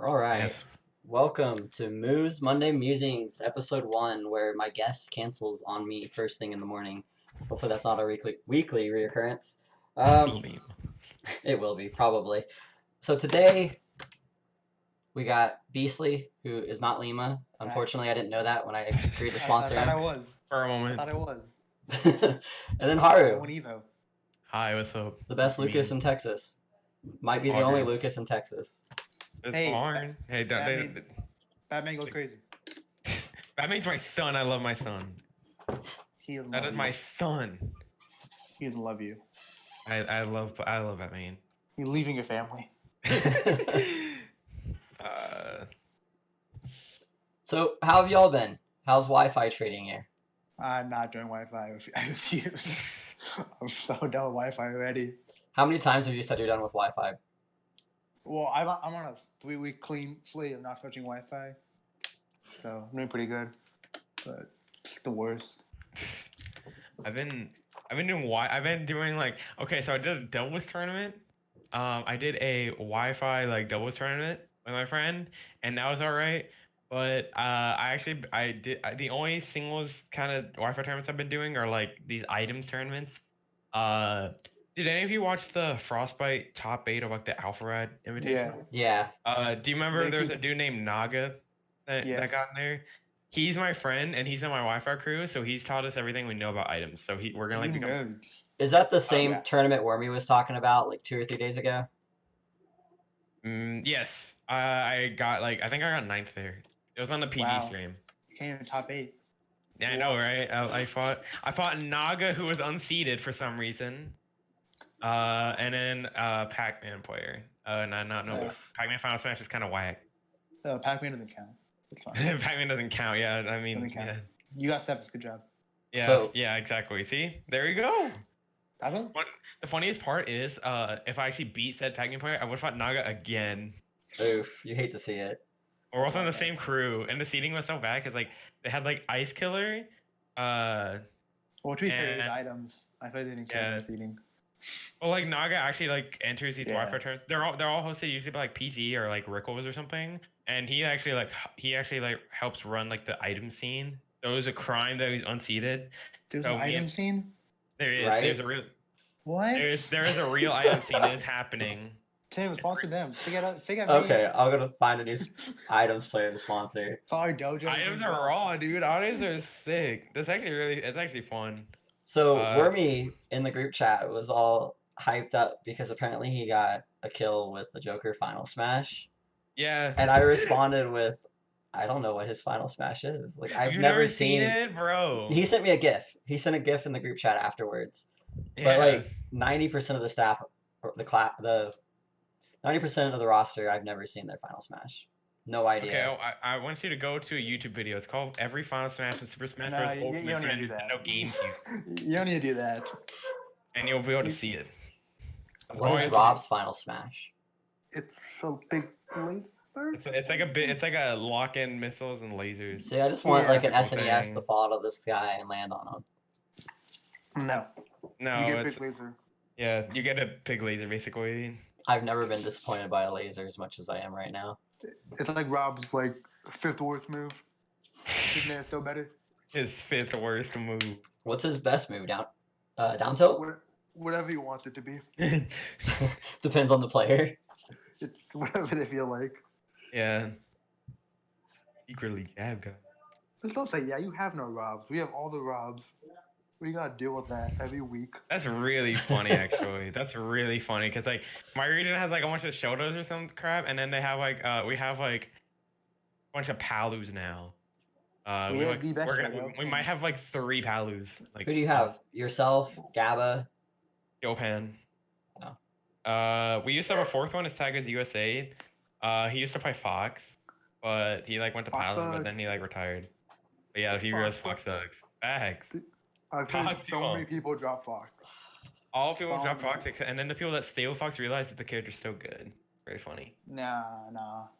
All right. Yes. Welcome to Moo's Monday Musings, episode 1, where my guest cancels on me first thing in the morning. Hopefully that's not a weekly reoccurrence. Um, Lame. it will be, probably. So today we got Beastly, who is not Lima. Unfortunately, I didn't know that when I agreed to I sponsor thought I him. was. For a I moment. thought I was. And then I Haru, won Evo. Hi, what's up? the best Me. Lucas in Texas. Might be the Oh, only dude. Lucas in Texas. It's Hey, fine. Hey, Batman goes crazy. Batman's my son. I love my son. He doesn't That love is you. my son. He doesn't love you. I love Batman. You're leaving your family. uh, So, how have y'all been? How's Wi-Fi treating you? I'm not doing Wi-Fi. I refuse. I'm so done with Wi-Fi already. How many times have you said you're done with Wi-Fi? Well, I'm on a 3-week clean slate of not touching Wi-Fi. So I'm doing pretty good. But it's the worst. I've been doing like okay, so I did a doubles tournament. I did a Wi-Fi like doubles tournament with my friend, and that was all right. But the only singles kind of Wi-Fi tournaments I've been doing are like these items tournaments. Uh, did any of you watch the Frostbite top 8 of like the Alpha Rad Invitational? Yeah. Do you remember there was a dude named Naga that Yes. got in there? He's my friend and he's in my Wi-Fi crew, so he's taught us everything we know about items. So we're gonna like You become. nerds. Is that the same yeah. tournament Wormy was talking about like 2 or 3 days ago? Yes. I got like I think I got ninth there. It was on the PG Wow. stream. You came in top 8. Yeah, I know, right? I fought Naga, who was unseeded for some reason. And then Pac-Man player. No. Oof. Pac-Man Final Smash is kind of whack. Pac-Man doesn't count. It's fine. Pac-Man doesn't count. Yeah, I mean, Doesn't count. yeah, You got 7th. Good job. yeah, So- yeah, exactly. See, there you go. I think. The funniest part is, if I actually beat said Pac-Man player, I would have fought Naga again. Oof, you hate to see it. We're also in the same crew, and the seating was so bad because like they had like Ice Killer, Well, to be fair, And- there's items. I thought they didn't care Yeah. about seating. well, like Naga actually like enters these Yeah. Wi-Fi tournaments. They're all hosted usually by like PG or like Rickles or something, and he actually helps run like the item scene. So it was a crime that he's unseated. There's So an me item and- scene? There is Right? there's a real What? there is a real item scene that is happening. Tim, sponsor them. Stick at me. Okay, I'm gonna find a new items player to sponsor. Sorry, Dojo. Items are raw, dude. Items are sick. It's actually fun. So Uh, Wormy in the group chat was all hyped up because apparently he got a kill with the Joker final smash. Yeah. And I responded with, I don't know what his final smash is. Like I've You've never seen seen it, bro. He sent me a GIF. He sent a GIF in the group chat afterwards. Yeah. But like 90% of the staff, or the 90% of the roster, I've never seen their final smash. No idea. Okay, I want you to go to a YouTube video. It's called Every Final Smash and Super Smash No, Bros. you Ultimate don't need to for do that. Nintendo GameCube, You don't need to do that. and you'll be able to see it. What is Always- Rob's final smash? It's a big laser. It's like a lock-in missiles and lasers. See, I just want Yeah. like an SNES Okay. to fall out of the sky and land on him. No. No, you get it's big laser. yeah, you get a big laser basically. I've never been disappointed by a laser as much as I am right now. It's like Rob's like 5th worst move. His man is still better. His 5th worst move. What's his best move? Down tilt? Whatever you want it to be. Depends on the player. It's whatever they feel like. Yeah. Secretly jab guy. Just don't say, yeah, you have no Robs. We have all the Robs. We gotta deal with that every week. That's really funny, actually. That's really funny because like my region has like a bunch of Shotos or some crap, and then they have like we have like a bunch of Palus now. We have the best We might have like 3 Palus. Like Who do you have? Yourself, Gabba. Yopan. No. We used to have a 4th one. His tag is USA. He used to play Fox, but he like went to Fox Paladin, but sucks. then he like retired. But yeah, if you realize Fox sucks. Facts. I've heard Fox, so yo. many people drop Fox. All people So drop many. Fox, and then the people that stay with Fox realize that the character's so good. Very funny. Nah.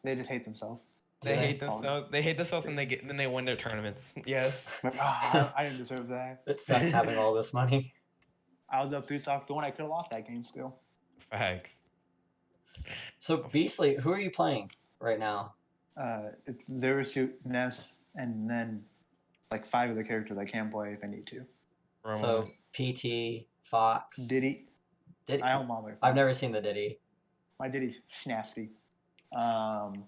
They just hate themselves. They Do they? hate themselves. They hate themselves, and then they win their tournaments. Yes. Like, I didn't deserve that. It sucks having all this money. I was up 3 stocks to 1. I could have lost that game still. Facts. So Beastly, who are you playing? right now? It's Zerasuit, Ness, and then like 5 other characters I can play if I need to. For a So moment. PT, Fox. Diddy. Did I don't bother. I've never seen the Diddy. My Diddy's nasty. You've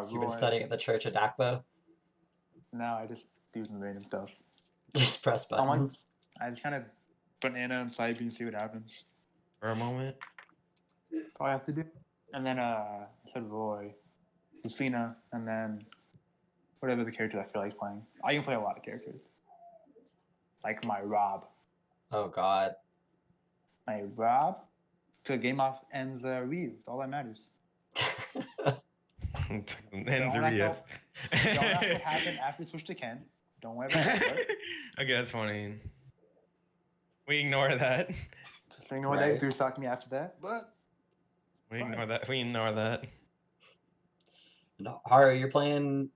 been Roy. studying at the Church of Dakbo. No, I just do some random stuff. Just press I want- buttons. I just kind of banana and side B and see what happens. For a moment. That's all I have to do. And then I said Roy, Lucina, and then whatever the character I feel like playing. I can play a lot of characters. Like my Rob. Oh God. My Rob. To game off ends Ryu. That's all that matters. And Don't Zuriel. ask what happened after switch to Ken. Don't worry about that. But Okay, that's funny. We ignore that. just ignore Right. that. Threw stock me after that. But We Fine. ignore that. We ignore that. No, Haru, you're playing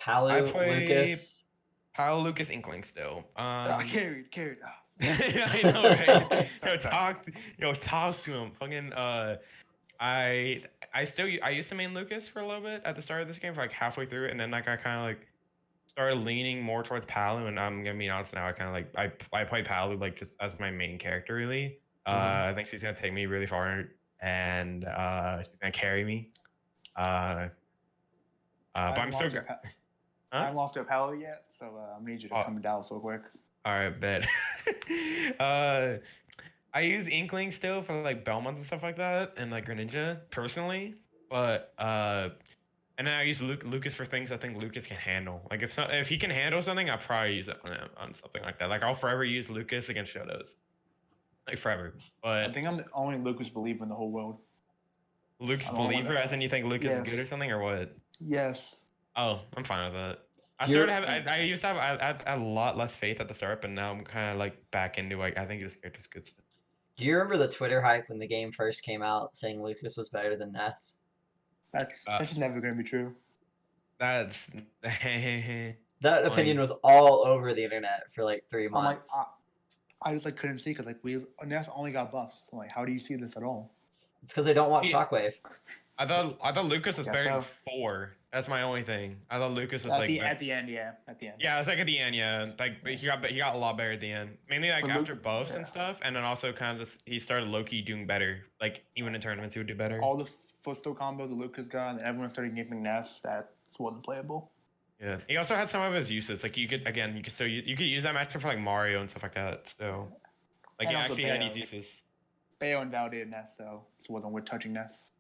Palu, I play- Lucas. Kyle Lucas Inkling still. I carried. Ah. I know, right? Sorry. Talk to him. Fucking I used to main Lucas for a little bit at the start of this game, for like halfway through it, and then like I kind of like started leaning more towards Palu, and I'm gonna be honest now, I kind of like I play Palu like just as my main character really. I think she's gonna take me really far, and she's gonna carry me. But I'm still good. I haven't lost to a Palo yet, so I'm gonna need you to come to Dallas real quick. All right, bet. I use Inkling still for like Belmonts and stuff like that, and like Greninja personally. But and then I use Lucas for things I think Lucas can handle. Like if he can handle something, I'll probably use it on something like that. Like I'll forever use Lucas against Shotos. Like forever. I But think I'm the only Lucas believer in the whole world. Lucas I don't wanna- believer, as in you think Lucas Yes. is good or something, or what? Yes. Oh, I'm fine with that. I You're- started having. I used to have I had a lot less faith at the start, but now I'm kind of like back into like I think this character's good. Do you remember the Twitter hype when the game first came out, saying Lucas was better than Ness? That's just never gonna be true. That's That opinion was all over the internet for like 3 I'm like, months. I just like couldn't see because like Ness only got buffs. I'm like, how do you see this at all? It's because they don't watch Yeah. Shockwave. I thought Lucas was Guess better than so. 4. That's my only thing. I thought Lucas was At like the end, yeah. At the end. yeah, it was like at the end, yeah. Like but he got a lot better at the end. Mainly like But after Luke- buffs and yeah. stuff, and then also kind of just he started low-key doing better. Like even in tournaments he would do better. All the footstool combos that Lucas got, and everyone started giving Ness. That wasn't playable. Yeah. He also had some of his uses. Like you could use that matchup for like Mario and stuff like that. So like And he also actually had Bayo. these uses. Bayo invalidated Ness, so this wasn't worth touching Ness.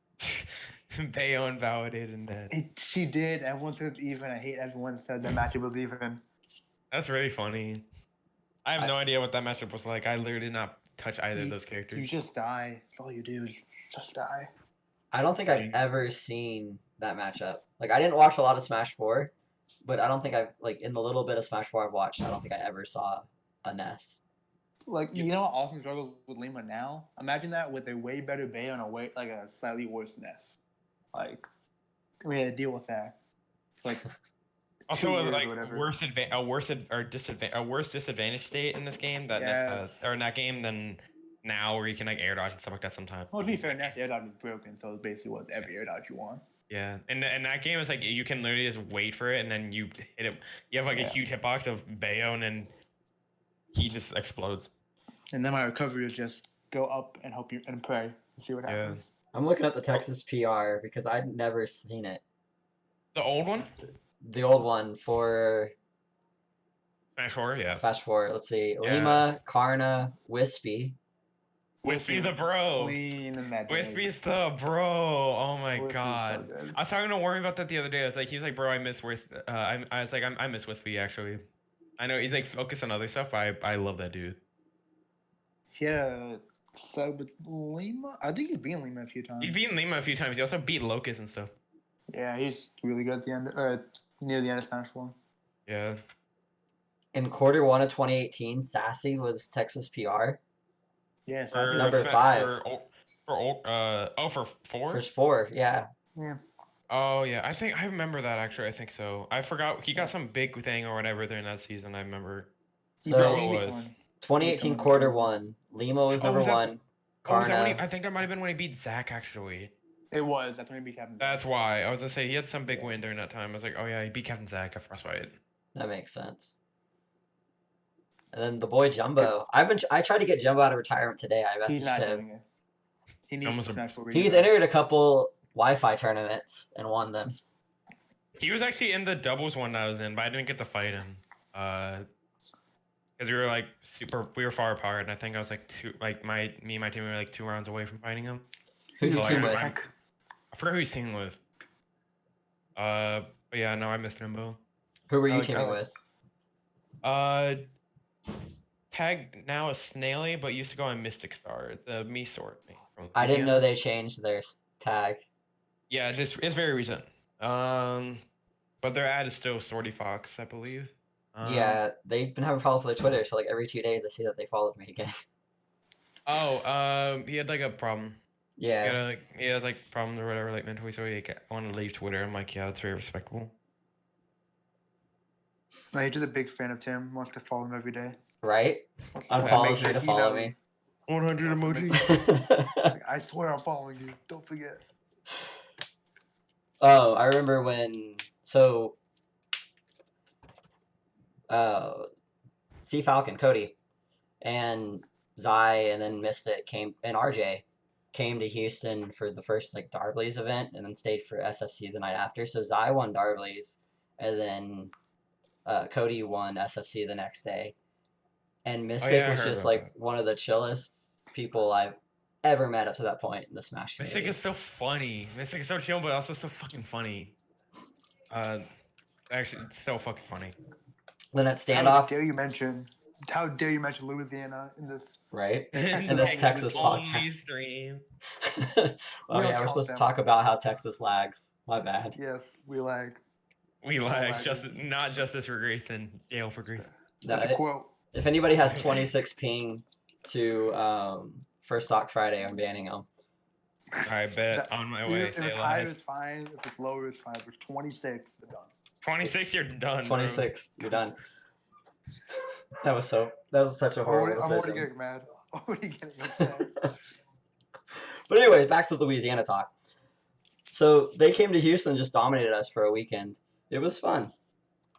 Bayo invalidated that. She did. Everyone said it's even. I hate everyone said the matchup was even. That's really funny. I have no idea what that matchup was like. I literally did not touch either of those You characters. just die. That's all you do. Just die. I don't think I've ever seen that matchup. Like I didn't watch a lot of Smash 4, but I don't think I've like in the little bit of Smash 4 I've watched, I don't think I ever saw a Ness. Like you know, Austin struggles with Lima now. Imagine that with a way better Bayo and a slightly worse Ness. Like we had to deal with that. Like Also, 2 years like or whatever. a worse disadvantage state in this game that Yes. or in that game than now, where you can like air dodge and stuff like that sometimes. Well, to be fair, Ness air dodge is broken, so it basically was every air dodge you want. Yeah, and that game is like you can literally just wait for it and then you hit it. You have like a Yeah. huge hitbox of Bayo and then he just explodes. And then my recovery is just go up and hope you and pray and see what Yeah. happens. I'm looking at the Texas PR because I'd never seen it. The old one, The old one for Smash 4, yeah. Fast Forward. Let's see. Yeah. Lima, Karna, Wispy. Wispy the was bro. Clean in that day. Wispy's the bro. Oh my Wispy was god. so good. I was talking to Wormy about that the other day. He was like, bro, I miss Wispy. I was like, I miss Wispy actually. I know he's like focused on other stuff, but I love that dude. He had a sub with Lima. I think he's beaten Lima a few times. He's beaten Lima a few times. He also beat Locust and stuff. Yeah, he's really good at the end, or near the end of Smash 4. Yeah. In quarter 1 of 2018, Sassy was Texas PR. Yeah, so For Number Smash- 5. For 4? First 4, yeah. yeah. Oh yeah, I remember that actually. I think so. I forgot he got some big thing or whatever during that season. I remember. He So- beat It Lima was. one. 2018 quarter 1, Lima was Oh, number was that- 1. Oh, was that when Karna. I think that might have been when he beat Zach actually. It was. That's when he beat Captain. That's why. I was gonna say he had some big win during that time. I was like, oh yeah, he beat Captain Zach at Frostbite. That makes sense. And then the boy Jumbo. I tried to get Jumbo out of retirement today. I He's not messaged him. doing it. He needs Almost to a- Smash 4 He's redesign. entered a couple Wi-Fi tournaments and won them. He was actually in the doubles one that I was in, but I didn't get to fight him. Because we were like we were far apart, and I think I was like me and my team were like 2 rounds away from fighting him. Who'd you So, team like, with? I forgot who he's teaming with. But yeah, no, I missed Jumbo. Who were you like teaming that. with? Tag now is Snaily, but used to go on Mystic Star. It's a me sort thing. I didn't know they changed their tag. Yeah, it's very recent. But their ad is still Sorty Fox, I believe. Yeah, they've been having problems with their Twitter, so like every 2 days I see that they followed me again. He had like a problem. Yeah. He had like problems or whatever, like mentally, so he wanted to leave Twitter. I'm like, yeah, that's very respectable. No, he's just a big fan of Tim. Wants to follow him every day. Right? Make Unfollows sure me to he follow knows. me. 100 emojis. Like, I swear I'm following you. Don't forget. Oh, I remember when Sea Falcon, Cody, and Zai and then Mystic and RJ came to Houston for the first like Darblies event and then stayed for SFC the night after. So Zai won Darblies and then Cody won SFC the next day. And Mystic yeah, I was heard just about like that. one of the chillest people I've ever met up to that point in the Smash Mystic community. is so funny. Mystic is so chill, but also so fucking funny. Actually, it's so fucking funny. Then at How standoff, dare you mention Louisiana in this? right? In In this Texas Only podcast. stream. Oh don't yeah, we're count supposed to them. talk about how Texas lags. My bad. Yes, we lag. We Oh, like my justice, not justice for Grayson, jail for Grayson. No, That's a quote. if anybody has 26 ping to First Stock Friday, I'm banning them. I bet on my way. If Stay it's higher, alive. it's fine. If it's lower, it's fine. If it's 26, they're done. 26, you're done. 26, you're done. That was such a I'm horrible already decision. getting mad. Already getting upset. But anyway, back to the Louisiana talk. So they came to Houston and just dominated us for a weekend. It was fun.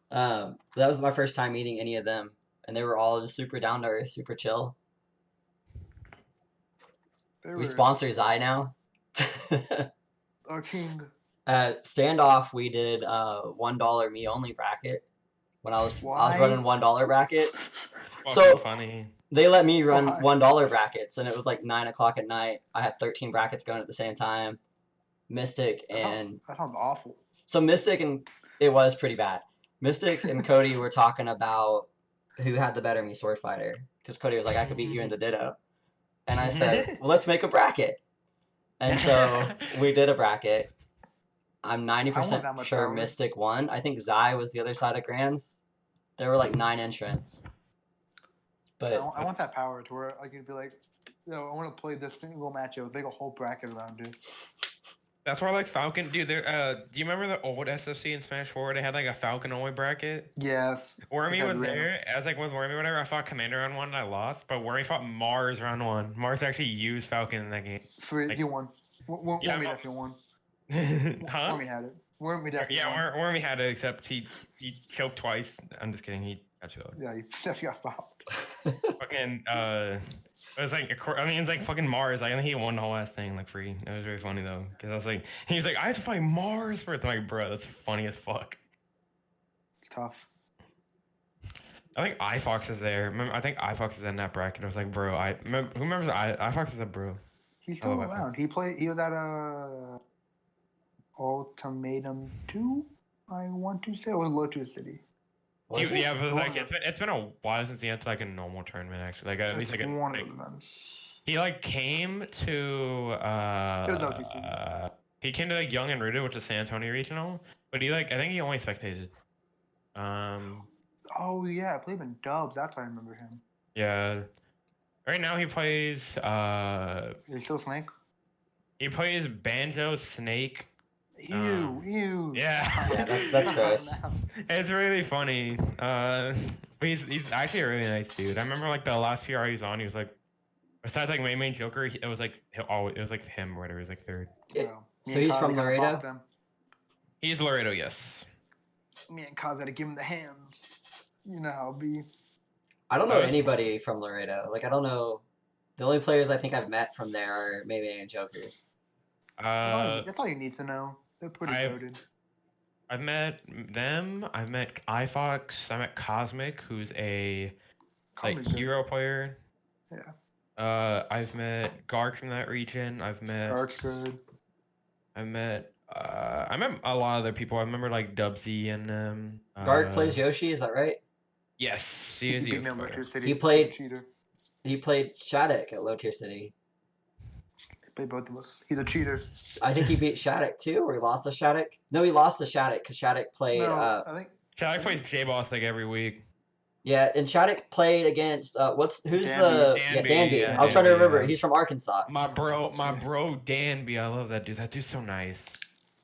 That was my first time meeting any of them, and they were all just super down to earth, super chill. We sponsor Zai now. Our king. At standoff, we did $1 me only bracket. When I was Why? running $1 brackets, Fucking So- funny. they let me run Why? $1 brackets, and it was like 9 o'clock at night. I had 13 brackets going at the same time. Mystic and That sounds awful. so Mystic and it was pretty bad. Mystic and Cody were talking about who had the better me sword fighter because Cody was like, I could beat you in the Ditto, and I said, well, let's make a bracket. And so we did a bracket. I'm 90% that much sure power. Mystic won. I think Zai was the other side of Grands. There were like 9 entrants. But I want that power to where I can be like, yo, I want to play this single matchup, make a whole bracket around it. That's why I like Falcon. Dude, do you remember the old SFC in Smash 4? They had like a Falcon only bracket. Yes. Wormy I was remember. there. I was like with Wormy, whatever. I fought Commander round 1 and I lost, but Wormy fought Mars round 1. Mars actually used Falcon in that game. Free, he won. Wormy Yeah, definitely won. Huh? Wormy had it. Wormy definitely Yeah, won. Wormy had it, except he choked twice. I'm just kidding. He got choked. Yeah, he definitely got fouled. Fucking it was like it's like fucking Mars. I think he won the whole ass thing like free. It was very funny though, because I was like, he was like, I have to fight Mars first. I'm like, bro, that's funny as fuck. It's tough. I think iFox is there. Remember, I think iFox is in that bracket. I was like, bro, who remembers iFox is a bro. He's still love that around. He was at Ultimatum 2, I want to say. It was Lotus City. was it? Yeah, but like One of it's been a while since he had like a normal tournament actually. Like at least like one of those events. he like came to It was OTC. he came to like Young and Rooted, which is San Antonio regional, but he like I think he only spectated. Oh yeah, I played him in dubs. That's how I remember him. Yeah. Right now he plays Is he still Snake? Banjo, Snake. Ew. Yeah, that's gross. It's really funny. But he's actually a really nice dude. I remember like the last PR he was on, he was like, besides like main Joker, it was like him or whatever. He was like third. It, So he's from Laredo? Them. He's Laredo, yes. Me and Kaz had to give him the hands. You know how it be. I don't know anybody from Laredo. Like, I don't know. The only players I think I've met from there are maybe and Joker. That's all you need to know. They're pretty goated. I've met them. I've met iFox. I met Cosmic, who's a hero player. Yeah. I've met Gark from that region. I've met. Gark's good. I met a lot of other people. I remember like Dubsy and Gark plays Yoshi, is that right? Yes, he is. He played. He played Shattuck at Low Tier City. He played both of us. He's a cheater. I think he beat Shattuck too, or he lost to Shattuck. No, he lost to Shattuck because Shattuck played. No, I think Shattuck plays J-Boss like every week. Yeah, and Shattuck played against Danby. Yeah, I was trying to remember. Yeah. He's from Arkansas. My bro Danby. I love that dude. That dude's so nice.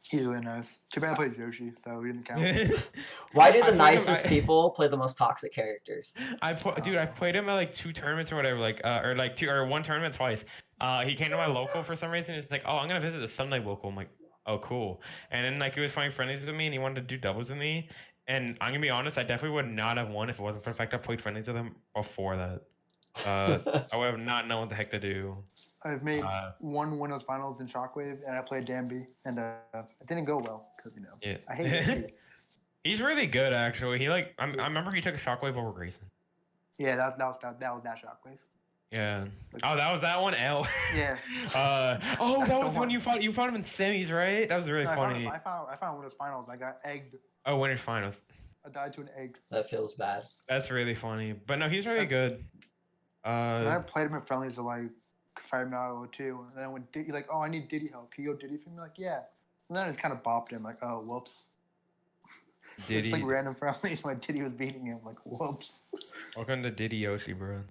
He's really nice. Too bad I played Yoshi, so we didn't count. Why do the nicest people play the most toxic characters? I played him at like 2 tournaments or whatever, one tournament twice. He came to my local for some reason. He's like, "Oh, I'm gonna visit the Sunday local." I'm like, "Oh, cool." And then like he was playing friendlies with me, and he wanted to do doubles with me. And I'm gonna be honest, I definitely would not have won if it wasn't for the fact I played friendlies with him before that. I would have not known what the heck to do. I've made one Windows Finals in Shockwave, and I played Danby, and it didn't go well because Yeah. I hate Danby. He's really good actually. I remember he took a Shockwave over Grayson. Yeah, that was that Shockwave. Yeah. Oh, that was that one. L. Yeah. That was when you fought him in semis, right? That was really funny. I found Windows Finals. I got egged. Oh, Winners Finals. I died to an egg. That feels bad. That's really funny. But no, he's really good. I played him in friendlies to like 5-0-2, and then when he's like, "Oh, I need Diddy help. Can you go Diddy for me?" Like, yeah. And then I just kind of bopped him, like, "Oh, whoops." Diddy. It's like random friendlies when Diddy was beating him, like, whoops. Welcome to Diddy Yoshi, bro.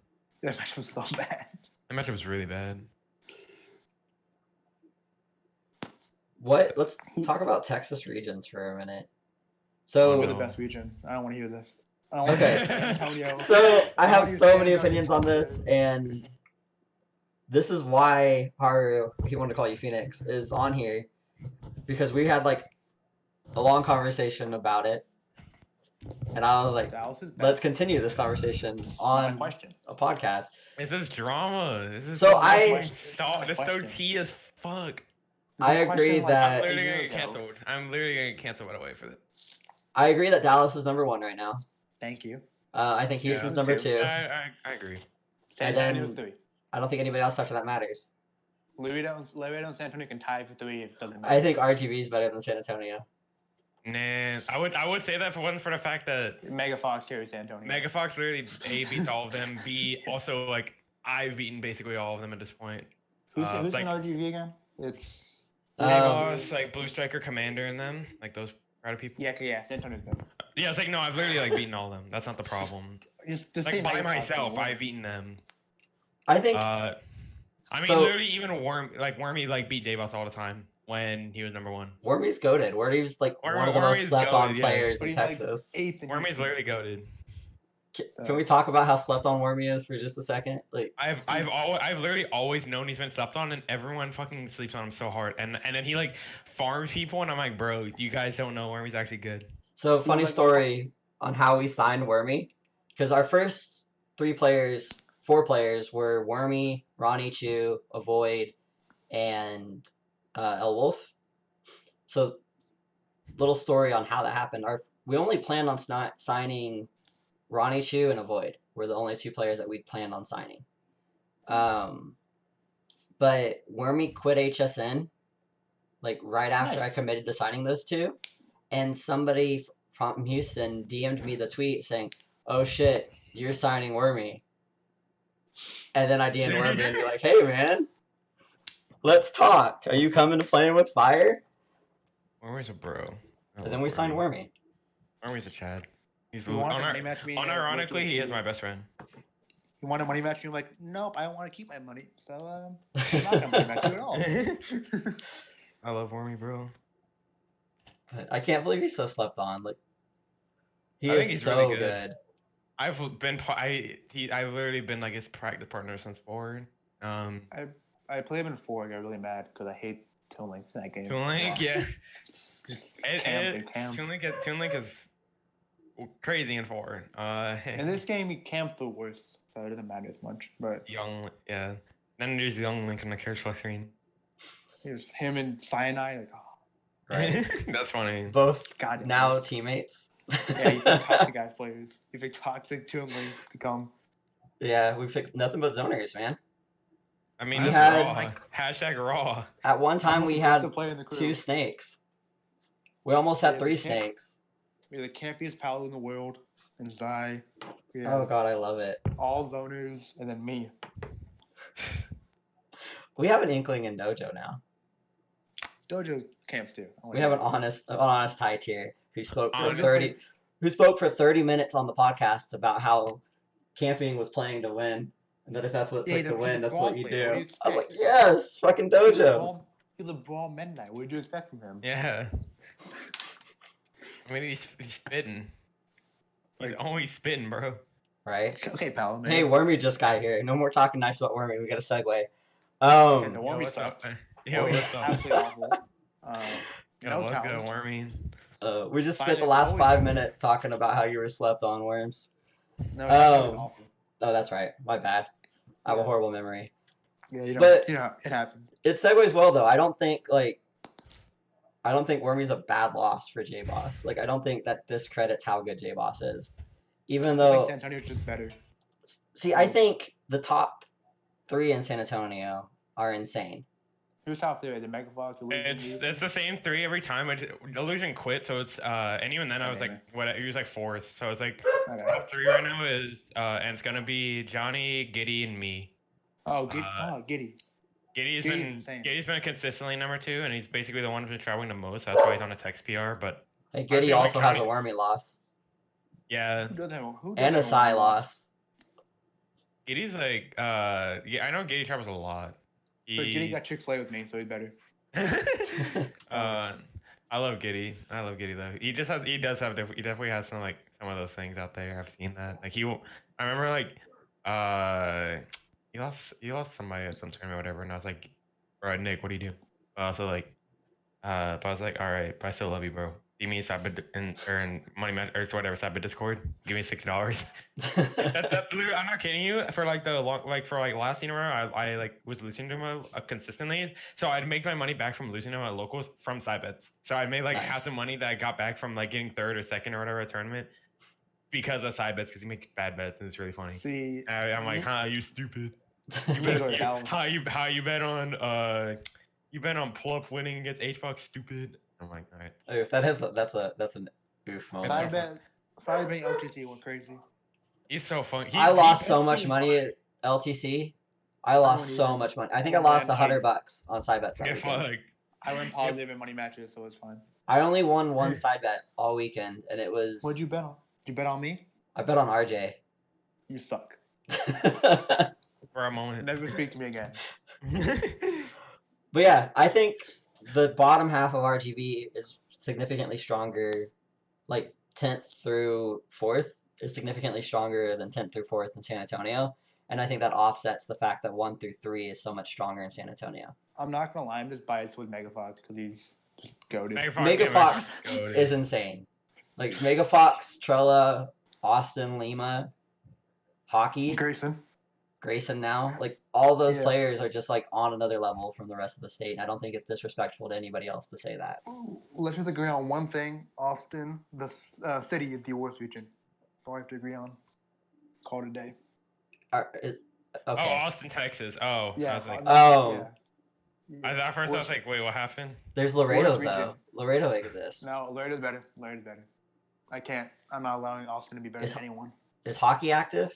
That match was so bad. That match was really bad. Let's talk about Texas regions for a minute. So we're the best region. I don't want to hear this. Okay. So I have so many opinions on this, and this is why Haru, he wanted to call you Phoenix, is on here, because we had like a long conversation about it, and I was like, let's continue this conversation on a podcast. This is drama. This is so tea as fuck. I agree that I'm literally gonna get canceled right away for this. I agree that Dallas is #1 right now. Thank you. I think Houston's #2. I agree. San Antonio's 3. I don't think anybody else after that matters. Laredo and San Antonio can tie for 3 if it doesn't matter. I think RGV is better than San Antonio. Nah, I would say that if it wasn't for the fact that Mega Fox carries San Antonio. Mega Fox literally A beats all of them. B also like I've beaten basically all of them at this point. Who's in RGV again? It's Megos, like Blue Striker, Commander, and them like those kind of people. Yeah, San Antonio's good. Yeah, it's like no, I've literally like beaten all of them. That's not the problem. Just like by myself, I've beaten them. I think. Literally even Wormy like beat Davos all the time when he was #1. Wormy's goated. Wormy's like one of the most slept on players in Texas. Wormy's literally goated. Can we talk about how slept on Wormy is for just a second? Like I've literally always known he's been slept on, and everyone fucking sleeps on him so hard. And then he like farms people, and I'm like, bro, you guys don't know Wormy's actually good. So funny story on how we signed Wormy, because our first 4 players were Wormy, Ronnie Chu, Avoid, and El Wolf. So little story on how that happened. We only planned on signing Ronnie Chu and Avoid were the only 2 players that we planned on signing. But Wormy quit HSN like right after I committed to signing those 2, and somebody from Houston DM'd me the tweet saying, "Oh shit, you're signing Wormy." And then I DM'd Wormy and be like, "Hey man, let's talk. Are you coming to playing with Fire?" Wormy's a bro. And then we signed Wormy. Wormy's a Chad. He's unironically, he is my best friend. You want a money match? You're like, nope, I don't want to keep my money, so I'm not gonna money match you at all. I love Wormy, bro. But I can't believe he's so slept on. Like, he is so really good. I've literally been like his practice partner since 4. I played him in 4. I got really mad because I hate Toon Link in that game. Toon Link, yeah. Just camp and camp. Toon Link is crazy in 4. In this game, he camped the worst, so it doesn't matter as much. But yeah. Then there's Young Link on the character select screen. here's him and Cyanide. Like, oh, Right. That's funny. Both God, now teammates. yeah, you pick toxic ass players. You pick toxic Toon Links to come. Yeah, we picked nothing but zoners, man. I mean, We it's had- raw. Hashtag raw. At one time, we had to play in the crew. 2 snakes. We almost had Yeah, 3 we can't- snakes. We're the campiest paladin in the world, and Zai. We Oh have god, I love it. all zoners, and then me. We have an inkling in dojo now. Dojo camps too. We have an honest high tier who spoke for Honest. 30 minutes on the podcast about how camping was playing to win, and that if that's what it Yeah, took to he's a win, that's brawl what you player. What do do. you I was like, expect? yes, fucking dojo. He's a brawl midnight. What did you expect from him? Yeah. I mean, he's spitting. He's Like- always spitting, bro. Right? Okay, pal. Man. Hey, Wormy just got here. No more talking nice about Wormy. We got a segue. Okay, Um, the Yo, Wormy what's up? sucks. Yo, Wormy what's is up? absolutely awful. Yo, No what's good, talent. Wormy? we just Fine, spent the it's last always 5 good. minutes talking about how you were slept on, Worms. No, talent is Um, awful. Oh, that's right. My bad. I have a Yeah. horrible memory. Yeah, you know, but- it happened. It segues well though. I don't think Wormy's a bad loss for J Boss. Like I don't think that discredits how good J Boss is. Even I think though San Antonio's just better. see, I think the top 3 in San Antonio are insane. Who's top 3? The Megafox, Illusion, It's the same 3 every time. Illusion quit, so it's and even then I was Okay. like, what? He was like 4th, so it's like Okay. top 3 right now is and it's gonna be Johnny, Giddy, and me. Oh, Giddy. Giddy's Giddy's been insane. Giddy's been consistently number 2, and he's basically the one who's been traveling the most. That's why he's on a text PR. But Hey, Giddy feel like also has a Johnny- Wormy loss yeah, Who does have and a Psy loss. Giddy's like yeah, I know Giddy travels a lot. But Giddy got Chick-fil-A with me, so he's better. I love Giddy. I love Giddy though. He definitely has some some of those things out there. I've seen that. Like I remember he lost somebody at some tournament or whatever, and I was like, bro, Nick, what do you do? But also but I was like, all right, but I still love you, bro. Give me a side bid or money match or whatever side bid Discord. Give me $60. That's literally, I'm not kidding you. For last year, I was losing to him consistently. So I'd make my money back from losing to him at locals from side bets. So I'd make Nice. half the money that I got back from getting 3rd or 2nd or whatever at tournament because of side bets because you make bad bets and it's really funny. See, I'm like, huh, you stupid. You better go to Dallas. How you bet on Plup winning against H-Box, stupid. I'm like, all right. Oof, that's an oof moment. Side bet OTC went crazy. He's so fun. I lost so much money at LTC. I lost so much money. I think I lost $100 on side bets that Get weekend. fucked. I went positive in money matches, so it's fine. I only won one side bet all weekend, and it was. What'd you bet on? Did you bet on me? I bet on RJ. You suck. For a moment. Never speak to me again. But yeah, I think the bottom half of RGV is significantly stronger. Like 10th through 4th is significantly stronger than 10th through 4th in San Antonio. And I think that offsets the fact that 1 through 3 is so much stronger in San Antonio. I'm not gonna lie, I'm just biased with Megafox because he's just goaded. Mega Fox is insane. Like Mega Fox, Trella, Austin, Lima, Hockey, Grayson now. Like all those Yeah. players are just like on another level from the rest of the state. And I don't think it's disrespectful to anybody else to say that. Let's just agree on one thing. Austin, the city is the worst region. So I have to agree on. Call it a day. Okay. Oh, Austin, Texas. Oh. Yeah. I was like, Oh. Yeah. at first I was like, wait, what happened? There's Laredo Worst though. region. Laredo exists. No, Laredo's better. Laredo's better. I can't. I'm not allowing Austin to be better Is- than anyone. Is hockey active?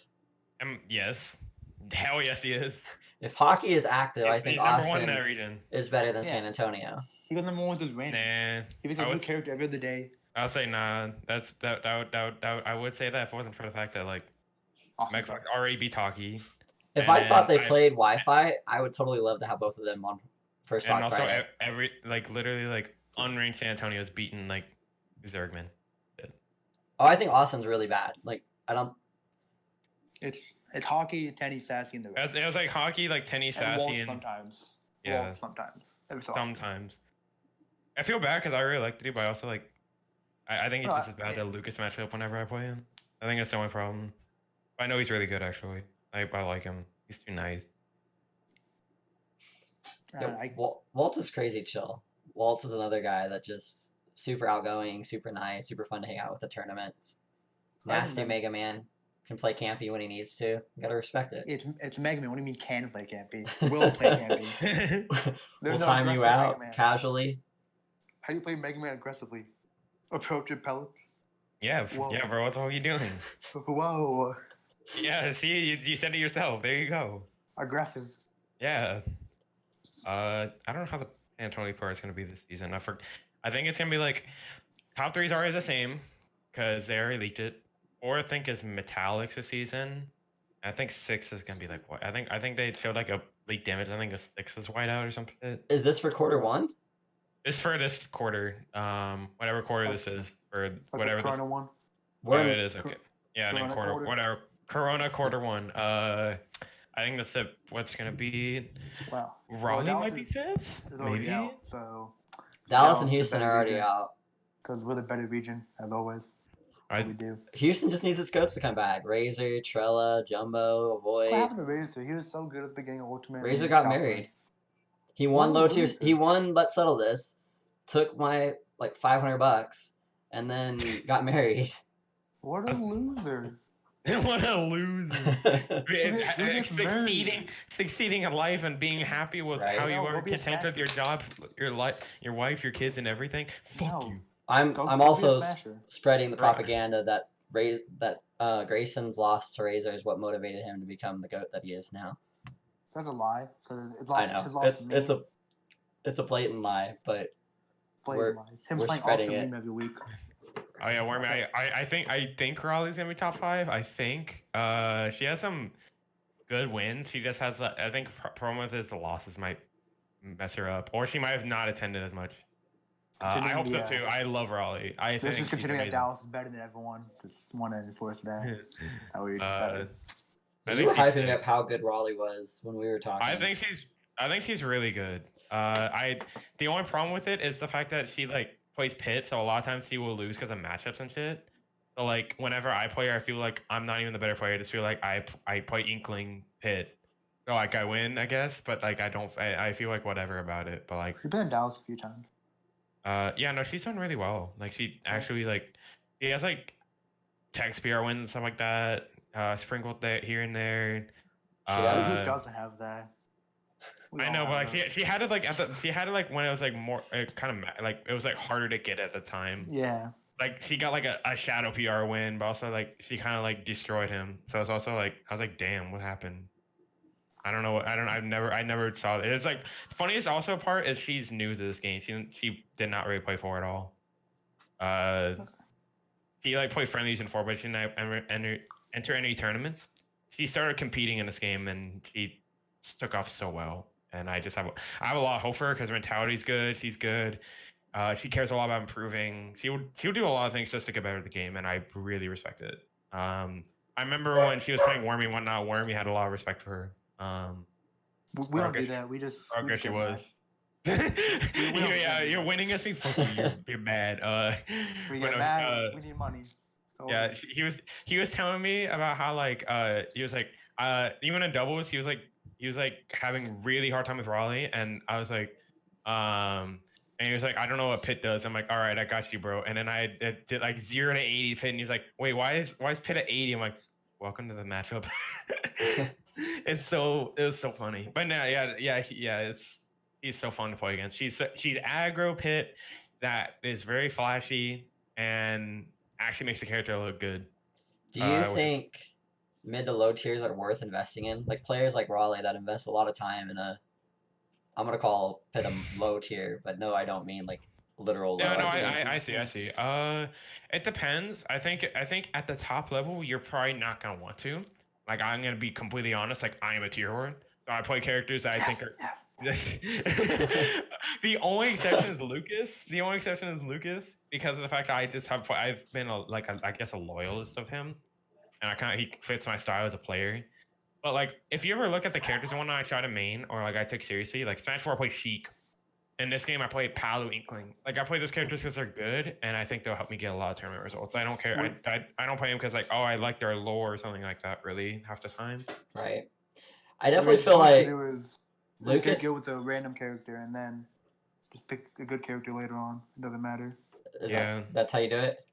Yes. Hell yes, he is. If hockey is active, I He's think number one in that Austin region. is better than Yeah. San Antonio. He goes number one with his random. Nah. He was I a new would- character every other day. I would say nah. I would say that if it wasn't for the fact that Austin Mexico sucks. already beat hockey. If And I thought they I- played Wi-Fi, I would totally love to have both of them on first And Talk also Friday. every literally unranked San Antonio's beaten Zergman. Oh, I think Austin's really bad. Like I don't. It's hockey, tennis, sassy, and the rest. It was like hockey, tennis, And sassy, Wolf and sometimes. Yeah. Wolf sometimes. Every so often. sometimes. I feel bad because I really like to do, but I also like. I think it's No, just as bad that Lucas match up whenever I play him. I think that's the only problem. But I know he's really good actually. I like him. He's too nice. Yeah, I Waltz is crazy chill. Waltz is another guy that just super outgoing, super nice, super fun to hang out with at tournaments. I haven't Nasty met Mega Man can play campy when he needs to. You gotta respect it. It's Mega Man. What do you mean can play campy? Will play campy. We'll There's no time you aggressive Mega out Man. casually. How do you play Mega Man aggressively? Approach it, pellets. Yeah, Whoa. yeah, bro. What the hell are you doing? Whoa, Yeah, see, you said it yourself. There you go. aggressive. Yeah. I don't know how the Antonio part is gonna be this season. I think it's gonna be like top three is always the same because they already leaked it. Or I think is Metallics this season. I think 6 is gonna be like what? I think they showed like a leak damage. I think a 6 is whiteout or something. Is this for quarter one? It's for this quarter. Whatever quarter this is for Like whatever the this. Corona one. Oh, it is okay. Yeah, and then Corona quarter quarter. whatever. Corona quarter one. I think that's what's gonna be. Wow. Raleigh might be 5th. Is already Maybe. out, so Dallas and is a Houston better are already region. out. Because we're the better region, as always. What we do. Houston just needs its goats to come back. Razor, Trella, Jumbo, What Avoid. happened to Razor? He was so good at the beginning of Ultimate. Razor got married. He won low tiers. He won Let's Settle This. Took my like $500 and then got married. What a loser. What a loser. Succeeding. Succeeding in life and being happy with Right. how you No, are, go be a content with your job, your life, your wife, your kids, and everything. Fuck No. you. I'm Go also be a smasher. spreading the Right. propaganda that Grayson's loss to Razor is what motivated him to become the goat that he is now. That's a lie. Because it I lost know his loss to me. it's a blatant lie, but Blatant lie. It's him we're playing spreading awesome it. meme every week. Oh yeah, Wormy. I think Raleigh's gonna be top 5. I think. She has some good wins. She just has. I think problem with is the losses might mess her up, or she might have not attended as much. I hope so too. I love Raleigh. I This think is she's considering that amazing. Dallas is better than everyone. Just want to enforce that. How we I You were think she's hyping sick. up how good Raleigh was when we were talking. I think she's really good. The only problem with it is the fact that she like plays pit, so a lot of times she will lose because of matchups and shit. So like whenever I play her, I feel like I'm not even the better player. I just feel like I play Inkling pit. So like I win, I guess, but like I feel like whatever about it. But like We've been in Dallas a few times. yeah, no, she's done really well. Like she actually like she has like tech spear wins and stuff like that. Sprinkled there here and there. She does? Who doesn't have that? We I all know, but have like those. she had it like she had it like when it was like more kind of like it was like harder to get at the time. Yeah. Like she got like a shadow PR win, but also like she kind of like destroyed him. So it's also like I was like, damn, what happened? I don't know. I never saw it. It's like funniest also part is she's new to this game. She did not really play 4 at all. She like played friendlies in 4, but she didn't enter any tournaments. She started competing in this game and she took off so well. And I have a lot of hope for her because her mentality's good. She's good. She cares a lot about improving. She would do a lot of things just to get better at the game, and I really respect it. I remember when she was playing Wormy and whatnot. Wormy had a lot of respect for her. We don't do that. We just. How good she get was. mad. Yeah, you're winning us. Fuck you. You're mad. We but get no, mad. We need money. Yeah, he was telling me about how like he was like even in doubles he was like having really hard time with Raleigh, and I was like and he was like, I don't know what pit does. I'm like, all right, I got you, bro. And then I did like 0 to 80 pit, and he's like, wait, why is pit at 80? I'm like, welcome to the matchup. It was so funny. But now, he's so fun to play against. She's aggro pit that is very flashy and actually makes the character look good. Do you think mid to low tiers are worth investing in? Like players like Raleigh that invest a lot of time in I'm gonna call pit a low tier, but no, I don't mean like literal low. Yeah, no, I see. It depends. I think at the top level, you're probably not gonna want to. Like, I'm gonna be completely honest. Like, I am a tier one, so I play characters that I think are. The only exception is Lucas. The only exception is Lucas because of the fact that I've been I guess a loyalist of him, and he fits my style as a player. But like, if you ever look at the characters and whatnot I try to main or like I took seriously, like Smash 4 I play Sheik. in this game, I played Palu Inkling. Like I play those characters because they're good, and I think they'll help me get a lot of tournament results. I don't care. I don't play them because like I like their lore or something like that. Really, half the time. Right. I definitely feel like Lucas. Go with a random character and then just pick a good character later on. It doesn't matter. That's how you do it.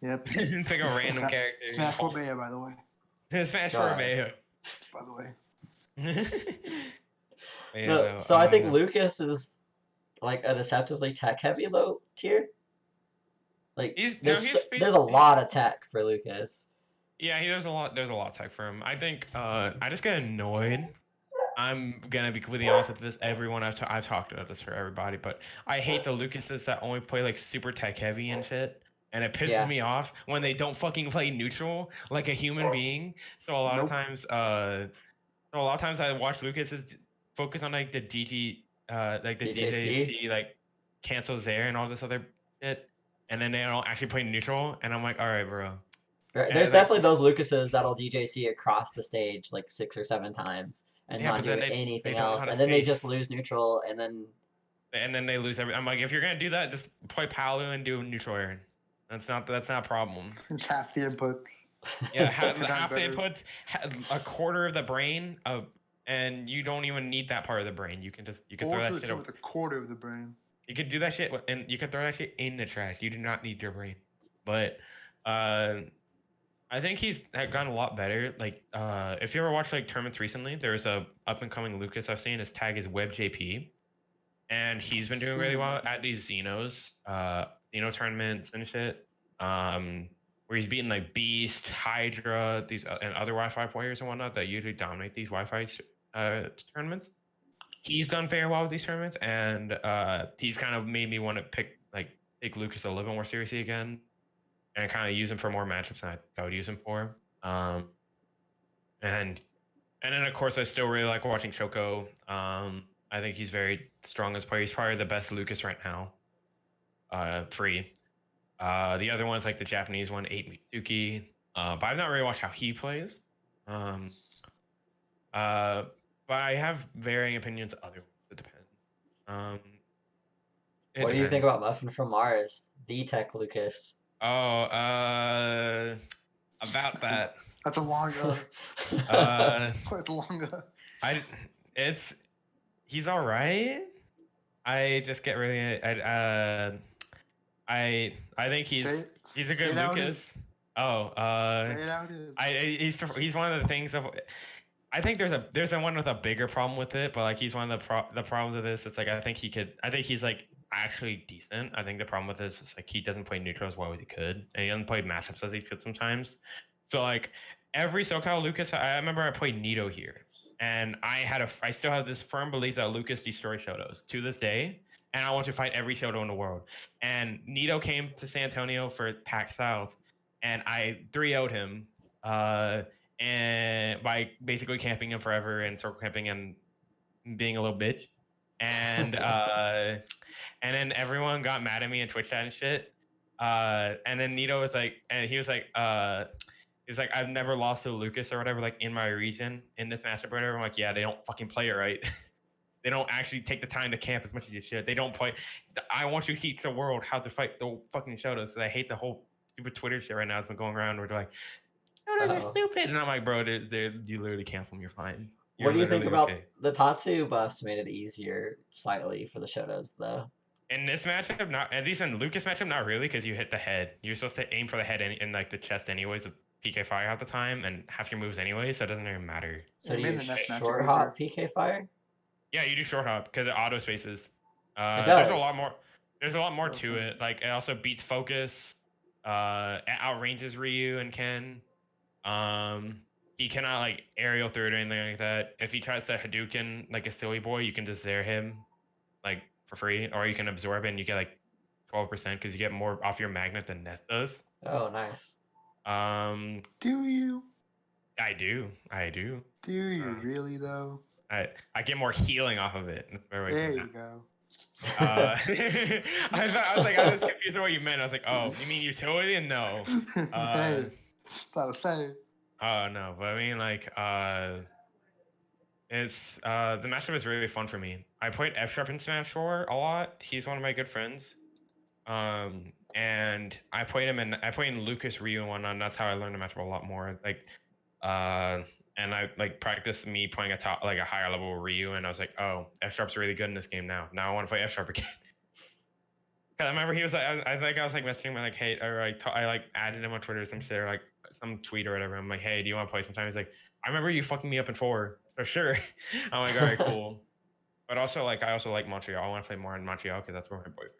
Yep. Pick a random character. Smash for Bea, by the way. Smash for Bea. By the way. No, so I think Lucas is like a deceptively tech heavy low tier. Like there's a lot of tech for Lucas. Yeah, there's a lot of tech for him. I think I just get annoyed. I'm gonna be completely honest with this. Everyone I've talked about this for everybody, but I hate the Lucases that only play like super tech heavy and shit. And it pisses me off when they don't fucking play neutral like a human being. So a lot of times I watch Lucas's focus on like the DJC like cancels there and all this other shit, and then they don't actually play neutral, and I'm like, all right, bro. There's definitely those Lucases that'll DJC across the stage like 6 or 7 times and not do anything else, and then they just lose neutral, and then they lose everything. I'm like, if you're gonna do that, just play Palu and do neutral air. That's not a problem. Half the inputs. Yeah, half the inputs, a quarter of the brain and you don't even need that part of the brain. You can throw that shit with a quarter of the brain. You can do that shit and you can throw that shit in the trash. You do not need your brain. But I think he's gotten a lot better. Like if you ever watched like tournaments recently, there's a up and coming Lucas I've seen. His tag is WebJP, and he's been doing really well at these Xenos tournaments and shit. Where he's beating like Beast, Hydra, these and other Wi-Fi players and whatnot that usually dominate these Wi-Fi tournaments. He's done very well with these tournaments, and he's kind of made me want to take Lucas a little bit more seriously again, and kind of use him for more matchups than I would use him for. And then of course I still really like watching Choco. I think he's very strong as a player. He's probably the best Lucas right now. Free. The other one's like the Japanese one, 8 Mitsuki. But I've not really watched how he plays. But I have varying opinions. Other ones, it depends. What do you think about Muffin from Mars, the Tech Lucas? Oh, about that. That's a long. Quite long. He's all right. I just get really. I think he's a good Lucas. He's one of the things of. I think there's one with a bigger problem with it, but like he's one of the problems with this. It's like I think he's like actually decent. I think the problem with this is like he doesn't play neutral as well as he could, and he doesn't play matchups as he could sometimes. So like every SoCal Lucas, I remember I played Nito here, and I still have this firm belief that Lucas destroys Shotos to this day, and I want to fight every Shoto in the world. And Nito came to San Antonio for PAX South, and I 3-0'd him. And by basically camping him forever and circle camping and being a little bitch, and and then everyone got mad at me and Twitch chat and shit. And then Nito was like, and he was like, I've never lost to Lucas or whatever, like in my region in this matchup or whatever. I'm like, yeah, they don't fucking play it right. They don't actually take the time to camp as much as you should. They don't play. I want to teach the world how to fight the fucking Shotos. I hate the whole stupid Twitter shit right now that's been going around where they're like, they're stupid, and I'm like, bro, you literally camp them. You're fine. What do you think about the Tatsu buffs? Made it easier slightly for the Shotos, though. In this matchup, not at least in Lucas matchup, not really, because you hit the head. You're supposed to aim for the head and like the chest anyways with PK fire half the time, and half your moves anyway, so it doesn't even matter. So do you short hop PK fire? Yeah, you do short hop because it auto spaces. It does. There's a lot more to it. Like it also beats focus. It outranges Ryu and Ken. He cannot like aerial through it or anything like that. If he tries to Hadouken like a silly boy, you can just zare him like for free, or you can absorb it and you get like 12% because you get more off your magnet than Nest does. Oh, nice. Do you? I do. Do you really though? I get more healing off of it. There you go. I was confused with what you meant. I was like, oh, you mean utility? And no. Hey, that's what I was saying. No, but I mean like It's the matchup is really fun for me. I played F Sharp in Smash 4 a lot. He's one of my good friends. And I played him in Lucas Ryu and whatnot. And that's how I learned the matchup a lot more. Like, and I like practiced me playing a higher level Ryu, and I was like, oh, F Sharp's really good in this game now. Now I want to play F Sharp again. Cause I remember he was like, I was like messaging him like, hey, or I like added him on Twitter or some shit, or like some tweet or whatever. I'm like, hey, do you want to play sometime? He's like, I remember you fucking me up in 4, so sure. I'm like, all right, cool. But also like, I also like Montreal. I want to play more in Montreal because that's where my boyfriend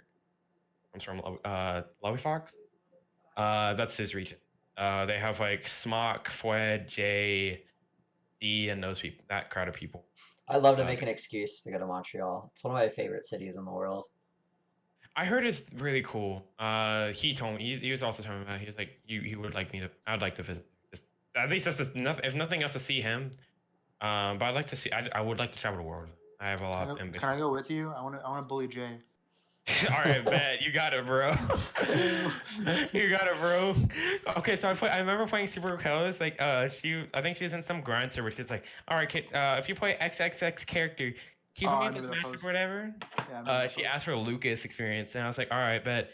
comes from. Lovey Fox. That's his region. They have like Smock, Fwed, Jay, D, and those people. That crowd of people. I love to make an excuse to go to Montreal. It's one of my favorite cities in the world. I heard it's really cool. He told me he was also telling me about. He was like, you would like me to. I'd like to visit. Just, at least that's just enough. If nothing else, to see him. But I'd like to see. I would like to travel the world. I have a lot of ambition. Can I go with you? I want to bully Jay. All right, bet you got it, bro. You got it, bro. Okay, so I remember playing Super Colors. Like, I think she was in some grind server. She's like, all right, kid, if you play XXX character, can you help me with this match or whatever? Yeah, she asked for a Lucas experience, and I was like, all right, bet.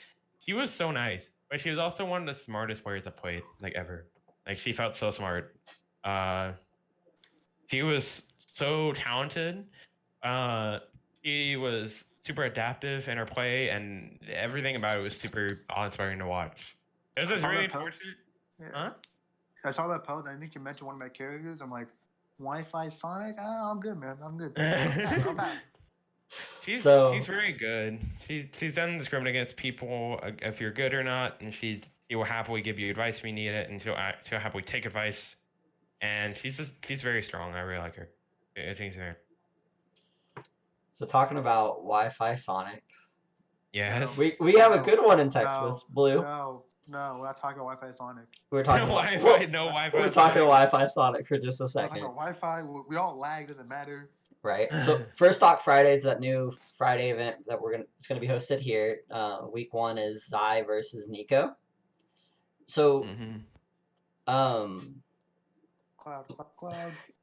She was so nice, but she was also one of the smartest players I played, like ever. Like, she felt so smart. She was so talented. She was super adaptive in her play, and everything about it was super awe-inspiring to watch. It was just really unfortunate. Yeah. Huh? I saw that post. I think you mentioned one of my characters. I'm like, Wi-Fi Sonic? Oh, I'm good, man. I'm good. I'll pass. She's very good. She's done discriminate against people if you're good or not, and she will happily give you advice if you need it, and she'll happily take advice. And she's very strong. I really like her. I think she's there. So talking about Wi-Fi Sonics. Yes. We have a good one in Texas, Blue. No, we're not talking about Wi-Fi Sonic. We're talking Wi-Fi. We're talking Wi-Fi Sonic for just a second. Wi-Fi. We all lag. Doesn't matter. Right. So First Talk Friday is that new Friday event that it's gonna be hosted here. Week 1 is Zai versus Nico. So, Cloud.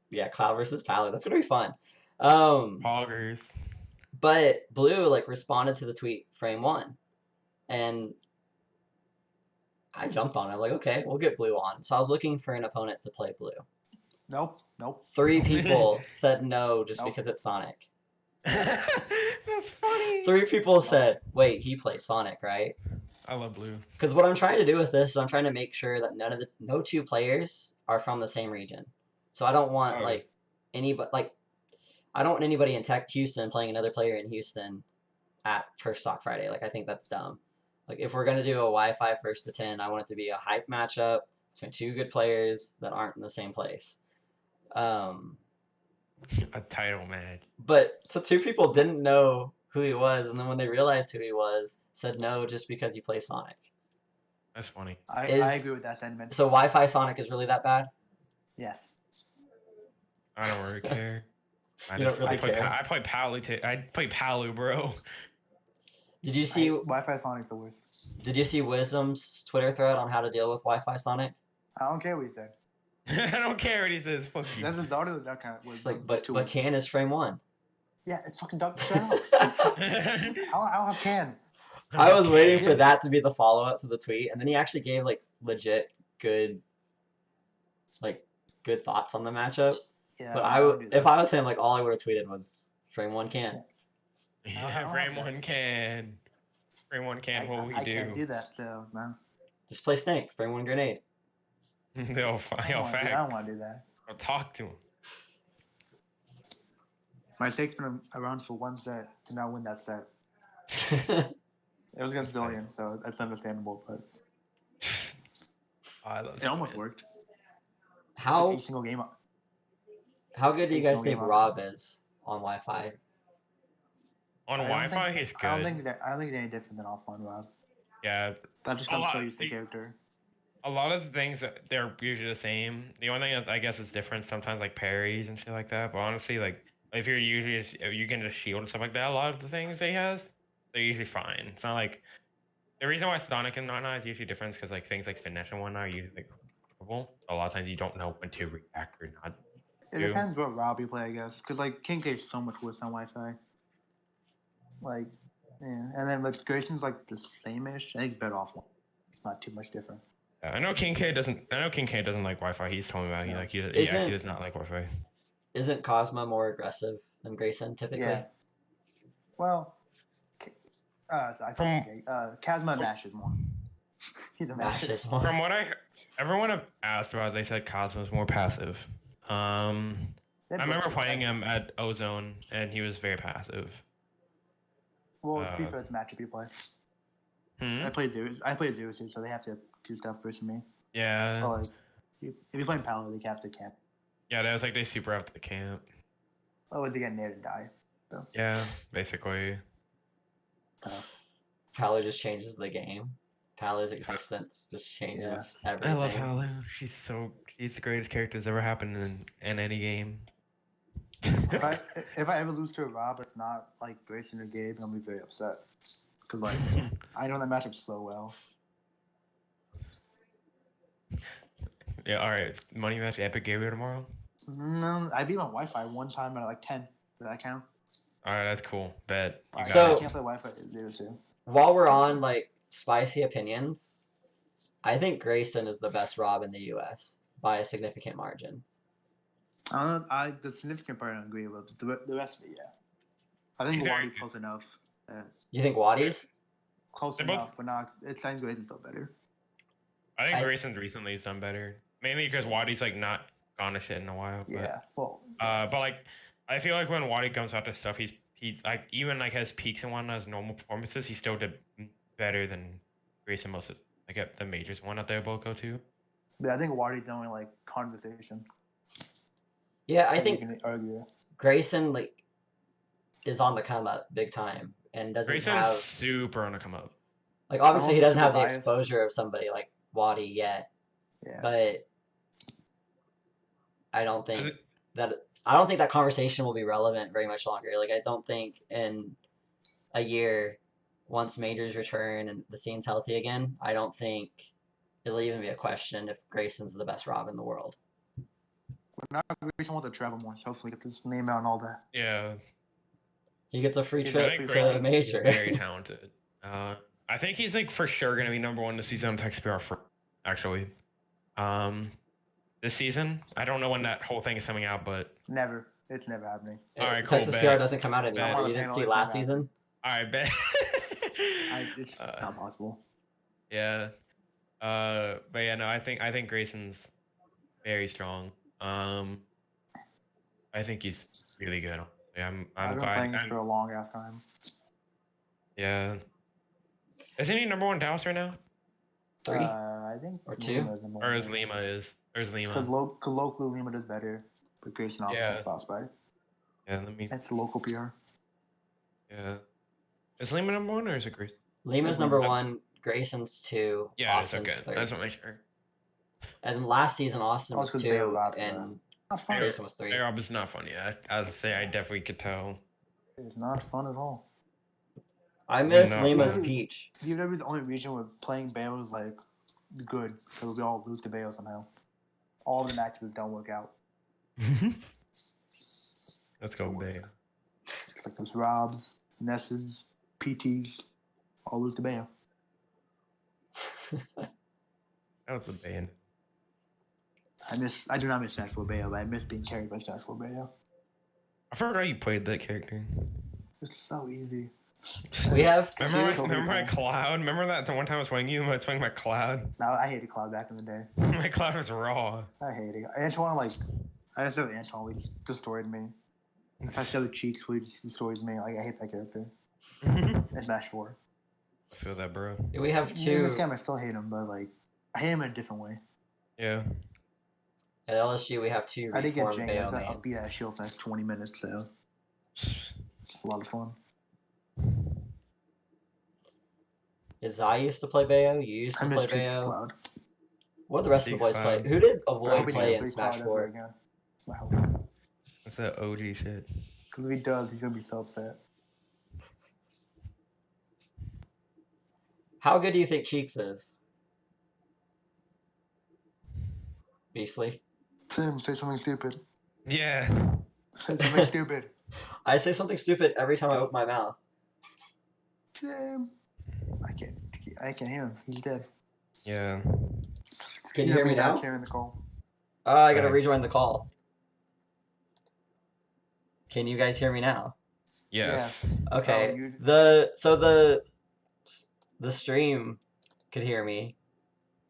Yeah, Cloud versus Pally. That's gonna be fun. Poggers. But Blue responded to the tweet frame 1, and I jumped on it. I'm like, okay, we'll get Blue on. So I was looking for an opponent to play Blue. Nope. 3 people said no just because it's Sonic. That's funny. 3 people said, wait, he plays Sonic, right? I love Blue. Because what I'm trying to do with this is I'm trying to make sure that no 2 players are from the same region. So I don't want I don't want anybody in Houston playing another player in Houston at First Talk Friday. Like, I think that's dumb. Like, if we're gonna do a Wi-Fi 1st to 10, I want it to be a hype matchup between 2 good players that aren't in the same place. A title match. But so 2 people didn't know who he was, and then when they realized who he was, said no just because he plays Sonic. That's funny. I agree with that sentiment. So Wi-Fi Sonic is really that bad? Yes. I don't really care. I play Palu. I play Palu, bro. Did you see Wi-Fi Sonic's the worst? Did you see Wisdom's Twitter thread on how to deal with Wi-Fi Sonic? I don't care what he said. I don't care what he says. Fuck you. That's the Zardo that kind of. It's like, but can is frame 1. Yeah, it's fucking Dr. I don't have can. I was waiting for that to be the follow-up to the tweet, and then he actually gave legit good thoughts on the matchup. Yeah, but if I was him, all I would have tweeted was frame 1 can. Yeah, frame 1 can. Frame 1 can. What we do? I can't do that, so man. Just play Snake. Frame 1 grenade. I don't want to do that. I'll talk to him. My take's been around for 1 set to not win that set. It was against Zillion, so that's understandable, but it almost worked. How a single game up. How good do you guys think Rob is on Wi-Fi? On Wi-Fi, he's good. I don't think he's any different than offline Rob. Yeah. That just comes so used to the character. A lot of the things, they're usually the same. The only thing I guess is different sometimes, like parries and shit like that. But honestly, if you can just shield and stuff like that, a lot of the things he has, they're usually fine. It's not like the reason why Sonic and whatnot is usually different because things like finish and whatnot are usually comfortable. A lot of times you don't know when to react or not. It depends what Rob you play, I guess. Because, like, King K is so much worse on Wi-Fi. Like, yeah. And then, like, Grayson's, like, the same-ish. I think it's better offline. It's not too much different. I know King K doesn't like Wi-Fi. He's told me about it. No. He Isn't- actually does not like Wi-Fi. Isn't Cosmo more aggressive than Grayson typically? Yeah. Well, Kazma mashes more. He's a masher. Mashes more. From what everyone I've asked about, they said Cosmo's more passive. I remember playing him at Ozone, and he was very passive. Well, to be fair, it's matchup you play. I play Zeus, so they have to do stuff versus me. Yeah. But, like, if you're playing Palo, they have to camp. Yeah, that was like they super after the camp. Oh, they get nailed and die. So. Yeah, basically. Paolo just changes the game. Paolo's existence just changes everything. I love Paolo. She's the greatest character that's ever happened in any game. if I ever lose to a Rob, it's not like Grayson or Gabe, I'm gonna be very upset. Cause like I know that matchup so well. Yeah, alright. Money match Epic Gabriel tomorrow? No, I beat my Wi-Fi one time at like 10. Does that count? Alright, that's cool. Bet. You got So- I can't play Wi-Fi at 0-2. While we're on like spicy opinions, I think Grayson is the best Rob in the U.S. by a significant margin. The significant part I don't agree with. The rest of it, yeah. I think He's very Wadi's good. close enough. You think Waddy's? Close They're enough, but not. It's saying Grayson's still better. I think I- Grayson's recently has done better. Mainly because Wadi's like not gone to shit in a while. But, Yeah. Well. but like, I feel like when Wadi comes out to stuff, he like even like has peaks and whatnot as normal performances, he still did better than Grayson most of like at the majors one out there both go to. Yeah, I think Wadi's only like conversation. Yeah, I You think can argue. Grayson like is on the come up big time and doesn't Grayson's have super on the come up. like obviously he Almost doesn't have the biased. exposure of somebody like Waddy yet, Yeah. but I don't I think thi- that conversation will be relevant very much longer. Like I don't think in a year, once majors return and the scene's healthy again, I don't think it'll even be a question if Grayson's the best Rob in the world. Now Grayson wants to travel more, so hopefully get his name out and all that. Yeah, He gets a free I trip think to Grayson's a major. very talented. I think he's like for sure gonna be number one this season on Texas PR for actually. This season, I don't know when that whole thing is coming out, but Never. It's never happening. all right, cool. Texas Bet. PR doesn't come out anymore. Bet. You didn't see Panel last isn't season? All right, bet. It's not possible. Yeah. But yeah, no, I think Grayson's very strong. I think he's really good. Yeah, I'm I've been glad. playing it for a long ass time. Yeah. Isn't he number one Dallas right now? 3? I think Or 2? Or is Lima is? Or is Lima? Because locally Lima does better, but Grayson obviously Yeah. Frostbite. Yeah, let me. That's the local PR. Yeah. Is Lima number one or is it Grayson? Lima's number 1, Grayson's 2, Yeah, it's Austin's okay. 3. I just want to make sure. And last season Austin was Also, 2 Bale got and Not fun. Grayson was 3. Rob is not funny. As I say, I definitely could tell. It's not fun at all. I miss No. Lima's Peach. DW is the only region where playing Bale is like good, because we all lose to Bale somehow. All the matches don't work out. Let's go, Bay. It's like those Robs, Nesses, PTs, all lose to Bale. That was the band. I do not miss Smash 4 Bale, but I miss being carried by Smash 4 Bale. I forgot you played that character. It's so easy. We have Remember, two. remember my Cloud? Remember that the one time I was playing you? I was playing my Cloud. Now I hated Cloud back in the day. My Cloud was raw. I hate it. Antoine, like, I just know Antoine, he just destroyed me. If I show the cheeks, he just destroys me. Like, I hate that character. In Smash 4. Feel that, bro. We have In 2 this game, I still hate him, but, like, I hate him in a different way. Yeah. at LSG. We have 2 I did get reformed Jane. Bayo I'll be mains. at Shield for the next 20 minutes, so it's a lot of fun. I used to play Bayo. You used I to miss play Cheeks Bayo. Cloud. What did the rest of the Big boys play? Cloud. Who did I Avoid hope he play never in plays Smash Cloud 4? ever again. Wow. That's that OG shit. Because if he does, he's going to be so upset. How good do you think Cheeks is? Beastly. Tim, say something stupid. Yeah. Say something stupid. I say something stupid every time I open my mouth. Damn. I can't hear him. He's dead. Yeah. Can you hear me now? Not hearing the call. I gotta Right. rejoin the call. Can you guys hear me now? Yes. Okay. you- The stream could hear me,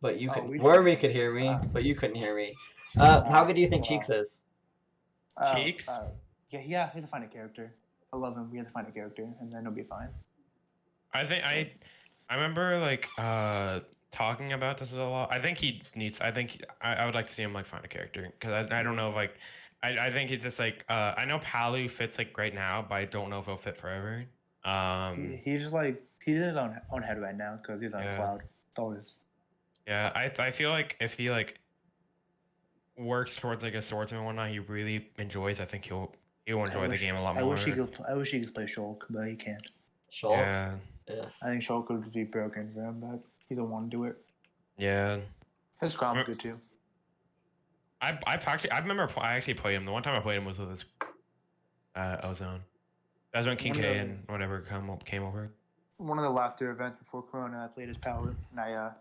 but you Oh, couldn't. we Wormy should- could hear me, Ah. but you couldn't hear me. How Alright, good do you think well, Cheeks is? Cheeks? Yeah, he has to find a character. I love him. We have to find a character, and then he'll be fine. I think I remember like talking about this a lot. I think he needs. I would like to see him like find a character because I don't know like I think he's just like I know Palu fits like right now, but I don't know if he'll fit forever. He's just like he's in his own head right now because he's on Yeah. cloud. That's all it is. Yeah, I feel like if he like works towards like a swordsman and whatnot, he really enjoys. I think he'll enjoy the game a lot more. I wish he could play Shulk, but he can't. Shulk? Yeah. Ugh. I think Shulk would be broken for him, but he don't want to do it. Yeah. His Crom's good too. I remember I actually played him. The one time I played him was with his Ozone. That was when King K and whatever came over. One of the last two events before Corona, I played his power, and I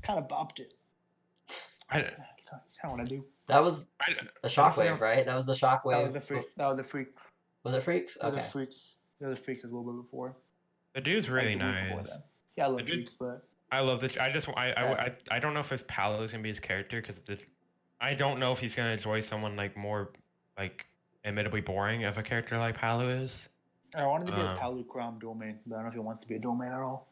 kind of bopped it. I Kind of want to do. That was the shockwave, right? That was the shockwave. That was the freak. That was the freaks. Was it freaks? That was Okay. the freaks. That was the freaks a little bit before. the dude's really Like the week before nice. that. Yeah, I love The dude- freaks, but I love the. I don't know if his Palu is gonna be his character because I don't know if he's gonna enjoy someone like more like admittedly boring of a character like Palu is. I wanted to be a Palu Crom dual main, but I don't know if he wants to be a dual main at all.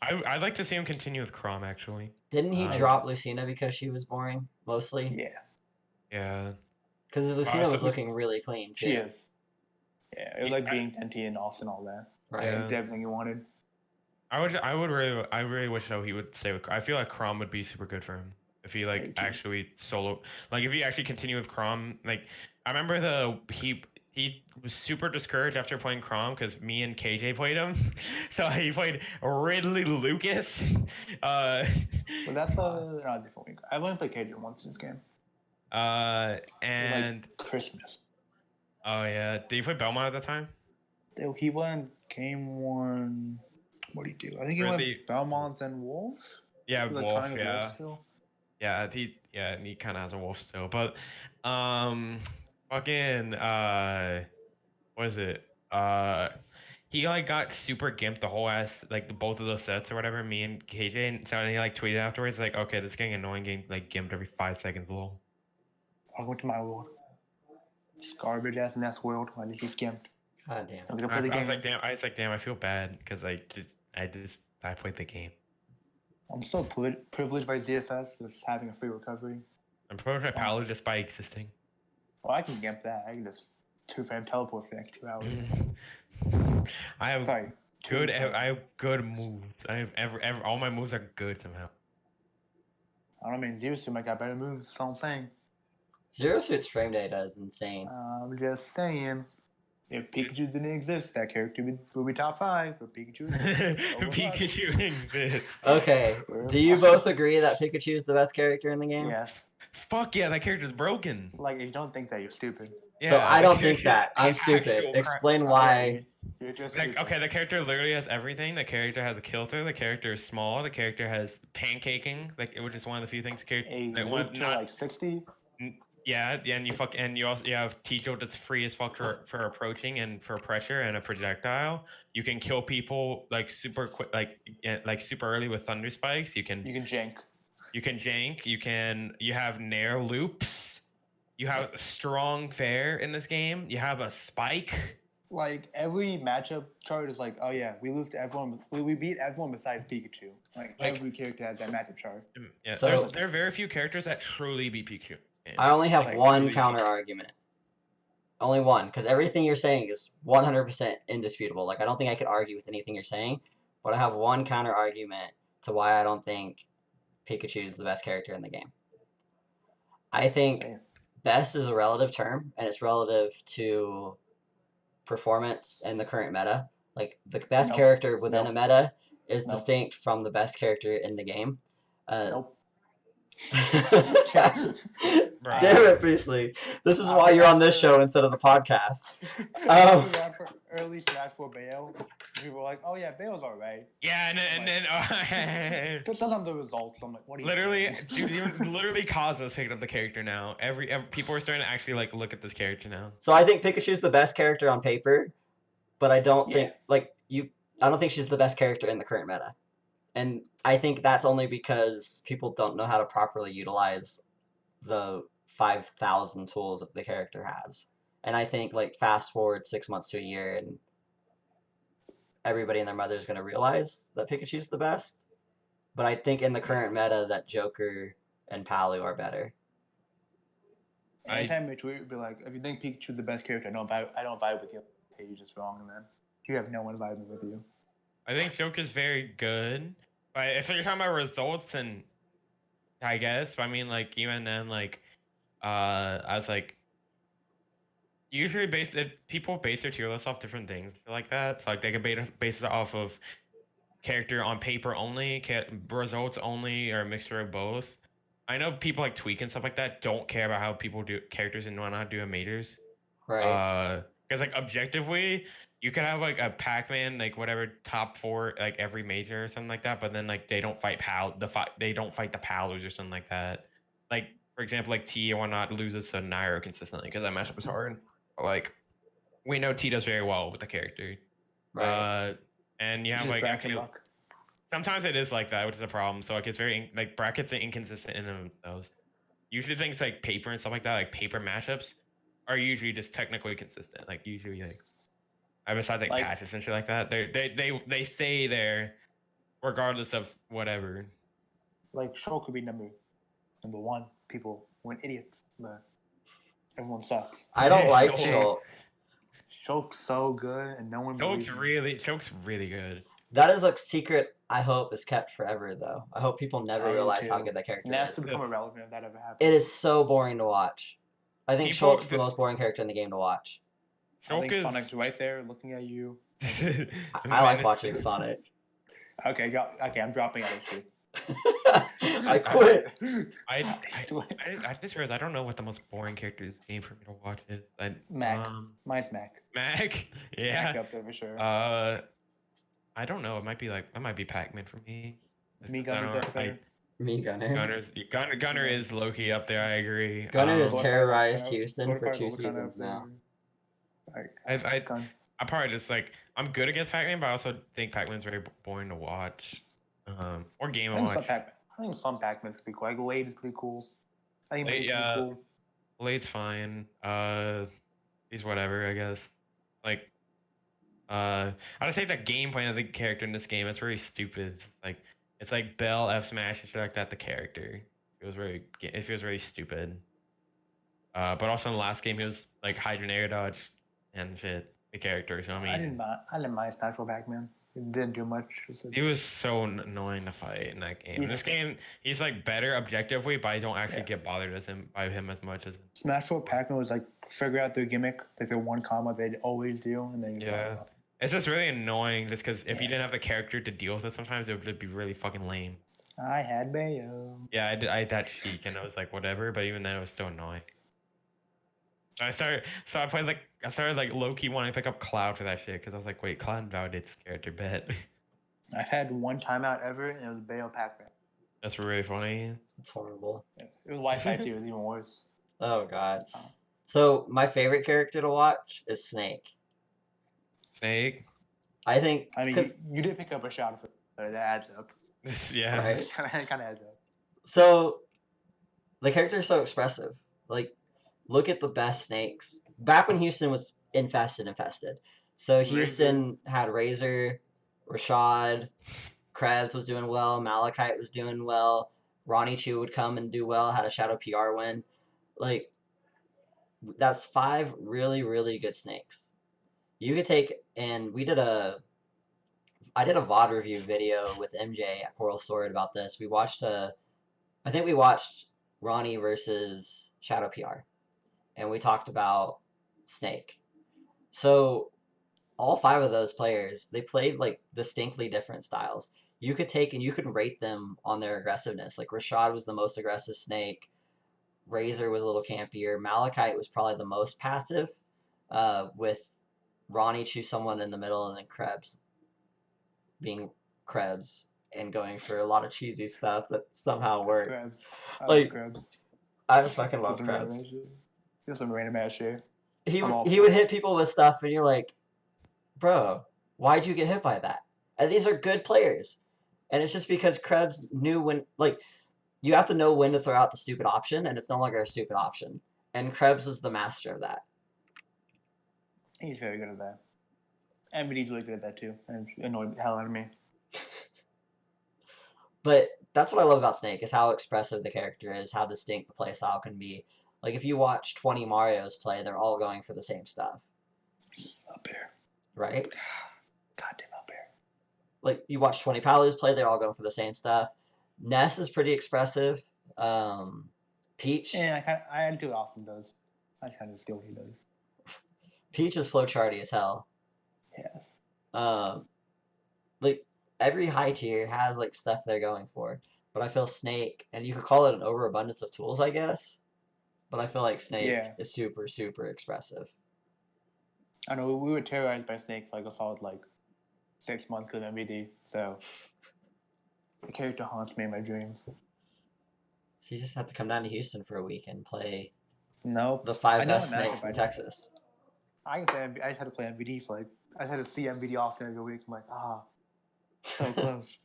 I'd like to see him continue with Crom actually. Didn't he drop Lucina because she was boring, mostly? Yeah, Yeah. Because Lucina was so- looking really clean, too. she is. Yeah, it was like being NT and Austin, all that. Right. Yeah. It's everything you wanted. I really wish though he would stay with. I feel like Crom would be super good for him if he like Me too. actually solo, like if he actually continued with Crom. Like I remember he was super discouraged after playing Crom because me and KJ played him, so he played Ridley Lucas. But that's a different week. I've only played Cajun once in this game. And Like Christmas. oh yeah, did you play Belmont at that time? He won game one. What did he do? I think he Really? went Belmont and Wolves. Yeah, Like Wolf. trying his Yeah. Wolves still. Yeah, and he kind of has a wolf still, but fucking what is it? He like got super gimped the whole ass like both of those sets or whatever. Me and KJ, and so he like tweeted afterwards like, okay, this is getting annoying, getting like gimped every 5 seconds, lol. Welcome to my world. This garbage ass nest world. I just get gimped. God damn. I'm gonna I play the was game. like, damn, I feel bad because I played the game. I'm so privileged by ZSS just having a free recovery. I'm probably my Palu just by existing. Well, I can gimp that. I can just 2-frame teleport for the next 2 hours. I have Sorry. I have good moves. I have ever all my moves are good somehow. I don't mean Zero Suit might got better moves. That's all I'm saying. Zero Suit's frame data is insane. I'm just saying. If Pikachu didn't exist, that character would be top 5. But Pikachu Pikachu exists. Okay. Do you both agree that Pikachu is the best character in the game? Yes. Fuck yeah, that character's broken. Like, if you don't think that, you're stupid. Yeah, So I the don't think character- that. I'm the stupid. actual cra- Explain why. You're just Like, stupid. okay, the character literally has everything. The character has a kill through. The character is small. The character has pancaking, which is one of the few things. A Like, loop to like 60. Yeah, and you also have T-Jolt that's free as fuck for approaching and for pressure and a projectile. You can kill people like super quick, like super early with thunder spikes. You can jank. You have nair loops. You have strong fair in this game. You have a spike. Like, every matchup chart is like, oh yeah, we lose to everyone. We beat everyone besides Pikachu. Like every character has that matchup chart. Yeah, So- there are very few characters that truly beat Pikachu. I only have Like, one really- counter argument. Only one, because everything you're saying is 100% indisputable. Like, I don't think I could argue with anything you're saying, but I have one counter argument to why I don't think Pikachu is the best character in the game. I think Same. best is a relative term, and it's relative to performance in the current meta. Like, the best Nope. character within Nope. a meta is Nope. distinct from the best character in the game. Nope. Bro. Damn it, Beastly. This is I why would you're on have this to- show instead of the podcast. I Um, do that for early Smash for Bale. People were like, "Oh yeah, Bale's alright." Yeah, and then But sometimes the results, I'm like, "What are you literally, doing?" dude, even literally Cosmo's picked up the character now. Every people are starting to actually like look at this character now. so I think Pikachu's the best character on paper, but I don't think Yeah. I don't think she's the best character in the current meta. And I think that's only because people don't know how to properly utilize the 5,000 tools that the character has. And I think like fast forward 6 months to a year and everybody and their mother is going to realize that Pikachu's the best. But I think in the current meta that Joker and Palu are better. Anytime we tweet, would be like, "If you think Pikachu's the best character, I don't vibe with you." Okay, you're just wrong, man. You have no one vibing with you. I think Joker's very good, but if you're talking about results, and I guess I mean like even then like I was like usually people base their tier lists off different things like that. So like they can base it off of character on paper only, results only, or a mixture of both. I know people like Tweak and stuff like that don't care about how people do characters and whatnot do in majors. Right. Because like objectively, you could have like a Pac-Man like whatever top four like every major or something like that, but then like they don't fight they don't fight the Palus or something like that. Like for example, like T or whatnot loses to Nairo consistently because that matchup is hard. Like we know T does very well with the character. Right. And you have Just like bracket luck. sometimes it is like that, which is a problem. So like it's very like brackets are inconsistent in themselves. Usually things like paper and stuff like that, like paper matchups, are usually just technically consistent. Like usually like besides like Like- patches and shit like that, they stay there regardless of whatever. Like Show could be number one. People went idiots, but everyone sucks. I don't like Shulk. Shulk. Shulk's so good, and no one believes him. Shulk's really good. That is a secret I hope is kept forever, though. I hope people never I do realize how too. good that character And that's is. to become irrelevant if that ever happens. It is so boring to watch. I think People- Shulk's the most boring character in the game to watch. I think Shulk is. Sonic's right there looking at you. I like watching Sonic. Okay, I'm dropping out of shit. I quit. I just realized I don't know what the most boring character in this game for me to watch is. Mac. Mine's Mac. Mac. Mac's Yeah. up there for sure. I don't know. It might be Pac-Man for me. Me I Gunner's don't- up there. Me, Gunner. Gunner is low-key up there. I agree. Gunner is Swordfire's terrorized kinda- Houston for Swordfire's 2 also kinda seasons up there. now. Like, Gun- I probably just like I'm good against Pac-Man, but I also think Pac-Man's very boring to watch. Or game I to think some watch. I think some Pac-Man's could be cool. Like Wade is pretty cool. I think Wade, Wade's yeah. pretty cool. Blade's fine. He's whatever, I guess. Like, I just think the gameplay of the character in this game it's very stupid. Like, it's like Bell F Smash and shit like that. The character it feels very stupid. But also in the last game he was like Hydra Air Dodge and shit. The character, so I mean, I didn't mind Smash for Pac-Man. It didn't do much. he was so annoying to fight in that game. In this game, he's like better objectively, but I don't actually get bothered by him as much as. Smash for Pac-Man was like figure out their gimmick, like their one combo they'd always do, and then you Yeah. fuck up. It's just really annoying, just because if you didn't have a character to deal with it, sometimes it would just be really fucking lame. I had Bayo. Yeah, I had that cheek, and I was like, whatever. But even then, it was still annoying. I started low key wanting to pick up Cloud for that shit because I was like, wait, Cloud validates this character, bet. I've had one timeout ever, and it was Bayo Pac-Man. That's really funny. It's horrible. It was Wi-Fi too. It was even worse. Oh god. Oh. So my favorite character to watch is Snake. Snake. I think I mean, 'cause- you did pick up a shot for that adds up. Yeah. Right. It kind of adds up. so the character is so expressive. Like, look at the best snakes. Back when Houston was infested. So Houston had Razor, Rashad, Krebs was doing well, Malachite was doing well, Ronnie Chu would come and do well, had a Shadow PR win. Like, that's 5 really, really good snakes. You could take, and I did a VOD review video with MJ at Coral Sword about this. I think we watched Ronnie versus Shadow PR, and we talked about Snake. So all 5 of those players, they played like distinctly different styles. you could take and you could rate them on their aggressiveness. Like Rashad was the most aggressive snake. Razor was a little campier. Malachite was probably the most passive, with Ronnie choose someone in the middle, and then Krebs being Krebs and going for a lot of cheesy stuff that somehow worked. Krebs. I like Like, Krebs. I fucking Just love some random ass Krebs. shit. Just some random ass shit. He I'm all he for would it. hit people with stuff, and you're like, bro, why'd you get hit by that? And these are good players, and it's just because Krebs knew when. Like, you have to know when to throw out the stupid option, and it's no longer a stupid option. And Krebs is the master of that. He's very good at that. MVD's really good at that too. And it annoyed the hell out of me. But that's what I love about Snake, is how expressive the character is, how distinct the playstyle can be. Like, if you watch 20 Marios play, they're all going for the same stuff, Up here. right? Goddamn up here. Like, you watch 20 Palus play, they're all going for the same stuff. Ness is pretty expressive. Peach. Yeah, I do what Austin does. I just kind of steal what he does. Peach is flowcharty as hell. Yes. Like, every high tier has, like, stuff they're going for. But I feel Snake, and you could call it an overabundance of tools, I guess. But I feel like Snake is super, super expressive. I know we were terrorized by Snake for like a solid 6 months of MVD, so the character haunts me in my dreams. So you just have to come down to Houston for a week and play Nope. the 5 I know best what matchup snakes in I did. Texas. I can say I just had to play MVD for I just had to see MVD Austin every week. I'm like, so close.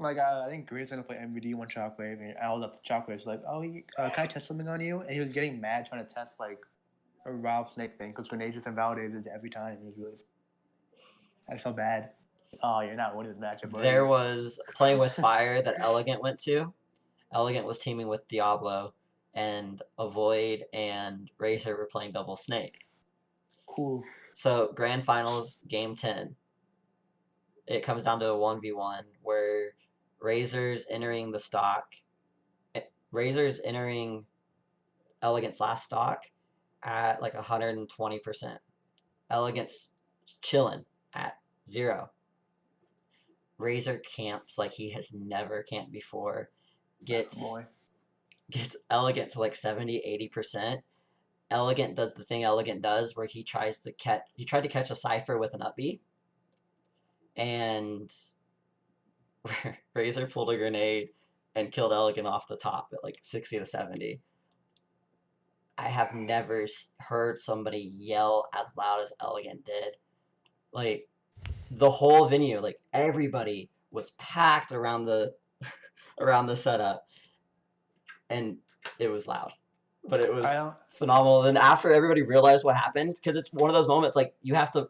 I think Green's gonna play MVD one Shockwave, and I was up to Shockwave. He's like, "Oh, can I test something on you?" And he was getting mad trying to test a Rob Snake thing because Grenade just invalidated every time. It was really, I felt bad. Oh, you're not winning this matchup. Buddy. There was playing with fire that Elegant went to. Elegant was teaming with Diablo, and Avoid and Racer were playing double Snake. Cool. So grand finals, game 10. It comes down to a 1v1 where Razor's entering the stock. Razor's entering Elegant's last stock at 120%. Elegant's chilling at 0. Razor camps like he has never camped before. Gets Elegant to 70-80%. Elegant does the thing Elegant does where he tried to catch a Cypher with an up B, and Razor pulled a grenade and killed Elegant off the top at 60-70. I have never heard somebody yell as loud as Elegant did. The whole venue, everybody was packed around the around the setup, and it was loud, but it was phenomenal. Then after everybody realized what happened, because it's one of those moments you have to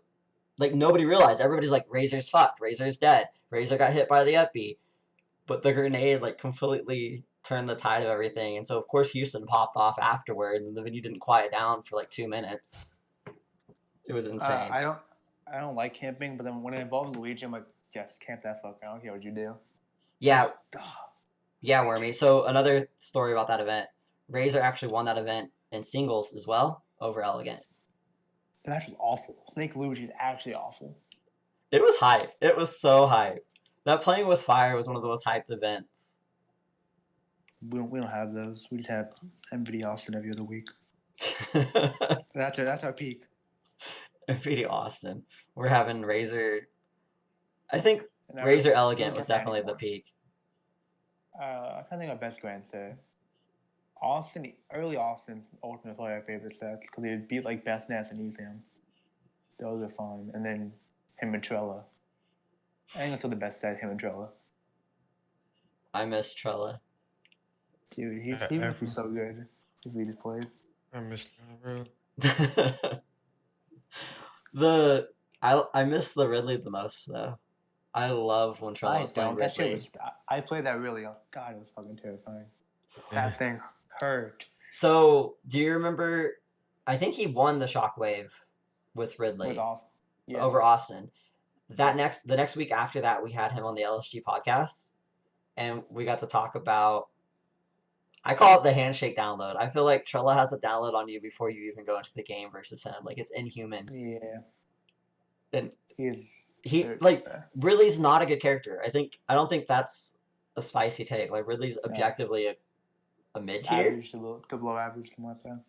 nobody realized. Everybody's like, Razor's fucked, Razor's dead, Razor got hit by the up B, but the grenade completely turned the tide of everything. And so of course Houston popped off afterward, and the venue didn't quiet down for 2 minutes. It was insane. I don't like camping, but then when it involves Luigi, I'm like, yes, camp that fucker. I don't care what you do. Yeah. Yeah, Wormy. So another story about that event, Razor actually won that event in singles as well over Elegant. The match was awful. Snake Luigi is actually awful. It was hype. It was so hype. That playing with fire was one of the most hyped events. We don't have those. We just have MVD Austin every other week. That's our peak. MVD Austin. We're having Razor. I think Razor Elegant was definitely the peak. I can't think of best grand set. Early Austin's ultimate player favorite sets because he would beat Best Ness and Easam. Those are fun. And then him and Trella. I think that's the best set, him and Trella. I miss Trella. Dude, he would be so good if he just played. I miss Trella, bro. I miss the Ridley the most though. I love when Trella was playing Ridley. I played that really. God, it was fucking terrifying. That thing hurt. So, do you remember? I think he won the Shockwave with Ridley over Austin. The next week after that, we had him on the LSG podcast, and we got to talk about. I call it the handshake download. I feel like Trella has the download on you before you even go into the game versus him. It's inhuman. Yeah. And he Very like fair. Ridley's not a good character. I don't think that's a spicy take. Like Ridley's Yeah. objectively a mid tier. Average to below average, something like that.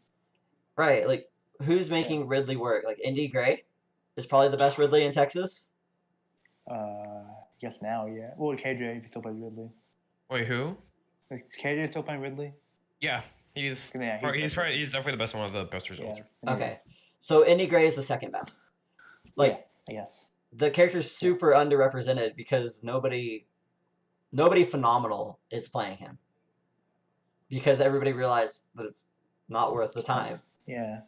Right, like who's making Ridley work? Like Indy Gray is probably the best Ridley in Texas. I guess now, yeah. Well, KJ, if he still plays Ridley. Wait, who? Is KJ still playing Ridley? Yeah, he's Yeah, he's definitely the best one of the best results. Yeah. Okay, so Indy Gray is the second best. Like yeah, I guess. the character's super underrepresented because nobody phenomenal is playing him because everybody realized that it's not worth the time. Yeah.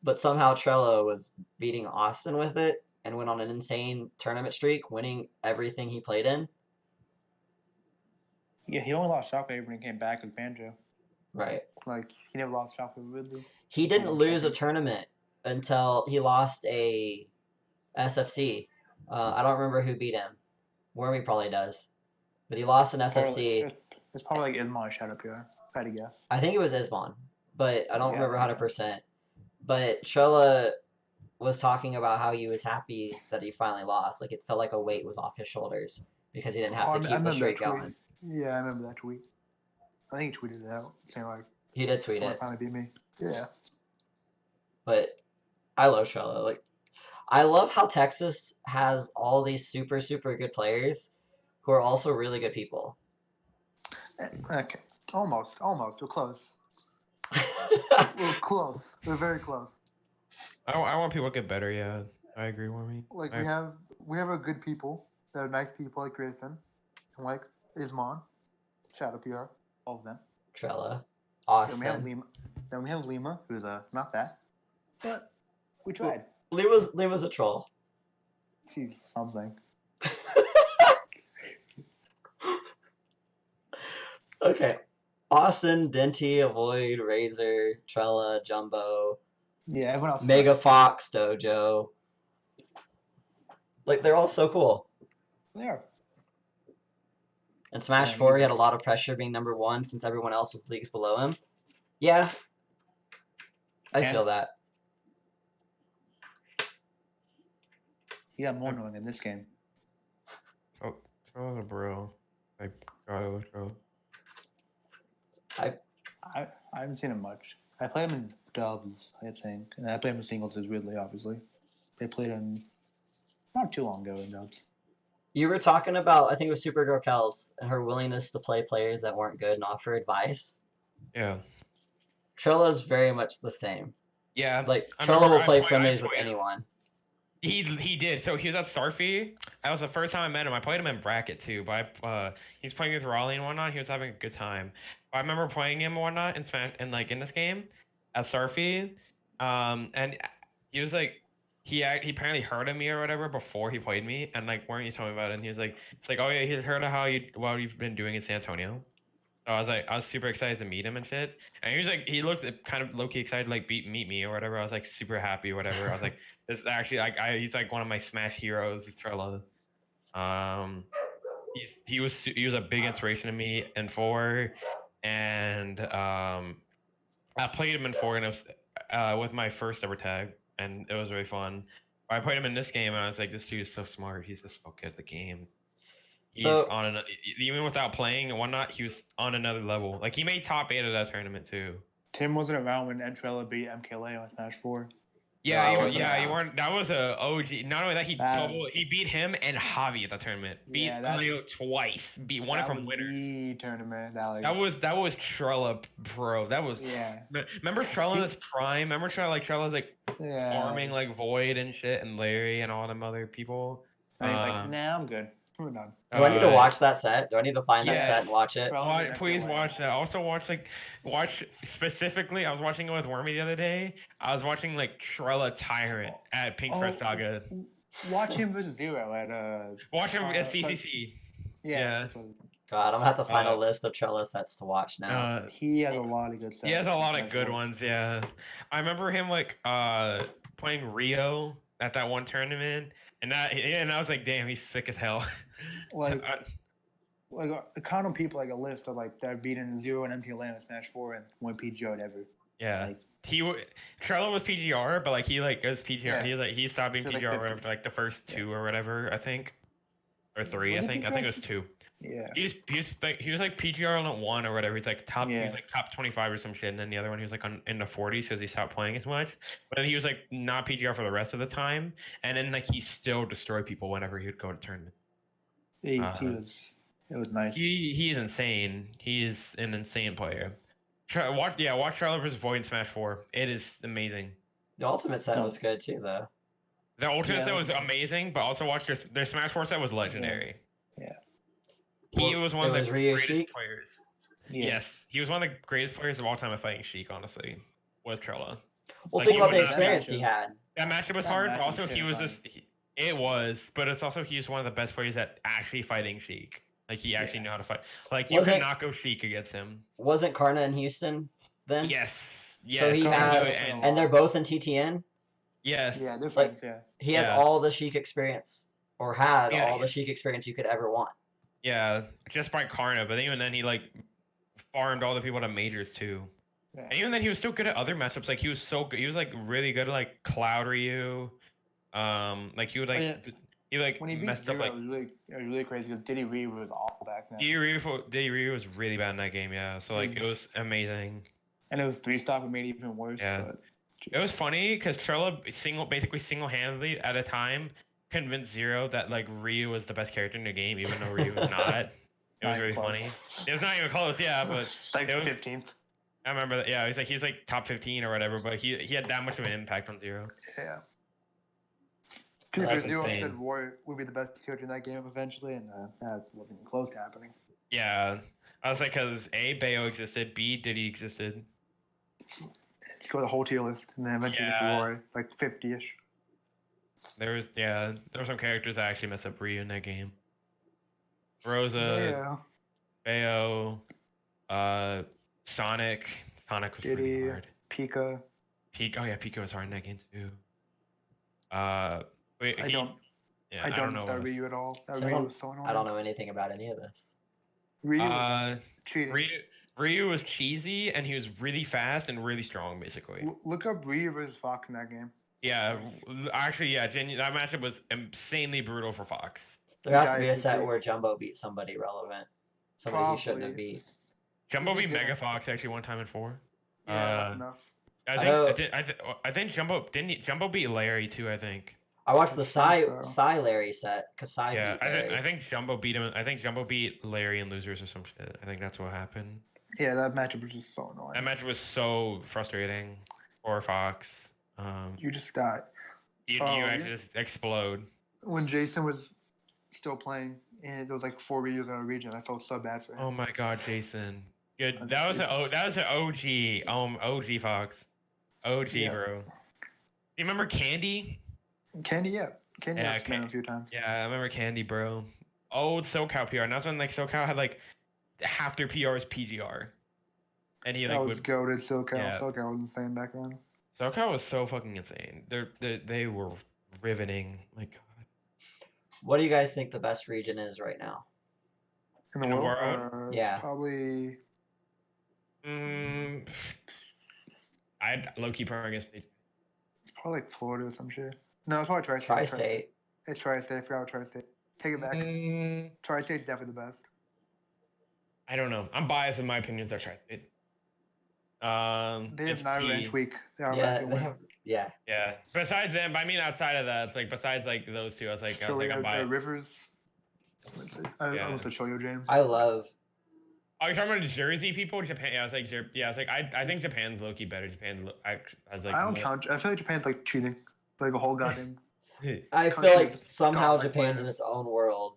But somehow Trello was beating Austin with it and went on an insane tournament streak, winning everything he played in. Yeah, he only lost Shockwave when he came back with Banjo. Right. Like, he never lost Shockwave Ridley. He didn't lose a tournament until he lost a SFC. I don't remember who beat him. Wormy probably does. But he lost an SFC. It's probably like Ismar shut up here. If I had to guess. I think it was Isbon, but I don't Yeah, remember I think 100%. But Trella was talking about how he was happy that he finally lost. Like, it felt like a weight was off his shoulders because he didn't have to keep the streak going. Yeah, I remember that tweet. I think he tweeted it out, saying like, He did tweet it. Finally beat me. Yeah. But I love Trella. Like, I love how Texas has all these super, super good players who are also really good people. Okay. Almost. We're close. We're close. We're very close. I want people to get better. Yeah, I agree, Wormy. Like we have a good people that are nice people like Grayson, and like Ismon, Shadow PR, all of them. Trella, Then we Austin. have Lima, who's not that, but we tried. Lima's a troll. She's something. Okay. Austin, Denty, Avoid, Razor, Trella, Jumbo, Yeah, everyone else. Mega Fox, Dojo. Like, they're all so cool. They are. And Smash Yeah, 4, he had a lot of pressure being number one since everyone else was leagues below him. Yeah. I feel that. He got more knowing in this game. Oh, bro. I haven't seen him much. I played him in dubs, I think. And I played him in singles as Ridley, obviously. They played him not too long ago in dubs. You were talking about, I think it was Supergirl Kells, and her willingness to play players that weren't good and offer advice. Yeah. Trilla's very much the same. Yeah. Like, Trilla will play friendlies with anyone. He did. So he was at Starfy. That was the first time I met him. I played him in bracket too, but he's playing with Raleigh and whatnot. He was having a good time. I remember playing him and whatnot in Smash and like in this game at Starfy. And he was like he apparently heard of me or whatever before he played me, and like weren't you told me about it? And he was like, it's like, oh yeah, he's heard of what you've been doing in San Antonio. So I was super excited to meet him and shit. And he was like, he looked kind of low key excited, like meet me or whatever. I was like super happy or whatever. I was like, this is actually like he's like one of my Smash heroes. Is Trella. He was a big inspiration to me in 4, and I played him in 4 and it was with my first ever tag, and it was really fun. I played him in this game and I was like, this dude is so smart. He's just so good at the game. He's on another, even without playing and whatnot, he was on another level. Like he made top 8 of that tournament too. Tim wasn't around when Entrella beat MKLA on Smash 4. Yeah, No, you weren't. That was a OG. Not only that, he beat him and Javi at the tournament. Beat Leo twice. Beat one from winner. The tournament. That was Trella, bro. That was Remember Trella in his prime? Remember Trella's like farming like Void and shit and Larry and all them other people. And he's like, nah, I'm good. We're done. Do I need to watch that set? Do I need to find that set and watch it? Please watch that. Also watch specifically. I was watching it with Wormy the other day. I was watching like Trella Tyrant at Pink Fred Saga. Watch him versus Zero at Watch him at CCC. Yeah. God, I'm gonna have to find a list of Trella sets to watch now. He has a lot of good sets. He has a lot of good ones. Yeah, I remember him like playing Rio at that one tournament. And I was like, damn, he's sick as hell. Like count on people like a list of like that beaten Zero and MPLA in Smash 4 and one PGO ever. Yeah. Like Trello was PGR, but like he was PGR. Yeah. He stopped being He was, like, PGR 50. after like the first Yeah. two or whatever, I think, or three. Was I he think it was PGR? two. Yeah. He was like PGR on 1 or whatever. He's like top. He Yeah. was like top 25 or some shit, and then the other one he was like in the 40s because he stopped playing as much. But then he was like not PGR for the rest of the time, and then like he still destroyed people whenever he would go to tournament. He Uh, was. It was nice. he's insane. He is an insane player. Watch Charlotte versus Void in Smash 4. It is amazing. The ultimate set No. was good too, though. The ultimate Yeah, set was that amazing, but also watch their Smash 4 set was legendary. Yeah. He was one It of the was Ryu greatest Sheik? players. Yeah. Yes, he was one of the greatest players of all time at fighting Sheik. Honestly, was Trella. Well, Like, think he about would the not- experience he had. That matchup was That hard, but matchup was also he was terrifying. just. It was, but it's also he was one of the best players at actually fighting Sheik. Like he actually knew how to fight. Like you Wasn't- could not go Sheik against him. Wasn't Karna in Houston then? Yes. Yes. So he and had- would- and- And they're both in TTN? yes. Yeah, they're Like- friends. Yeah. He has Yeah. all the Sheik experience, or had Yeah, all the Sheik experience you could ever want. Yeah, just by Karna, but even then he like farmed all the people to majors too. Yeah. And even then he was still good at other matchups. Like he was so good. He was like really good at like Cloud Ryu. Like he would like yeah. he like When he beat messed Zero, up like it was really crazy because Diddy Ryu was awful back then. Diddy Ryu was really bad in that game. Yeah, so like it was amazing. And it was 3-stop, it made it even worse. Yeah. But It was funny because Trella basically single-handedly at a time convinced Zero that like Ryu was the best character in the game, even though Ryu was not. It was Not really even close. funny. It was not even close, yeah, but like it was- 15th. I remember that. Yeah, he was like top 15 or whatever, but he had that much of an impact on Zero. Yeah. That's Zero insane. said War would be the best character in that game eventually, and that wasn't close to happening. Yeah, I was like, because A, Bayo existed, B, Diddy existed. You go the whole tier list, and then eventually get to Yeah. War, like 50-ish. There were some characters that actually messed up Ryu in that game. Rosa, yeah. Bayo, Sonic. Sonic was Diddy, pretty hard. Pika. Oh yeah, Pico was hard in that game too. Wait, I he- don't. Yeah, I don't know. use that Ryu at all. That So I Ryu don't- was so annoying. I don't know anything about any of this. Ryu was cheating. Ryu was cheesy and he was really fast and really strong, basically. Look up Ryu versus Fox in that game. Yeah, actually, yeah, that matchup was insanely brutal for Fox. There has to be Yeah, a set agree. where Jumbo beat somebody relevant. Somebody he shouldn't have Probably. beat. Jumbo beat Yeah. Mega Fox actually one time in 4. Yeah, that's enough. I think Jumbo Jumbo beat Larry too. I think. I watched the I think so. Psy Larry set because Psy Yeah, beat I Larry. think Jumbo beat him. I think Jumbo beat Larry in losers or some shit. I think that's what happened. Yeah, that matchup was just so annoying. That match was so frustrating for Fox. You just got You Oh, actually yeah. just explode. when Jason was still playing, and there was like 4 Ryus in our region. I felt so bad for him. Oh my God, Jason. Good. I'm That was serious. an OG. OG Fox. OG, Yeah. bro. Do you remember Candy? Candy, yeah. Candy, Yeah, I've seen him a few times. Yeah, I remember Candy, bro. Old SoCal PR. And that's when like SoCal had like half their PR was PGR. And he like That was would goated SoCal. Yeah. SoCal was insane back then. SoCal was so fucking insane. They were riveting. Like God. What do you guys think the best region is right now? In the In the world? world? Yeah. Probably. I'd low key probably guess Probably like Florida or some shit. No, it's probably Tri-State. Tri-State. It's Tri-State. I forgot about Tri-State. Take it back. Tri-State's definitely the best. I don't know. I'm biased in my opinions. Are Tri-State. They have it's not key. ranked week. They are Yeah, ranked they win. have. Yeah. Yeah. Besides them, I mean, outside of that, it's like besides like those two, I was like I'm biased. Rivers. I Yeah. almost said Shoyo James. I love. Oh, you're talking about Jersey people? Japan? Yeah, I was like, I think Japan's low key better. Japan, I was like, I don't count. I feel like Japan's like cheating. Like a whole goddamn. I Country feel like just somehow don't like Japan's in players. its own world.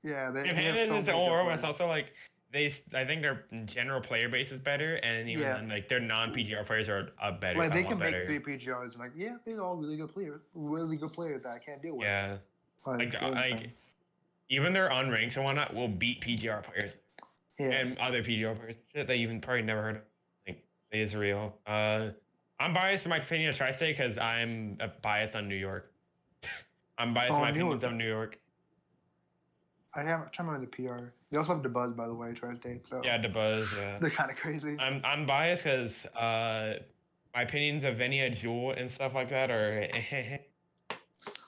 Yeah, they Japan have is so its many own good world, but it's players. also like I think their general player base is better, and even Yeah. then, like their non-PGR players are better. Like they a lot can make better. 3 PGRs and like, yeah, they're all really good players that I can't deal with. Yeah, Like, like, those like- things. even their unranked and whatnot will beat PGR players Yeah. and other PGR players that they even probably never heard of. Like it is real. I'm biased in my opinion of Tri-State because I'm biased on New York. I'm biased in Oh, my New opinions York. of New York. I'm trying to remember the PR. They also have the Buzz, by the way, Tri-State. So Yeah, the buzz. Yeah. they're kind of crazy. I'm biased because my opinions of Venia Jewel and stuff like that are.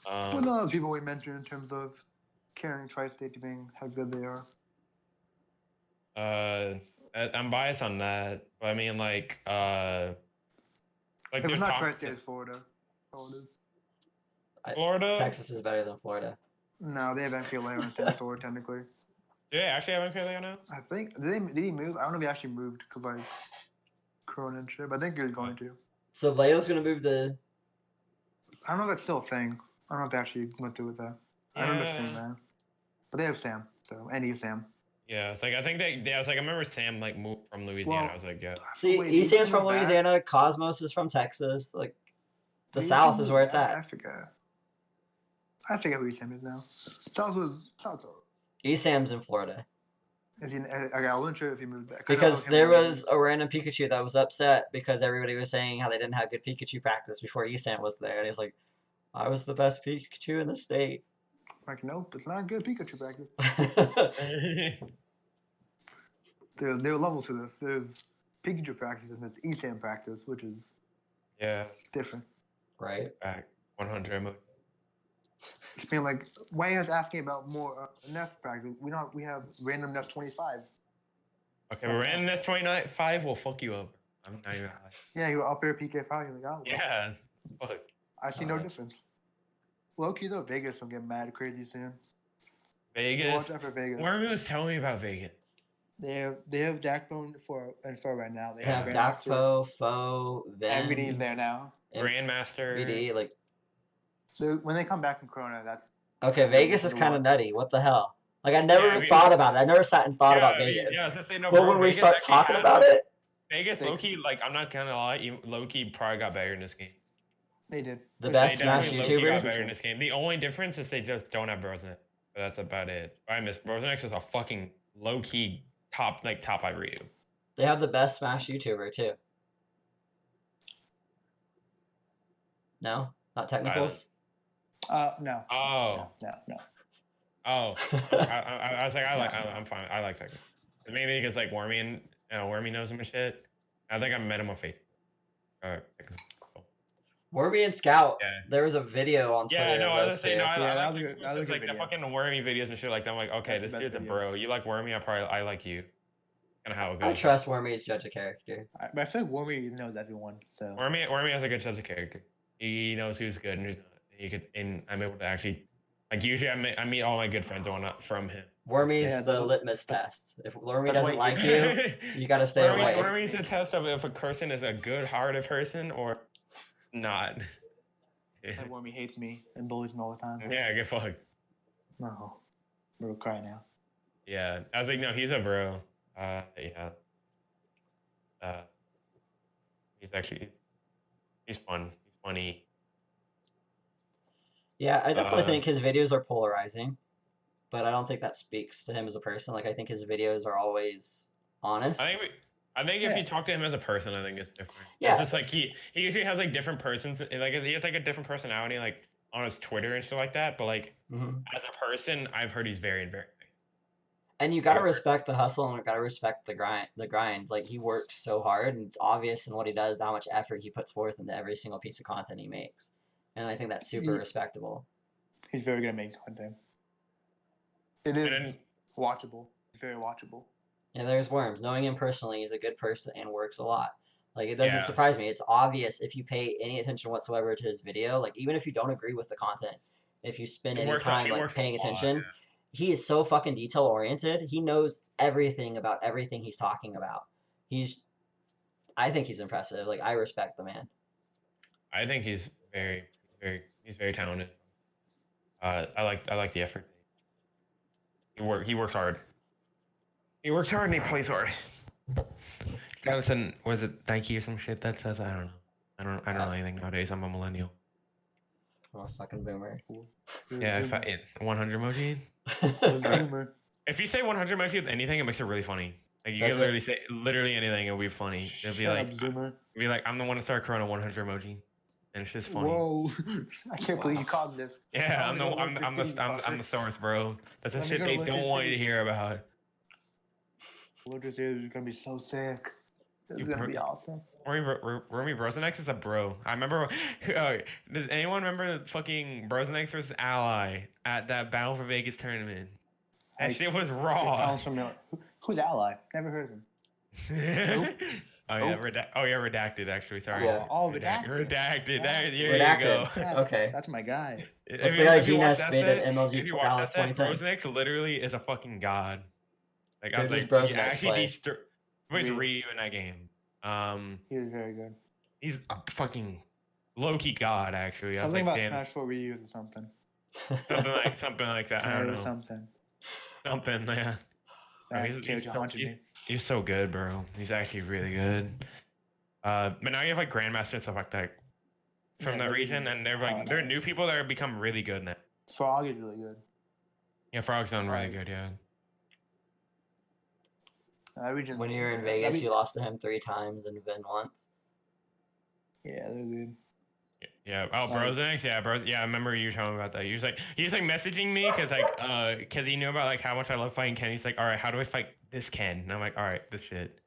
But none of those people we mentioned in terms of carrying Tri-State to being how good they are. I'm biased on that, but I mean, like If their it's not top Tri-State, it's Florida. Oh, it is. Florida. Texas is better than Florida. No, they have MPLA instead of Florida technically. Do they actually have MPLA now? I think did he move? I don't know if he actually moved because like Corona and shit, but I think he was going to. So Leo's gonna move to. I don't know if that's still a thing. I don't know if they actually went through with that. I remember seeing that. But they have Sam, so and he's Sam. Yeah, it's like I think they. Yeah, it's like I remember Sam like moved from Louisiana. Well, I was like, yeah. See, Wait, Esam's he from moved back? Louisiana. Cosmos is from Texas. Like, the Did he South is move where it's back? at. I forget who Sam is now. South. Esam's in Florida. Is he? Okay, I wasn't sure if he moved back. Because there was a random Pikachu that was upset because everybody was saying how they didn't have good Pikachu practice before Esam was there. And he was like, I was the best Pikachu in the state. Like, nope, it's not good Pikachu practice. There are levels to this. There's Pikachu practice and there's Esam practice, which is different. Right. Back 100 emoji. It's being like, why are you guys asking about more Nest practice? We have random Nest 25. Okay, but random this 25 will fuck you over. I'm not even. Yeah, you were up there PK5. You're like, oh, well, Yeah. Fuck. I see no difference. Low-key, though, Vegas will get mad crazy soon. Vegas. Watch out for Vegas. Wormy was telling me about Vegas. They have Dakpo for right now. They have Dakpo, Foe, Ven, MVD's there now. Grandmaster. VD. Like, So when they come back from Corona, that's okay, Vegas is kind of nutty. What the hell? Like, I never Yeah, thought about it. I never sat and thought about Vegas. Yeah, I was gonna say, no, But bro, when we Vegas start actually talking has- about it, Vegas, low-key, like, I'm not gonna lie, low-key probably got better in this game. they did. the best They Smash definitely low-key got YouTuber. better in this game. The only difference is they just don't have Brosnet. But that's about it. I miss Brosnet was a fucking low-key top 5 Ryu. They have the best Smash YouTuber, too. No? Not technicals? No. Oh. No. Oh. I was like, I'm fine. I like technicals. Maybe because, like, Wormy and Wormy knows him and shit. I think I met him on Facebook. Wormy and Scout. Yeah. There was a video on Twitter. Yeah, no, I of was those saying, two. no, I that like was a good like video. the fucking Wormy videos and shit like that. I'm like, okay, That's the this best dude's a video. bro. You like Wormy, I like you. Kind of how it I goes. trust Wormy to judge a character. But I feel like Wormy knows everyone. So Wormy has a good sense of character. He knows who's good and who's not. And I'm able to actually, like, usually I meet all my good friends from him. Wormy's Yeah, the that's- litmus test. If Wormy that's doesn't why like you, you gotta stay away. Wormy's a test of if a person is a good-hearted person or not. like Wormy hates me and bullies me all the time. Yeah, get fucked. No, we'll cry now. Yeah, I was like, no, he's a bro. Yeah. He's actually, he's fun. He's funny. Yeah, I definitely think his videos are polarizing, but I don't think that speaks to him as a person. Like, I think his videos are always honest. I think if you talk to him as a person, I think it's different. Yeah, It's just like he usually has like different persons. Like he has like a different personality, like on his Twitter and stuff like that. But like as a person, I've heard he's very, very nice. And you gotta respect the hustle and you gotta respect the grind. Like, he works so hard, and it's obvious in what he does how much effort he puts forth into every single piece of content he makes. And I think that's super respectable. He's very good at making content. It is watchable. It's very watchable. And there's Worms. Knowing him personally, he's a good person and works a lot. Like, it doesn't surprise me. It's obvious if you pay any attention whatsoever to his video. Like, even if you don't agree with the content, if you spend any time like paying attention, he is so fucking detail oriented. He knows everything about everything he's talking about. I think he's impressive. Like, I respect the man. I think he's very talented. I like the effort. He works hard. He works hard and he plays hard. Was it Nike or some shit that says I don't know. I don't know anything nowadays. I'm a millennial. I'm a fucking boomer. Yeah, 100 emoji. If you say 100 emoji with anything, it makes it really funny. Like you can literally say literally anything, it'll be funny. It'll be like I'm the one to start Corona 100 emoji, and it's just funny. Whoa! I can't believe you called this. Yeah, I'm the source, bro. That's the shit they don't want you to hear about. Lotus is gonna be so sick. It's gonna be awesome. Wormy Brosenex is a bro. I remember. Does anyone remember the fucking Brosenex versus Ally at that Battle for Vegas tournament? That shit was It raw. sounds familiar. Who's Ally? Never heard of him. Oh yeah, redacted actually. Sorry. Yeah. Redacted. Redacted. There you Redacted. go. Okay. That's my guy. That's the guy If you watch GNES that made at set, MLG if you watch Dallas that set, 2010. Brosenex literally is a fucking god. Like I Who was does like, he Brosenex actually play? plays Ryu. Ryu in that game. He was very good. He's a fucking low-key god actually. I was Something like, about damn, Smash 4 Ryu or something. something like that. I Yeah, don't it was know. something. Something, yeah. Bro, That character haunted me. he's so good, bro. He's actually really good. But now you have like Grandmaster and stuff like that from Yeah, that that region, region's and they're like there are new nice. people that have become really good now. Frog is really good. Yeah, Frog's done really Frog. good. Yeah. That region. When you were in Vegas, you lost to him 3 times and Vin once. Yeah, they're good. Yeah. Oh, Brosenex. Yeah, bro. Yeah, I remember you telling me about that. He was like messaging me because he knew about like how much I love fighting Ken. He's like, all right, how do I fight this Ken? And I'm like, all right, this shit.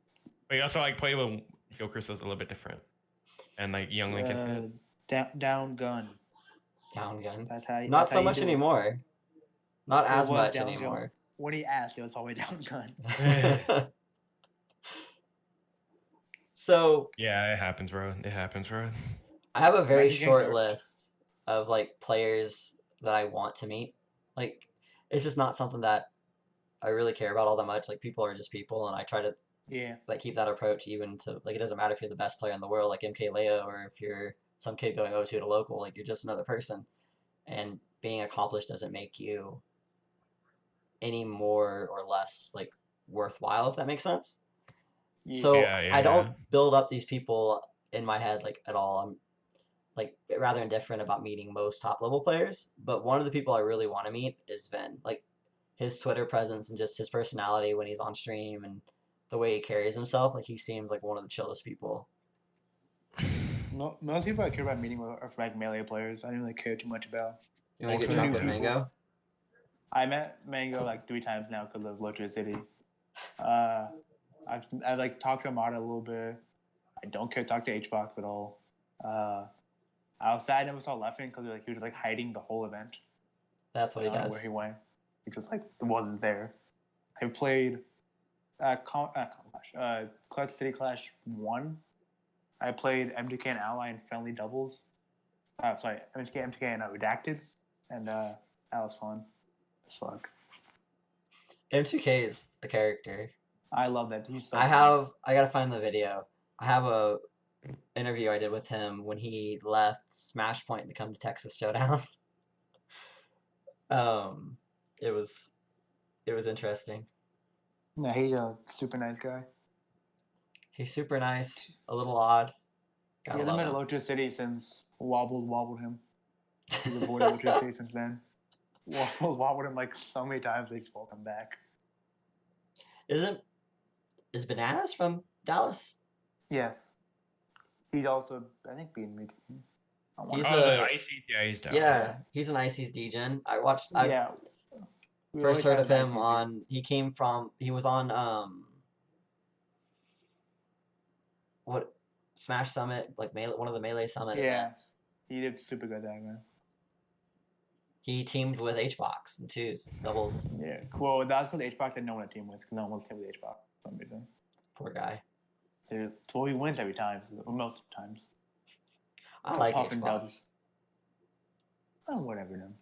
But he also like played with Phil Crystal's a little bit different, and like Young Link and shit. Down gun. Down gun. That's how. Not That's so how you much do it. anymore. Not It as was much down anymore. gun. When he asked, it was always down gun. So Yeah, it happens, bro. It happens, bro. I have a very Imagine getting short cursed. list of like players that I want to meet. Like it's just not something that I really care about all that much. Like people are just people, and I try to Yeah. like keep that approach even to like it doesn't matter if you're the best player in the world like MKLeo or if you're some kid going O2 to local, like you're just another person. And being accomplished doesn't make you any more or less like worthwhile, if that makes sense. So I don't build up these people in my head like at all. I'm like rather indifferent about meeting most top level players, but one of the people I really want to meet is Vin. Like his Twitter presence and just his personality when he's on stream and the way he carries himself, like he seems like one of the chillest people. Most people I care about meeting are like melee players. I don't really care too much about. You want to get Also drunk new with people. Mango? I met Mango like 3 times now because of Lotus City. I've like talked to Amada a little bit. I don't care to talk to HBox at all. Outside, I never saw Leffen because like he was like hiding the whole event. That's what he I don't know does. where he went. He just like wasn't there. I played Clutch City Clash 1. I played MTK and Ally in friendly doubles. MTK and Redacted. And that was fun as fuck. M2K is a character. I love that. He's so I gotta find the video. I have a interview I did with him when he left Smash Point to come to Texas Showdown. It was interesting. Yeah, he's a super nice guy. He's super nice, a little odd. He hasn't been to Lotus City since Wobbled him. He's avoided Lotus City since then. Wobbled him like so many times they just won't come back. Is Bananas from Dallas? Yes. He's also, I think, being mid. He's the ICs, yeah, he's down. Yeah, he's an ICs degen. I We first always heard had of an him ICC. on. He was on what Smash Summit, like one of the Melee Summit events. He did super good that man. He teamed with HBox and twos, doubles. Yeah. Well, that's because HBox had no one to team with. Because no one wants to team with HBox for some reason. Poor guy. Well, he wins every time, or most of the times. I like Often HBox. dubs. Oh, whatever then.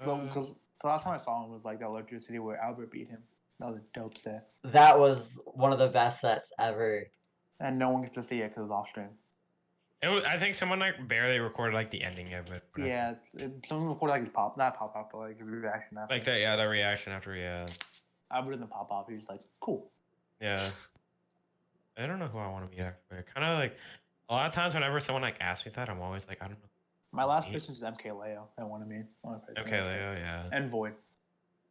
Well, because the last time I saw him was like that Lotus City where Albert beat him. That was a dope set. That was one of the best sets ever. And no one gets to see it because it's off stream. I think someone like barely recorded like the ending of it. Yeah, someone recorded like his not pop up, but like his reaction after. Like that, yeah, the reaction after, yeah. Albert doesn't pop off. He's just like, cool. Yeah. I don't know who I want to meet actually. Kind of like a lot of times whenever someone like asks me that, I'm always like, I don't know. My last person is MKLeo. I want to meet. MKLeo, yeah. And Void.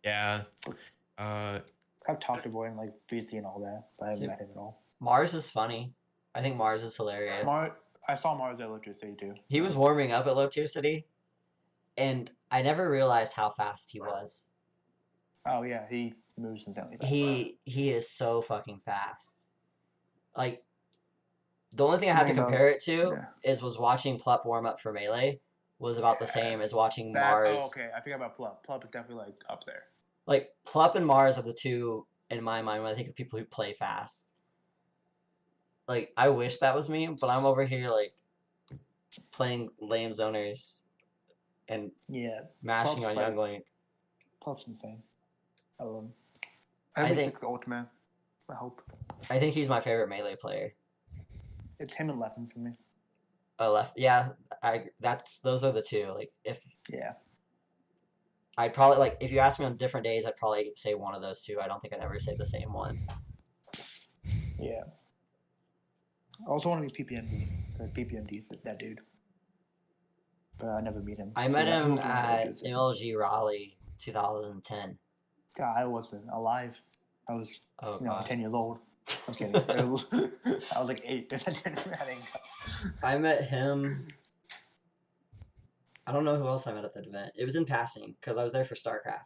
Yeah. I've talked to Void and like VC and all that, but I haven't met him at all. Mars is funny. I think Mars is hilarious. I saw Mars at Low Tier City too. He was warming up at Low Tier City, and I never realized how fast he was. Oh yeah, he moves insanely fast. He is so fucking fast. Like, the only thing I had to Name of- compare it to yeah. was watching Plup warm up for Melee was about the same as watching Mars. Oh, okay. I forgot about Plup. Plup is definitely like up there. Like, Plup and Mars are the two in my mind when I think of people who play fast. Like, I wish that was me, but I'm over here like playing lame zoners and Yeah. mashing Plup's on like- Young Link. Plup's insane. I love him. I think- the ultimate. I hope. I think he's my favorite Melee player. It's him and Leffen for me. Left, yeah, those are the two. Like, if Yeah. I'd probably like if you ask me on different days, I'd probably say one of those two. I don't think I'd ever say the same one. Yeah. I also want to meet PPMD. Because PPMD is that dude. But I never meet him. I met Yeah, him he'll be at introduced. MLG Raleigh 2010. God, I wasn't alive. I was, Oh you know, god. 10 years old. I'm kidding. I was like 8. I didn't I met him. I don't know who else I met at that event. It was in passing because I was there for StarCraft.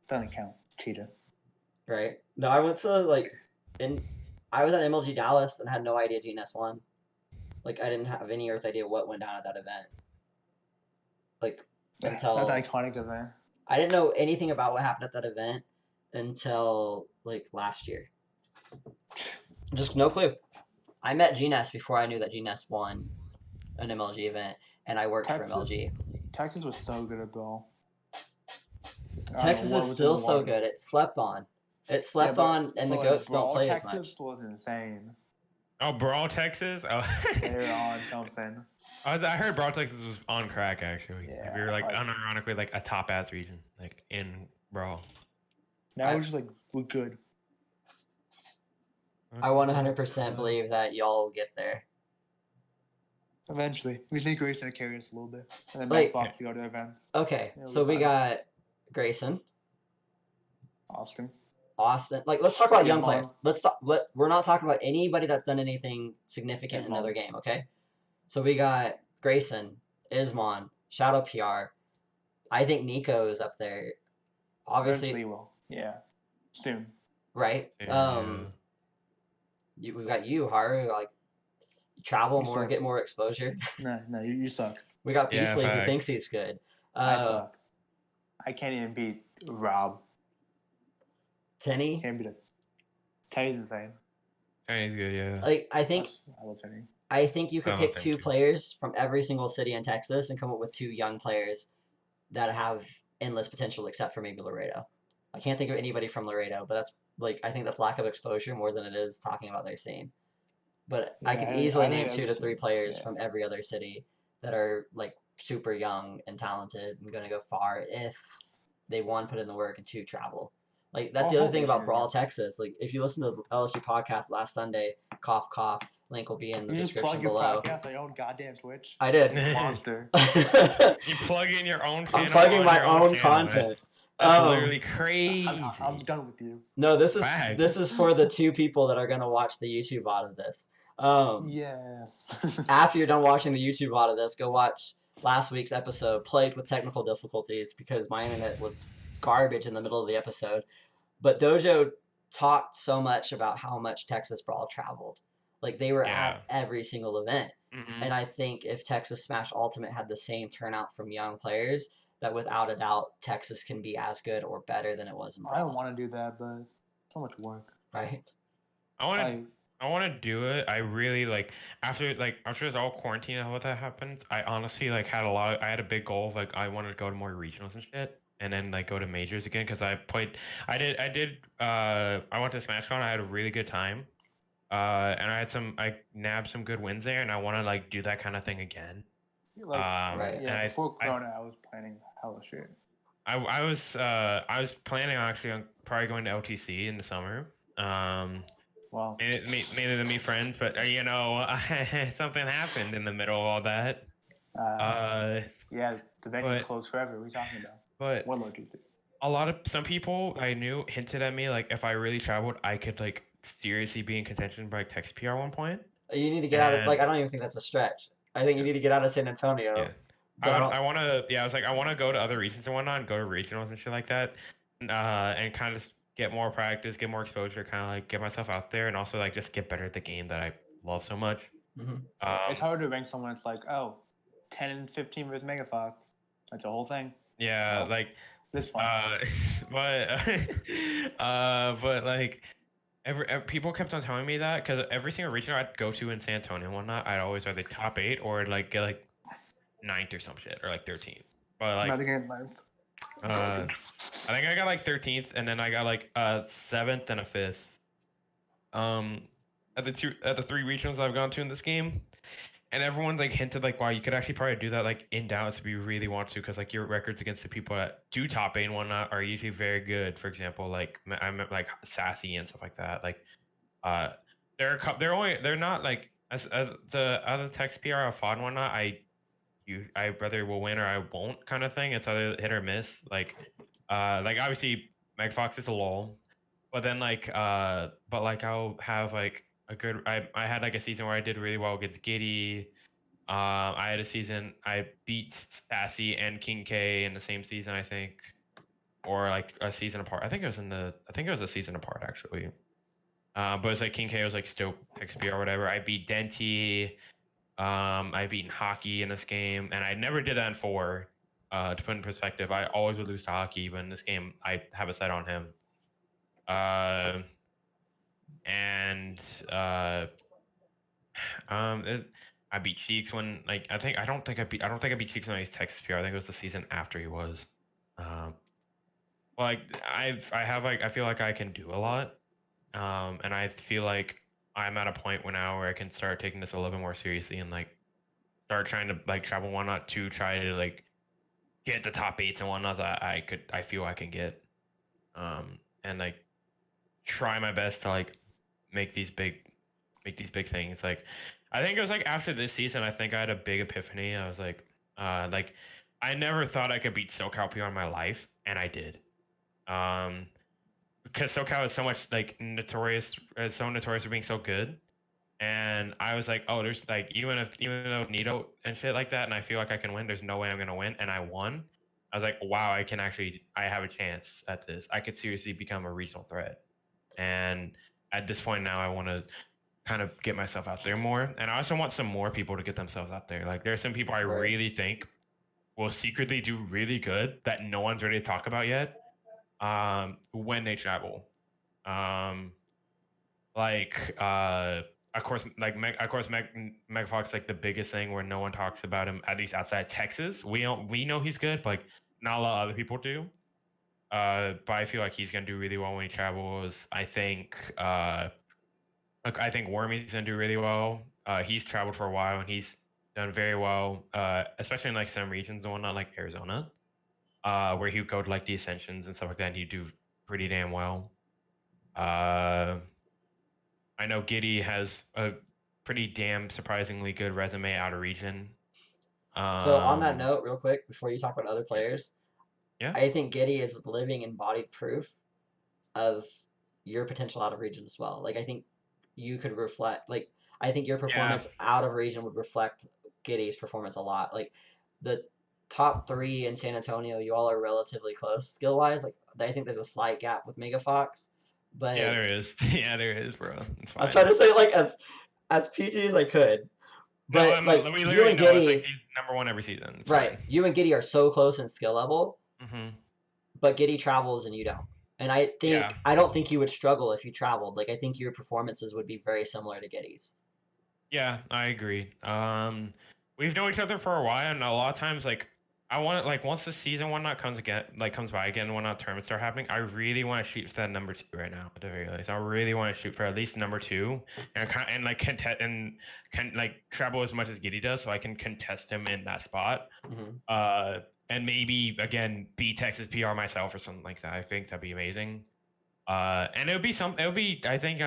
Doesn't count. Cheetah. Right? No, I went to I was at MLG Dallas and had no idea GNS won. Like, I didn't have any earth idea what went down at that event. Like, until That's an iconic event. I didn't know anything about what happened at that event until like last year. Just no clue. I met GNS before I knew that GNS won an MLG event, and I worked for MLG. Texas was so good at Brawl. Texas is still so good. It slept on. It slept on, and the goats don't play as much. Texas was insane. Oh, Brawl Texas. Oh, They're on something. I heard Brawl Texas was on crack actually. Yeah, If you're like like- unironically like a top ass region, like in Brawl. Now we're just like we're good. I 100% believe that y'all will get there. Eventually, we think Grayson will carry us a little bit, and then Like- Matt Fox to go to events. Okay, Yeah, so we're we fine. got Grayson, Austin. Austin. Like, let's talk about young Ismon. players. We're not talking about anybody that's done anything significant in Ismon. another game, okay? So we got Grayson, Ismon, Shadow PR. I think Nico is up there. Obviously, Eventually will. Yeah. Soon. right? Yeah. We've got you, Haru. Like, travel You more, suck. get more exposure. No, you suck. We got Yeah, Beastly who facts. thinks he's good. I suck. I can't even beat Rob. Tenny. Can't beat it. Teddy's insane. He's good, yeah. Like, I think I love Teddy. I think you could I pick love two him too. players from every single city in Texas and come up with two young players that have endless potential, except for maybe Laredo. I can't think of anybody from Laredo, but that's like I think that's lack of exposure more than it is talking about their scene. But I Yeah, could I easily think name that's 2 to 3 just- players yeah. from every other city that are like super young and talented and gonna go far if they one put in the work and two travel. Like that's I'll the other hope thing they about do. Brawl Texas. Like if you listen to the LSG podcast last Sunday, cough cough, link will be in the You just description plug your below. podcast on your own goddamn Twitch. I did. Monster. You plug in your own channel. I'm plugging on my your own channel, man. content. That's literally crazy. I'm done with you. No, this Facts. is for the 2 people that are gonna watch the YouTube VOD of this. Yes. After you're done watching the YouTube VOD of this, go watch last week's episode, plagued with technical difficulties because my internet was garbage in the middle of the episode. But Dojo talked so much about how much Texas Brawl traveled. Like they were at every single event. Mhm. And I think if Texas Smash Ultimate had the same turnout from young players, that without a doubt Texas can be as good or better than it was in Brawl. I don't want to do that, but so much work. Right? I want to. Like, I want to do it. I really like after this all quarantine and all that happens. I honestly like had I had a big goal of like I wanted to go to more regionals and shit, and then like go to majors again because I went to SmashCon. I had a really good time, and I nabbed some good wins there, and I want to like do that kind of thing again. like Right. yeah, and before Corona, I was planning hella shit. I was planning on probably going to LTC in the summer. Wow. Mainly to meet friends, but you know, something happened in the middle of all that. Yeah, the venue but- closed forever. What are we talking about? But What logistics? some people I knew hinted at me like if I really traveled, I could like seriously be in contention by like Texas PR at one point. You need to get out of And- like I don't even think that's a stretch. I think you need to get out of San Antonio. Yeah. But I don't- I want to. Yeah, I was like, I want to go to other regions and whatnot, and go to regionals and shit like that, and kind of get more practice, get more exposure, kind of like get myself out there, and also like just get better at the game that I love so much. Hmm. It's hard to rank someone. It's like, oh, 10 and 15 with Megafox. That's the whole thing. Yeah, Well, like, this one. but like people kept on telling me that because every single region I'd go to in San Antonio and whatnot, I'd always either top 8 or like get like 9th or some shit or like 13th. But like, Not again, like, I think I got like 13th, and then I got like a 7th and a 5th. Um, at the 3 regionals I've gone to in this game, and everyone's like hinted like, wow, you could actually probably do that like in Dallas if you really want to, because like your records against the people that do top 8 and whatnot are usually very good. For example, like I meant like Sassy and stuff like that. Like, uh, they're not like as the other text PR I've fought and whatnot. I either will win or I won't kind of thing. It's either hit or miss. Like obviously Meg Fox is a lull, but then but like I'll have like a good. I had like a season where I did really well against Giddy. I had a season I beat Sassy and King K in the same season, I think, or like a season apart. I think it was a season apart actually. But it's like King K was like still XP or whatever. I beat Denti. I've beaten hockey in this game, and I never did that in 4. To put in perspective, I always would lose to hockey, but in this game, I have a set on him. Uh, and it, I beat Cheeks when like I don't think I don't think I beat Cheeks when he's Texas PR. I think it was the season after he was. Um, like I have like I feel like I can do a lot. And I feel like I'm at a point now where I can start taking this a little bit more seriously and like start trying to like travel whatnot to try to like get the top 8s and whatnot that I feel I can get. And like try my best to like make these big things. Like I think it was like after this season, I think I had a big epiphany. I was like I never thought I could beat SoCal PR in my life, and I did. Um, because SoCal is so much like so notorious for being so good. And I was like, oh, there's like even though Nito and shit like that, and I feel like I can win, there's no way I'm gonna win, and I won. I was like, wow, I have a chance at this. I could seriously become a regional threat. And at this point now, I want to kind of get myself out there more, and I also want some more people to get themselves out there. Like there's some people I Right. really think will secretly do really good that no one's ready to talk about yet. When they travel. Um, like of course Meg Fox like the biggest thing where no one talks about him, at least outside Texas. We know he's good, but like not a lot of other people do. But I feel like he's gonna do really well when he travels. I think Wormy's gonna do really well. He's traveled for a while and he's done very well, especially in like some regions and whatnot, like Arizona, where he would go to like the Ascensions and stuff like that, and he'd do pretty damn well. Uh, I know Giddy has a pretty damn surprisingly good resume out of region. So on that Um, note, real quick, before you talk about other players, yeah, I think Giddy is living embodied proof of your potential out of region as well. Like I think you could reflect like I think your yeah, performance out of region would reflect Giddy's performance a lot. Like the top 3 in San Antonio, you all are relatively close skill wise. Like I think there's a slight gap with Mega Fox, yeah, but there is, yeah, there is, bro. It's I was fine. trying to say like as PG as I could. No, But like we you literally and know it's like Giddy, he's #1 every season. It's right? fine. You and Giddy are so close in skill level, Hmm. but Giddy travels and you don't. And Yeah, I don't think you would struggle if you traveled. Like I think your performances would be very similar to Giddy's. yeah, I agree. We've known each other for a while, and a lot of times, like, I want like once the season one not comes again, like comes by again, when not tournaments start happening, I really want to shoot for that #2 right now. At the very least, I really want to shoot for at least #2, and like contest and can like travel as much as Giddy does, so I can contest him in that spot. Mm-hmm. And maybe again beat Texas PR myself or something like that. I think that'd be amazing. And it would be, I think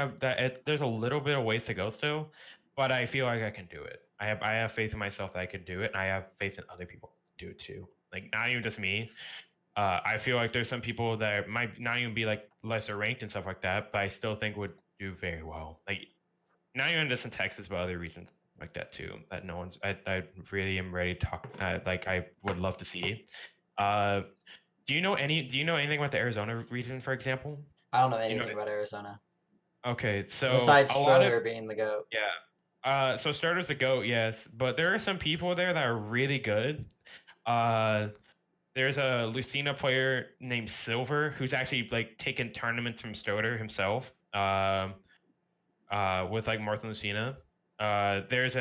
there's a little bit of ways to go still, but I feel like I can do it. I have faith in myself that I can do it, and I have faith in other people to do it too. Like not even just me. I feel like there's some people that might not even be like lesser ranked and stuff like that, but I still think would do very well. Like not even just in Texas, but other regions like that too. That no one's. I really am ready to talk. Like I would love to see. Uh, do you know anything about the Arizona region, for example? I don't know You know, anything about Arizona okay, so besides a lot of Stroder being the goat. yeah. So Starter's a goat, yes, but there are some people there that are really good. Uh, there's a Lucina player named Silver who's actually like taken tournaments from Starter himself. With like Martha Lucina. There's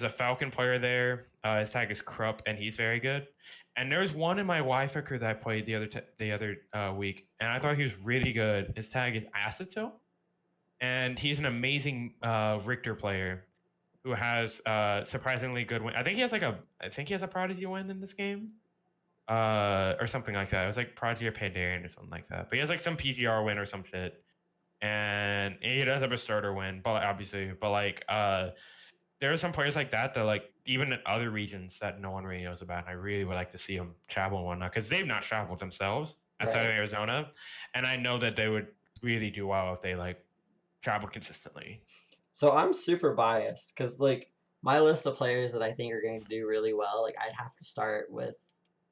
a Falcon player there. His tag is Krupp, and he's very good. And there's one in my Wi-Fi crew that I played the other week, and I thought he was really good. His tag is Aceto, and he's an amazing Richter player who has surprisingly good win. I think he has a Prodigy win in this game. Or something like that. It was like Prodigy or Pandarian or something like that. But he has like some PGR win or some shit. And he does have a starter win, but obviously, but like there are some players like that like even in other regions that no one really knows about. And I really would like to see them travel and whatnot because they've not traveled themselves outside of Right. Arizona, and I know that they would really do well if they like traveled consistently. So I'm super biased because like my list of players that I think are going to do really well, like I'd have to start with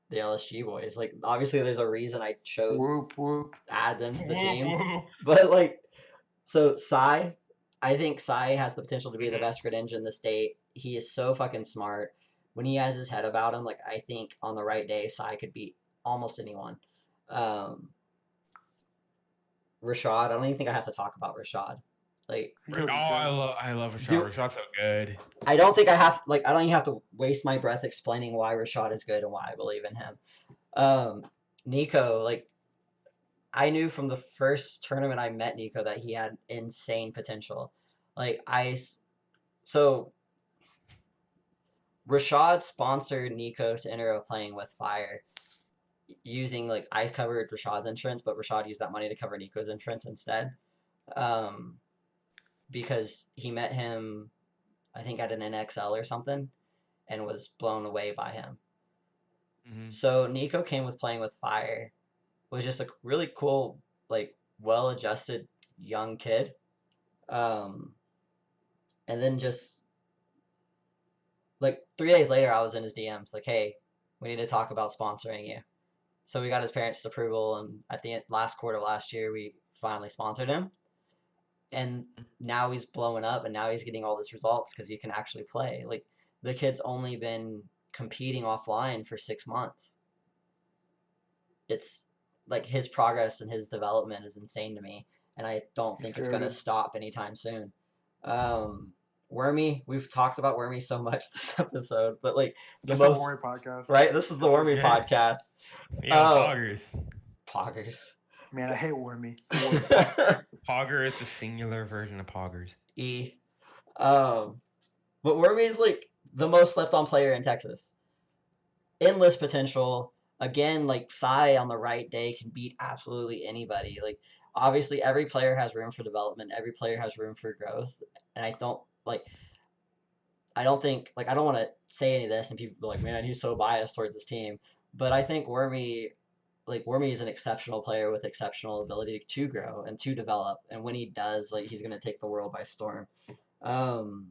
the LSG boys. Like obviously there's a reason I chose Whoop whoop. to add them to the team, Mhm. but like so Sai, I think Sai has the potential to be the best grid engine in the state. He is so fucking smart. When he has his head about him, like I think on the right day, Sai could beat almost anyone. Um, Rashad, I don't even think I have to talk about Rashad. Like, He's Oh, really I love Rashad. do Rashad's so good. I don't think I have like I don't even have to waste my breath explaining why Rashad is good and why I believe in him. Um, Nico, like I knew from the first tournament I met Nico that he had insane potential. Like so Rashad sponsored Nico to enter a playing with Fire using like I covered Rashad's insurance, but Rashad used that money to cover Nico's insurance instead. Um, because he met him, I think at an NXL or something, and was blown away by him. Hmm. So Nico came with playing with Fire, was just a really cool, like well adjusted young kid. Um, and then just like 3 days later, I was in his DMs like, "Hey, we need to talk about sponsoring you." So we got his parents' approval, and at the last quarter of last year, we finally sponsored him. And now he's blowing up, and now he's getting all these results because he can actually play. Like the kid's only been competing offline for 6 months. It's like his progress and his development is insane to me, and I don't think it's gonna good. stop anytime soon. Wormy, we've talked about Wormy so much this episode, but like the This is a most Wormy podcast. right, this is the Wormy Yeah. podcast. Yo, Oh, Poggers. Poggers. Man, I hate Wormy. Pogger is the singular version of Poggers. E. But Wormy is like the most slept on player in Texas. Endless potential. Again, like Sai on the right day can beat absolutely anybody. Like obviously every player has room for development, every player has room for growth. And I don't think like I don't want to say any of this and people be like, man, he's so biased towards this team. But I think Wormy is an exceptional player with exceptional ability to grow and to develop. And when he does, like he's gonna take the world by storm. Um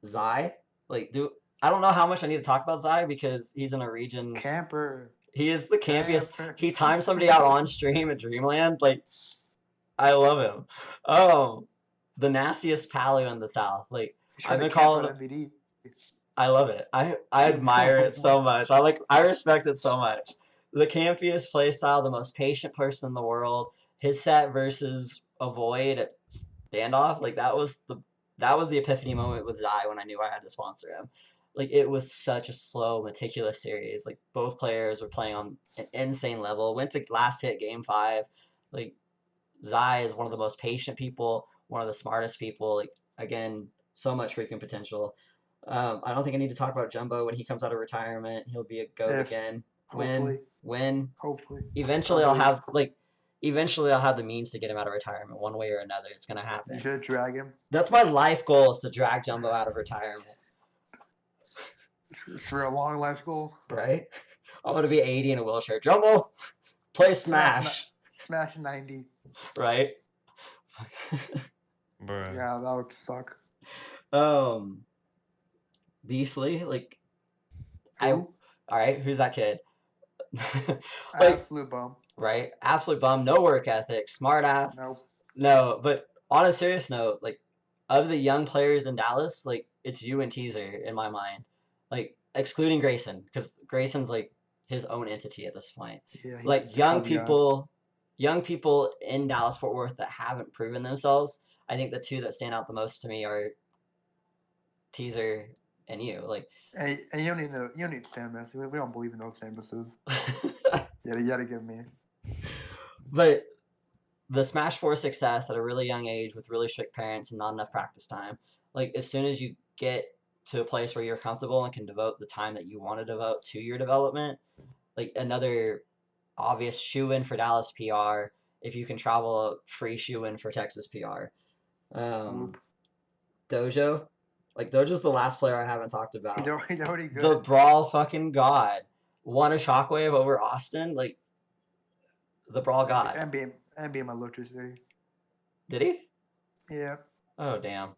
Zai, like do I don't know how much I need to talk about Zai because he's in a region. Camper. He is the campiest. Camper. He timed somebody out on stream at Dreamland. Like I love him. The nastiest Palu in the South. Like I've been calling him. MVD. I love it. I admire it so much. I respect it so much. The campiest playstyle, the most patient person in the world. His set versus Avoid at standoff, like that was the epiphany moment with Zai when I knew I had to sponsor him. Like it was such a slow, meticulous series. Like both players were playing on an insane level. Went to last hit game 5. Like Zai is one of the most patient people, one of the smartest people. Like again, so much freaking potential. I don't think I need to talk about Jumbo when he comes out of retirement. He'll be a goat again. Hopefully. Hopefully. Eventually, I'll have the means to get him out of retirement one way or another. It's gonna happen. You should drag him. That's my life goal is to drag Jumbo out of retirement. It's for a long life goal. Right? I want to be 80 in a wheelchair. Jumbo, play Smash. Smash 90. Right? Bruh. Yeah, that would suck. Beastly, Who? all right, who's that kid? Absolute bum. right? Absolute bum, no work ethic, smart ass. Nope. No, but on a serious note, like of the young players in Dallas, like it's you and Teaser in my mind, like excluding Grayson because Grayson's like his own entity at this point. Yeah, he's Like the caveat. young people in Dallas Fort Worth that haven't proven themselves. I think the two that stand out the most to me are Teaser and you. Like, And you don't need Samus. We don't believe in those Samuses. You gotta give me. but the Smash 4 success at a really young age with really strict parents and not enough practice time, like as soon as you get to a place where you're comfortable and can devote the time that you want to devote to your development, like another obvious shoe in for Dallas PR. If you can travel, free shoe in for Texas PR. Whoop. Dojo, like Dojo's the last player I haven't talked about. He's already good. The Brawl fucking god won a shockwave over Austin. Like the Brawl god. And being my Lotus City. Did he? Yeah. Oh damn.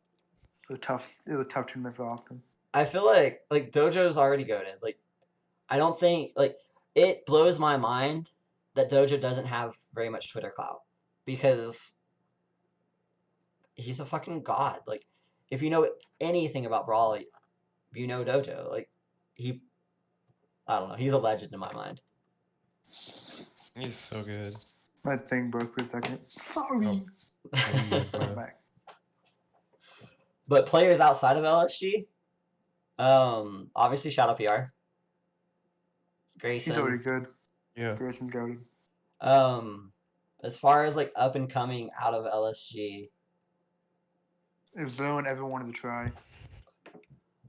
It was a tough tournament for Austin. I feel like Dojo's already goated. Like I don't think like it blows my mind that Dojo doesn't have very much Twitter clout because he's a fucking god. Like if you know anything about Brawl, you know Dojo. Like I don't know. He's a legend in my mind. He's so good. My thing broke for a second. Sorry. Oh. Back. But players outside of LSG, obviously Shadow PR, Grayson. He's already good. Yeah. Grayson's goated. As far as like up and coming out of LSG, It was the one everyone wanted to try.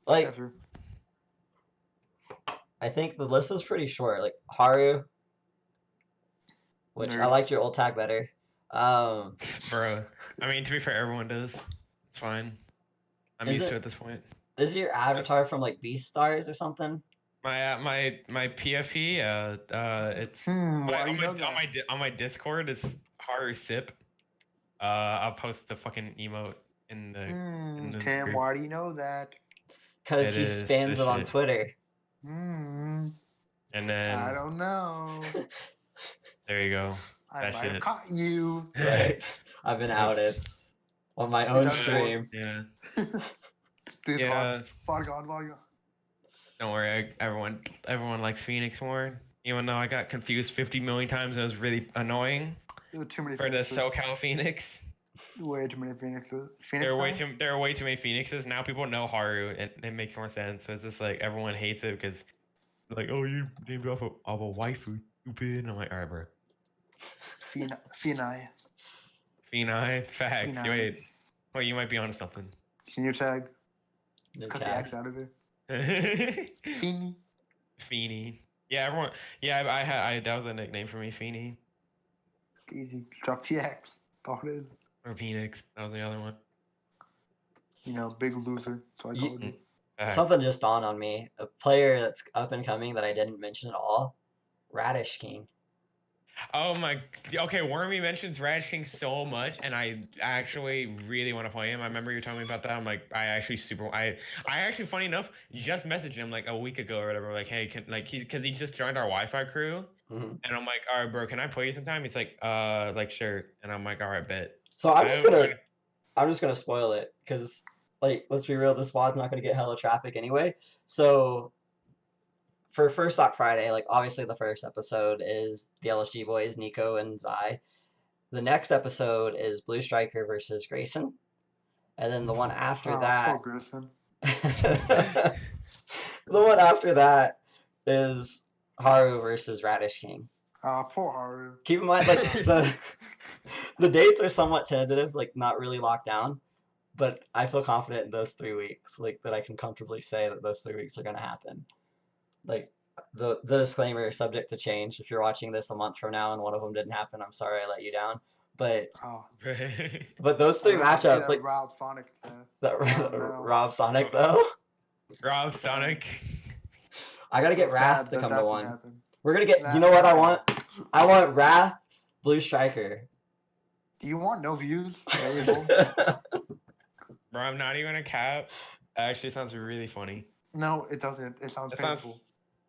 like Ever. I think the list is pretty short. Like Haru, which I Nerd. liked your old tag better. Bro. I mean, to be fair, everyone does. It's fine. I'm Is used it- to it at this point. Is your avatar from like Beast Stars or something? My PFP, it's Why do you know that? on my Discord. It's Haru Sip. I'll post the fucking emote in the Tim, group. why do you know that? Because It he is spams this it on shit. Twitter. Hmm. And then I don't know. there you go. I That might have shit. caught you. Right. I've been outed on my own That's stream. Yeah. Dude, Yeah. Vodka. Don't worry. Everyone likes Phoenix more. Even though I got confused 50 million times, and it was really annoying There were too many for the Phoenixes. SoCal Phoenix. Way too many Phoenixes. There are Phoenix way too many Phoenixes. Now people know Haru, and it makes more sense. So it's just like everyone hates it because like, oh, you named off of a waifu, stupid. And I'm like, all right, bro. Phenai. Phenai, facts. Phenai. Wait, you might be onto something. Can you tag? No Cut the tag. X out of it. Feeny. Feeny. Feeny. Yeah, everyone. Yeah, I that was a nickname for me, Feeny Easy. Drop the X. That's all it is. or Phoenix. That was the other one. You know, big loser. So I called you. Facts. Something just dawned on me. A player that's up and coming that I didn't mention at all. Radish King. Oh my. Okay, Wormy mentions Radish King so much, and I actually really want to play him. I remember you telling me about that. I'm like, I actually, funny enough, just messaged him like a week ago or whatever. Like, hey, because he just joined our Wi-Fi crew, Mm-hmm. and I'm like, all right, bro, can I play you sometime? He's like, sure, and I'm like, all right, bet. So I'm just gonna spoil it because, like, let's be real, this VOD's not gonna get hella traffic anyway. So for First Stock Friday, like obviously the first episode is the LSG boys, Nico and Zai. The next episode is Blue Striker versus Grayson, and then the one after that, Poor Grayson. the one after that is Haru versus Radish King. Poor Haru. Keep in mind, like the dates are somewhat tentative, like not really locked down, but I feel confident in those 3 weeks, like that I can comfortably say that those 3 weeks are gonna happen. Like the disclaimer is subject to change. If you're watching this a month from now and one of them didn't happen, I'm sorry I let you down. But those 3 matchups, like Rob Sonic. that no. Rob Sonic though. Rob Sonic. I gotta get So Wrath sad to that come that to didn't one. happen. We're gonna get. Nah, You know what I nah. want? I want Wrath, Blue Striker. Do you want no views? Variable? Bro, I'm not even a cap. Actually, it sounds really funny. No, it doesn't. It sounds It sounds- painful.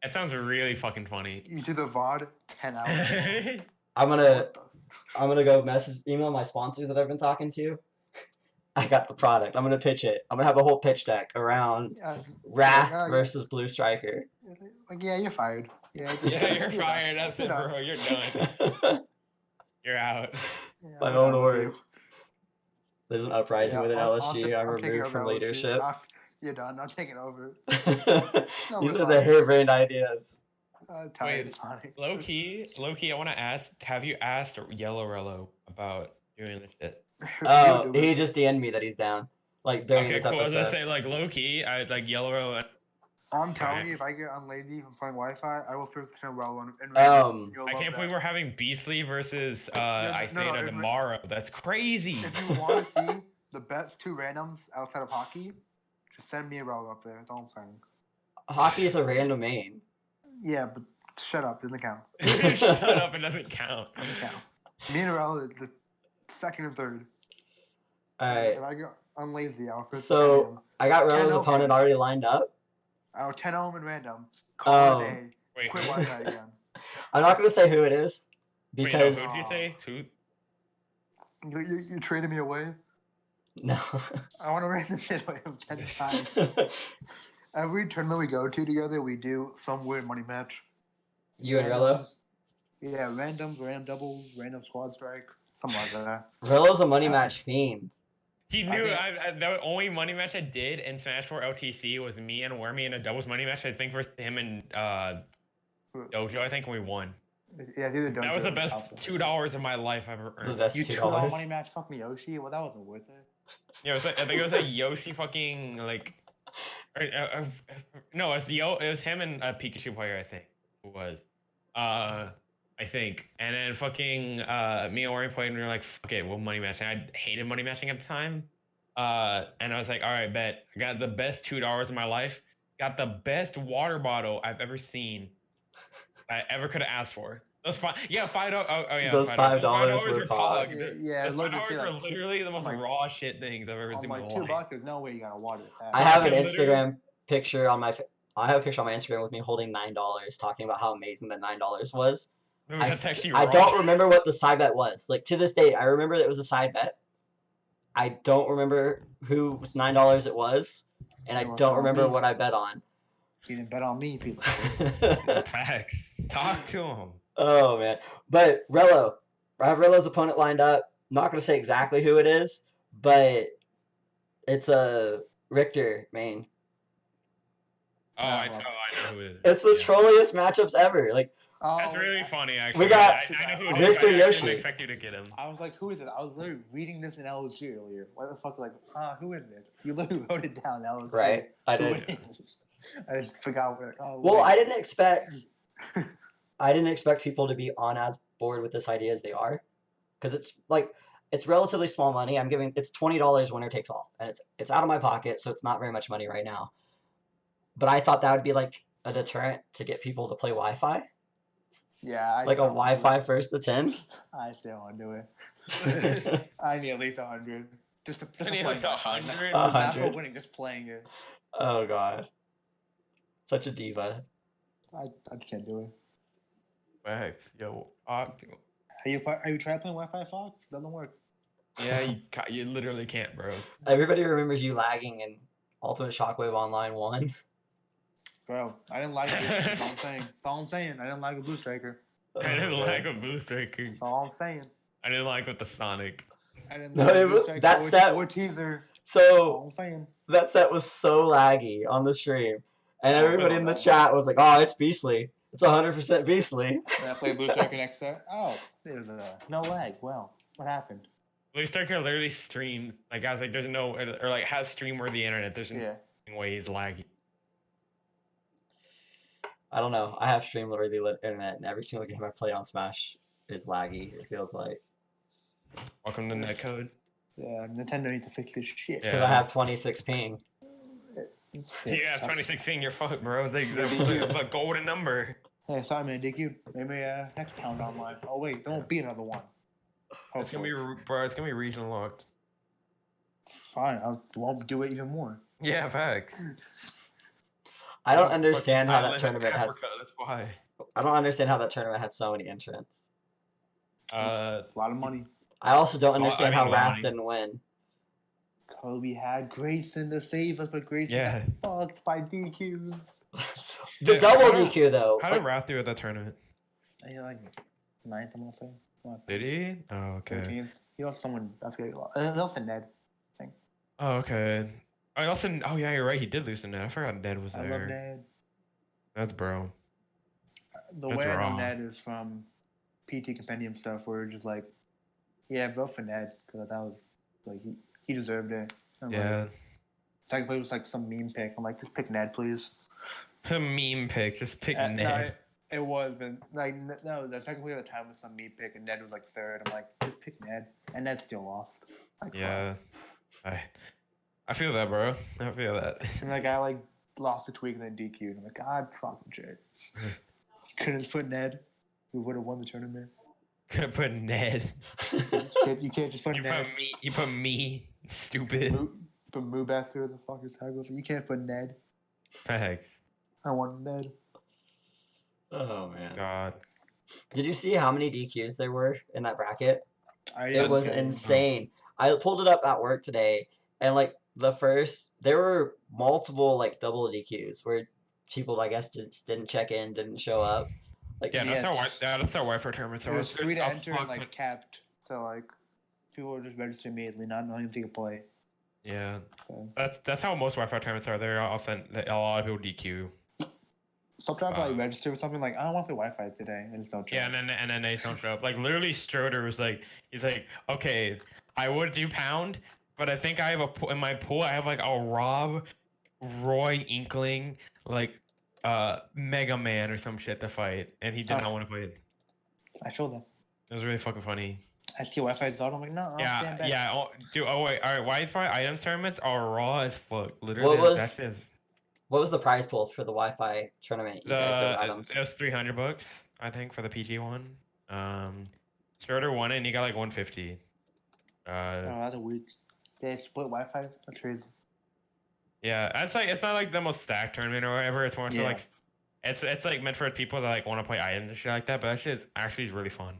It sounds really fucking funny. You see the VOD, 10 hours. I'm gonna go email my sponsors that I've been talking to. I got the product. I'm gonna pitch it. I'm gonna have a whole pitch deck around Wrath versus Blue Striker. Like, yeah, you're fired. Yeah, Yeah, you're fired. That's it, bro. You're done. You're out. Yeah, My I'm own done with word. you. There's an uprising within LSG. I'm taking removed over from LSG. leadership. You're done. I'm taking over. These are the harebrained ideas. Tired. Low key, I want to ask, have you asked Yellow Rello about doing this shit? Oh, he just DM'd me that he's down. Like during Okay, this cool. I was episode. gonna say, like, low key, I like Yellow Rello. I'm telling you, if I get unlazy from playing Wi-Fi, I will first turn well and I can't believe we're having Beastly versus Theta tomorrow. That's crazy. If you want to see the best 2 randoms outside of hockey, just send me a rel up there. That's all I'm saying. Hockey is a random main. Yeah, but shut up. Doesn't count. Shut up. It doesn't count. Doesn't count. Me and Rel are the second and third. Alright. If I get unlazy, I'll first. So I got Relo's opponent already lined up. Oh, 10-0 and random. Call it a day. Wait. Quit Wi-Fi again. I'm not gonna say who it is because. Wait, no, who did you say? You traded me away. No. I want to random shit away from 10 times. Every tournament we go to together, we do some weird money match. You and Relo? Yeah, random doubles, random squad strike, something like that. Relo's a money match fiend. He knew the only money match I did in Smash 4 LTC was me and Wormy in a doubles money match. I think versus him and Dojo. I think we won. Yeah, Dojo. That was the best $2 of my life I've ever earned. The best $2 money match. Fuck me, Yoshi. Well, that wasn't worth it. Yeah, I think it was a Yoshi fucking like. No, it was him and a Pikachu player. I think it was. I think, and then fucking me and Wormy played, and we were like, "Fuck it, we'll money match." And I hated money matching at the time. And I was like, "All right, bet." I got the best $2 of my life. Got the best water bottle I've ever seen. I ever could have asked for. Those $5. Yeah, $5. Oh yeah. Those $5 were pog. Yeah, those $5 were literally the most raw shit things I've ever seen in my life. $2, there's no way you got to water it. I have an Instagram picture on my. I have a picture on my Instagram with me holding $9, talking about how amazing that $9 was. I don't remember what the side bet was. Like to this day, I remember that it was a side bet. I don't remember whose $9 it was, and I don't remember what I bet on. You didn't bet on me, people. Facts. Talk to him. Oh man, but Relo, I have Relo's opponent lined up. I'm not gonna say exactly who it is, but it's a Richter main. Oh, I know who it is. It's the trolliest matchups ever. Like. That's really funny, actually. We got I know who Victor Yoshi. I didn't expect you to get him. I was like, who is it? I was literally reading this in LSG earlier. Why the fuck, like, who is this? You literally wrote it down. LSG. Right, I did. I just forgot where. Oh, well, I didn't expect people to be on as bored with this idea as they are, because it's relatively small money. It's $20 winner takes all, and it's out of my pocket, so it's not very much money right now. But I thought that would be like a deterrent to get people to play Wi-Fi. Yeah, like a Wi-Fi first to 10. I still want to do it. I need at least 100. Just to play like 100. Not for winning, just playing it. Oh god, such a diva. I can't do it. Facts, yo. Have you tried playing Wi-Fi, Fox? It doesn't work. Yeah, you literally can't, bro. Everybody remembers you lagging in Ultimate Shockwave Online 1. Bro, I didn't like it. That's all I'm saying. That's all I'm saying. I didn't like a Blue Striker. I didn't like a Blue Striker. That's all I'm saying. I didn't like with the Sonic. I didn't like it was that set. Or teaser. So that's all I'm saying. That set was so laggy on the stream, and everybody in the chat was like, "Oh, it's Beastly. It's 100% Beastly." When I play Blue Striker next set, there's no lag. Well, what happened? Blue Striker literally streams. Like I was like, there's no or like has stream worthy internet. There's no way he's laggy. I don't know. I have stream-worthy internet, and every single game I play on Smash is laggy. It feels like. Welcome to netcode. Yeah, Nintendo needs to fix this shit. It's because I have 26 ping. You have 26 ping. You're fucked, bro. They're a golden number. Hey, sorry, man. DQ. Maybe next pound online. Oh wait, there won't be another one. It's gonna be, bro. It's gonna be regional locked. Fine. I won't do it even more. Yeah, facts. I don't understand how that tournament has. That's why. I don't understand how that tournament had so many entrants. Uh, A lot of money. I also don't I understand mean, how a lot of Wrath money. didn't win. Kobe had Grayson to save us, but Grayson Yeah. got fucked by DQs. The Yeah, double how did- DQ though. How Like, did Raph do at that tournament? He like ninth, I'm gonna say. Did he? Oh, okay. 13th. He lost someone. I forget. He lost to Ned. I think. Oh, okay. I also. Oh, yeah, you're right. He did lose to Ned. I forgot Ned was I there. love Ned. That's bro. The That's way I know raw. Ned is from PT Compendium stuff, where it's just like, yeah, vote for Ned because that was like he deserved it. And Yeah. like, second place was like some meme pick. I'm like, just pick Ned, please. A meme pick. Just pick No, Ned. it was, but like no, the second play at the time was some meme pick, and Ned was like third. I'm like, just pick Ned, and Ned still lost. Like, Yeah. I feel that, bro. I feel that. and the guy like lost the tweak and then DQ'd. I'm like, God fucking shit. You couldn't put Ned. We would have won the tournament. Could have put Ned. You can't just put You Ned. put me. You put me. Stupid. But Moobas, who the fuck is tag was. You can't put Ned. Heck. I want Ned. oh man. God. Did you see how many DQs there were in that bracket? I It was okay. insane. I pulled it up at work today, and like there were multiple like double DQs where people I guess just didn't check in, didn't show up. Like Yeah, Yeah. that's how Wi-Fi tournaments It are. was free to There's a enter and fuck like ton- capped. So like people were just registering immediately, not knowing if they could play. Yeah, So that's how most Wi-Fi tournaments are. They're often a lot of people DQ. sometimes like Wow. register with something like I don't want to play Wi-Fi today, and just don't show Yeah, up. and then they don't show up. Like literally, Stroder was like, he's like, okay, I would do pound, but I think I have in my pool. I have like a Rob, Roy Inkling, like Mega Man or some shit to fight, and he did not want to play it. I feel that. It was really fucking funny. I see Wi-Fi's out. I'm like, no, I'll stand back. Yeah. Oh, dude. Oh wait. All right. Wi-Fi items tournaments are raw as fuck. Literally, What was- that's just what was the prize pool for the Wi-Fi tournament? You guys did items. it was $300, I think, for the PG one. Starter won it, and he got like 150. Oh, that's a weird. They split Wi-Fi. That's crazy. Yeah, that's like it's not like the most stacked tournament or whatever. It's more so Yeah. like it's like meant for people that like want to play items and shit like that. But that shit is actually really fun.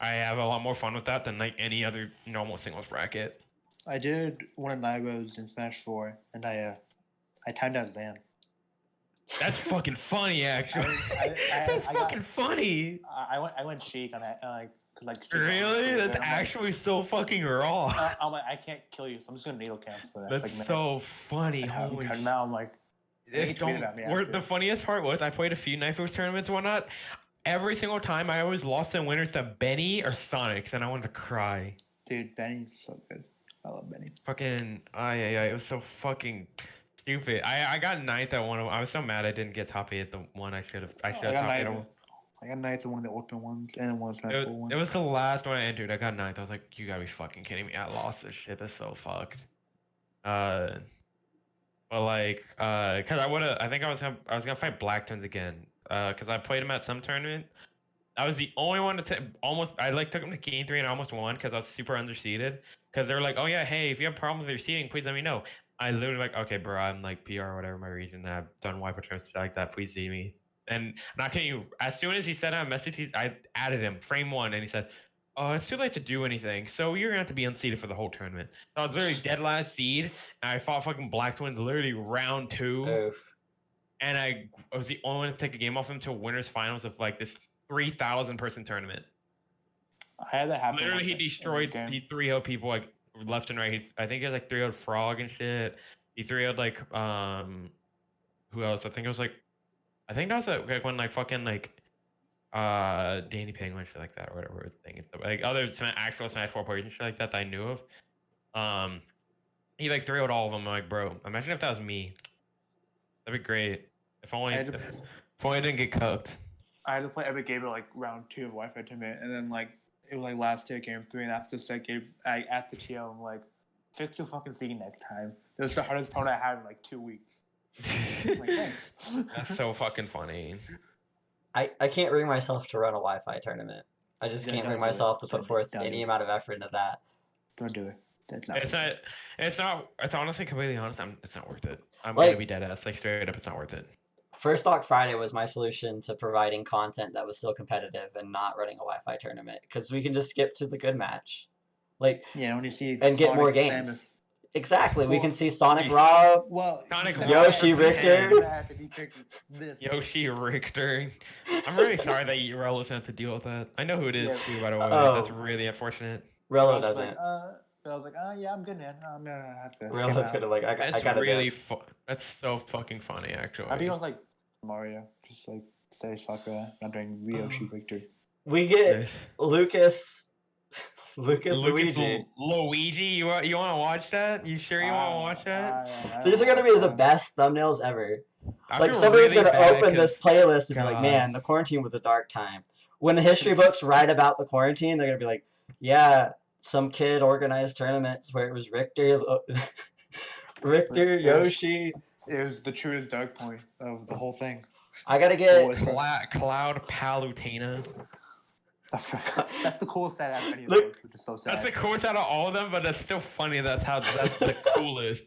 I have a lot more fun with that than like any other normal singles bracket. I did one of Nairo's in Smash 4, and I timed out Zan. That's fucking funny, actually. That's I got- fucking funny. I went Sheik on that, cause like. Sheik Really? and That's I'm like, actually so fucking raw. I'm like, I can't kill you, so I'm just gonna needle camp for that. That's like, so funny. And Holy now I'm like, It He tweeted don't, at me where after. the funniest part was I played a few Knife Force tournaments and whatnot. Every single time I always lost in winners to Benny or Sonics, and I wanted to cry. dude, Benny's so good. I love Benny. Fucking, yeah, it was so fucking stupid. I got ninth at one of them. I was so mad I didn't get top 8 at the one I should have. I should have top 8. I got ninth at one of the open ones and one of the Smash 4 ones. It was the last one I entered. I got ninth. I was like, you gotta be fucking kidding me. I lost this shit. That's so fucked. But like, cause I think I was gonna fight Black Twins again. Cause I played him at some tournament. I was the only one to I like took him to game 3 and I almost won because I was super underseeded. Cause they were like, oh yeah, hey, if you have problems with your seeding, please let me know. I literally like, okay, bro, I'm like PR or whatever my region. I've done Wi-Fi tournaments like that. Please see me. And not kidding you. As soon as he sent out a message, I added him frame 1, and he said, "Oh, it's too late to do anything. So you're gonna have to be unseeded for the whole tournament." So I was literally dead last seed, and I fought fucking Black Twins literally round 2, Oof. and I was the only one to take a game off him to winners finals of like this 3,000 person tournament. I had that happen. Literally, he destroyed. He 3-0'd people like left and right. I think he was like 3-0'd Frog and shit. He 3-0'd like who else? I think that was like when like fucking like Danny Penguin shit like that or whatever thing. Like other actual Smash 4 players and shit like that I knew of. He like 3-0'd all of them. I'm like, bro, imagine if that was me. That'd be great. If only I didn't get cooked. I had to play Epic Gabriel like round 2 of Wi-Fi tournament, and then like it was like last tier game 3, and after set game at the TL, I'm like, fix your fucking seeding next time. This is the hardest opponent I had in like 2 weeks. I'm like, thanks. That's so fucking funny. I can't bring myself to run a Wi-Fi tournament. I just Yeah, can't don't bring do it. myself to put Don't forth do any it. amount of effort into that. Don't do it. That's not. It's honestly completely honest. It's not worth it. I'm Like- gonna be dead ass. Like straight up, it's not worth it. First Stock Friday was my solution to providing content that was still competitive and not running a Wi-Fi tournament because we can just skip to the good match, like Yeah, when you see and get more Sonic, games. Samus. Exactly, we Well, can see Sonic we- Rob, Well, Sonic you said Yoshi that, Richter. you said that, you picked this. Yoshi Richter. I'm really sorry that you Rello's have to deal with that. I know who it is Yeah. too, by the way. Oh. That's really unfortunate. I Rello was doesn't. like, I was like, yeah, I'm good, man. I'm gonna have to. Rello's skip gonna out. like, I That's gotta really do. that's so fucking funny, actually. I think it was like Mario, just like say fuck that. I'm doing Yoshi Victor. We get Nice. Lucas Lucas Luigi. Luigi, you want to watch that? You sure you want to watch that? These are gonna be the best thumbnails ever. I Like feel somebody's really gonna bad open 'cause- this playlist and be like, God. "Man, the quarantine was a dark time." When the history books write about the quarantine, they're gonna be like, "Yeah, some kid organized tournaments where it was Richter, Richter, Yoshi." It was the truest dark point of the whole thing. I gotta get. Was- Cloud Palutena. That's the coolest set out of any of Look- those, which is so sad. That's the coolest out of all of them, but that's still funny. That's the coolest.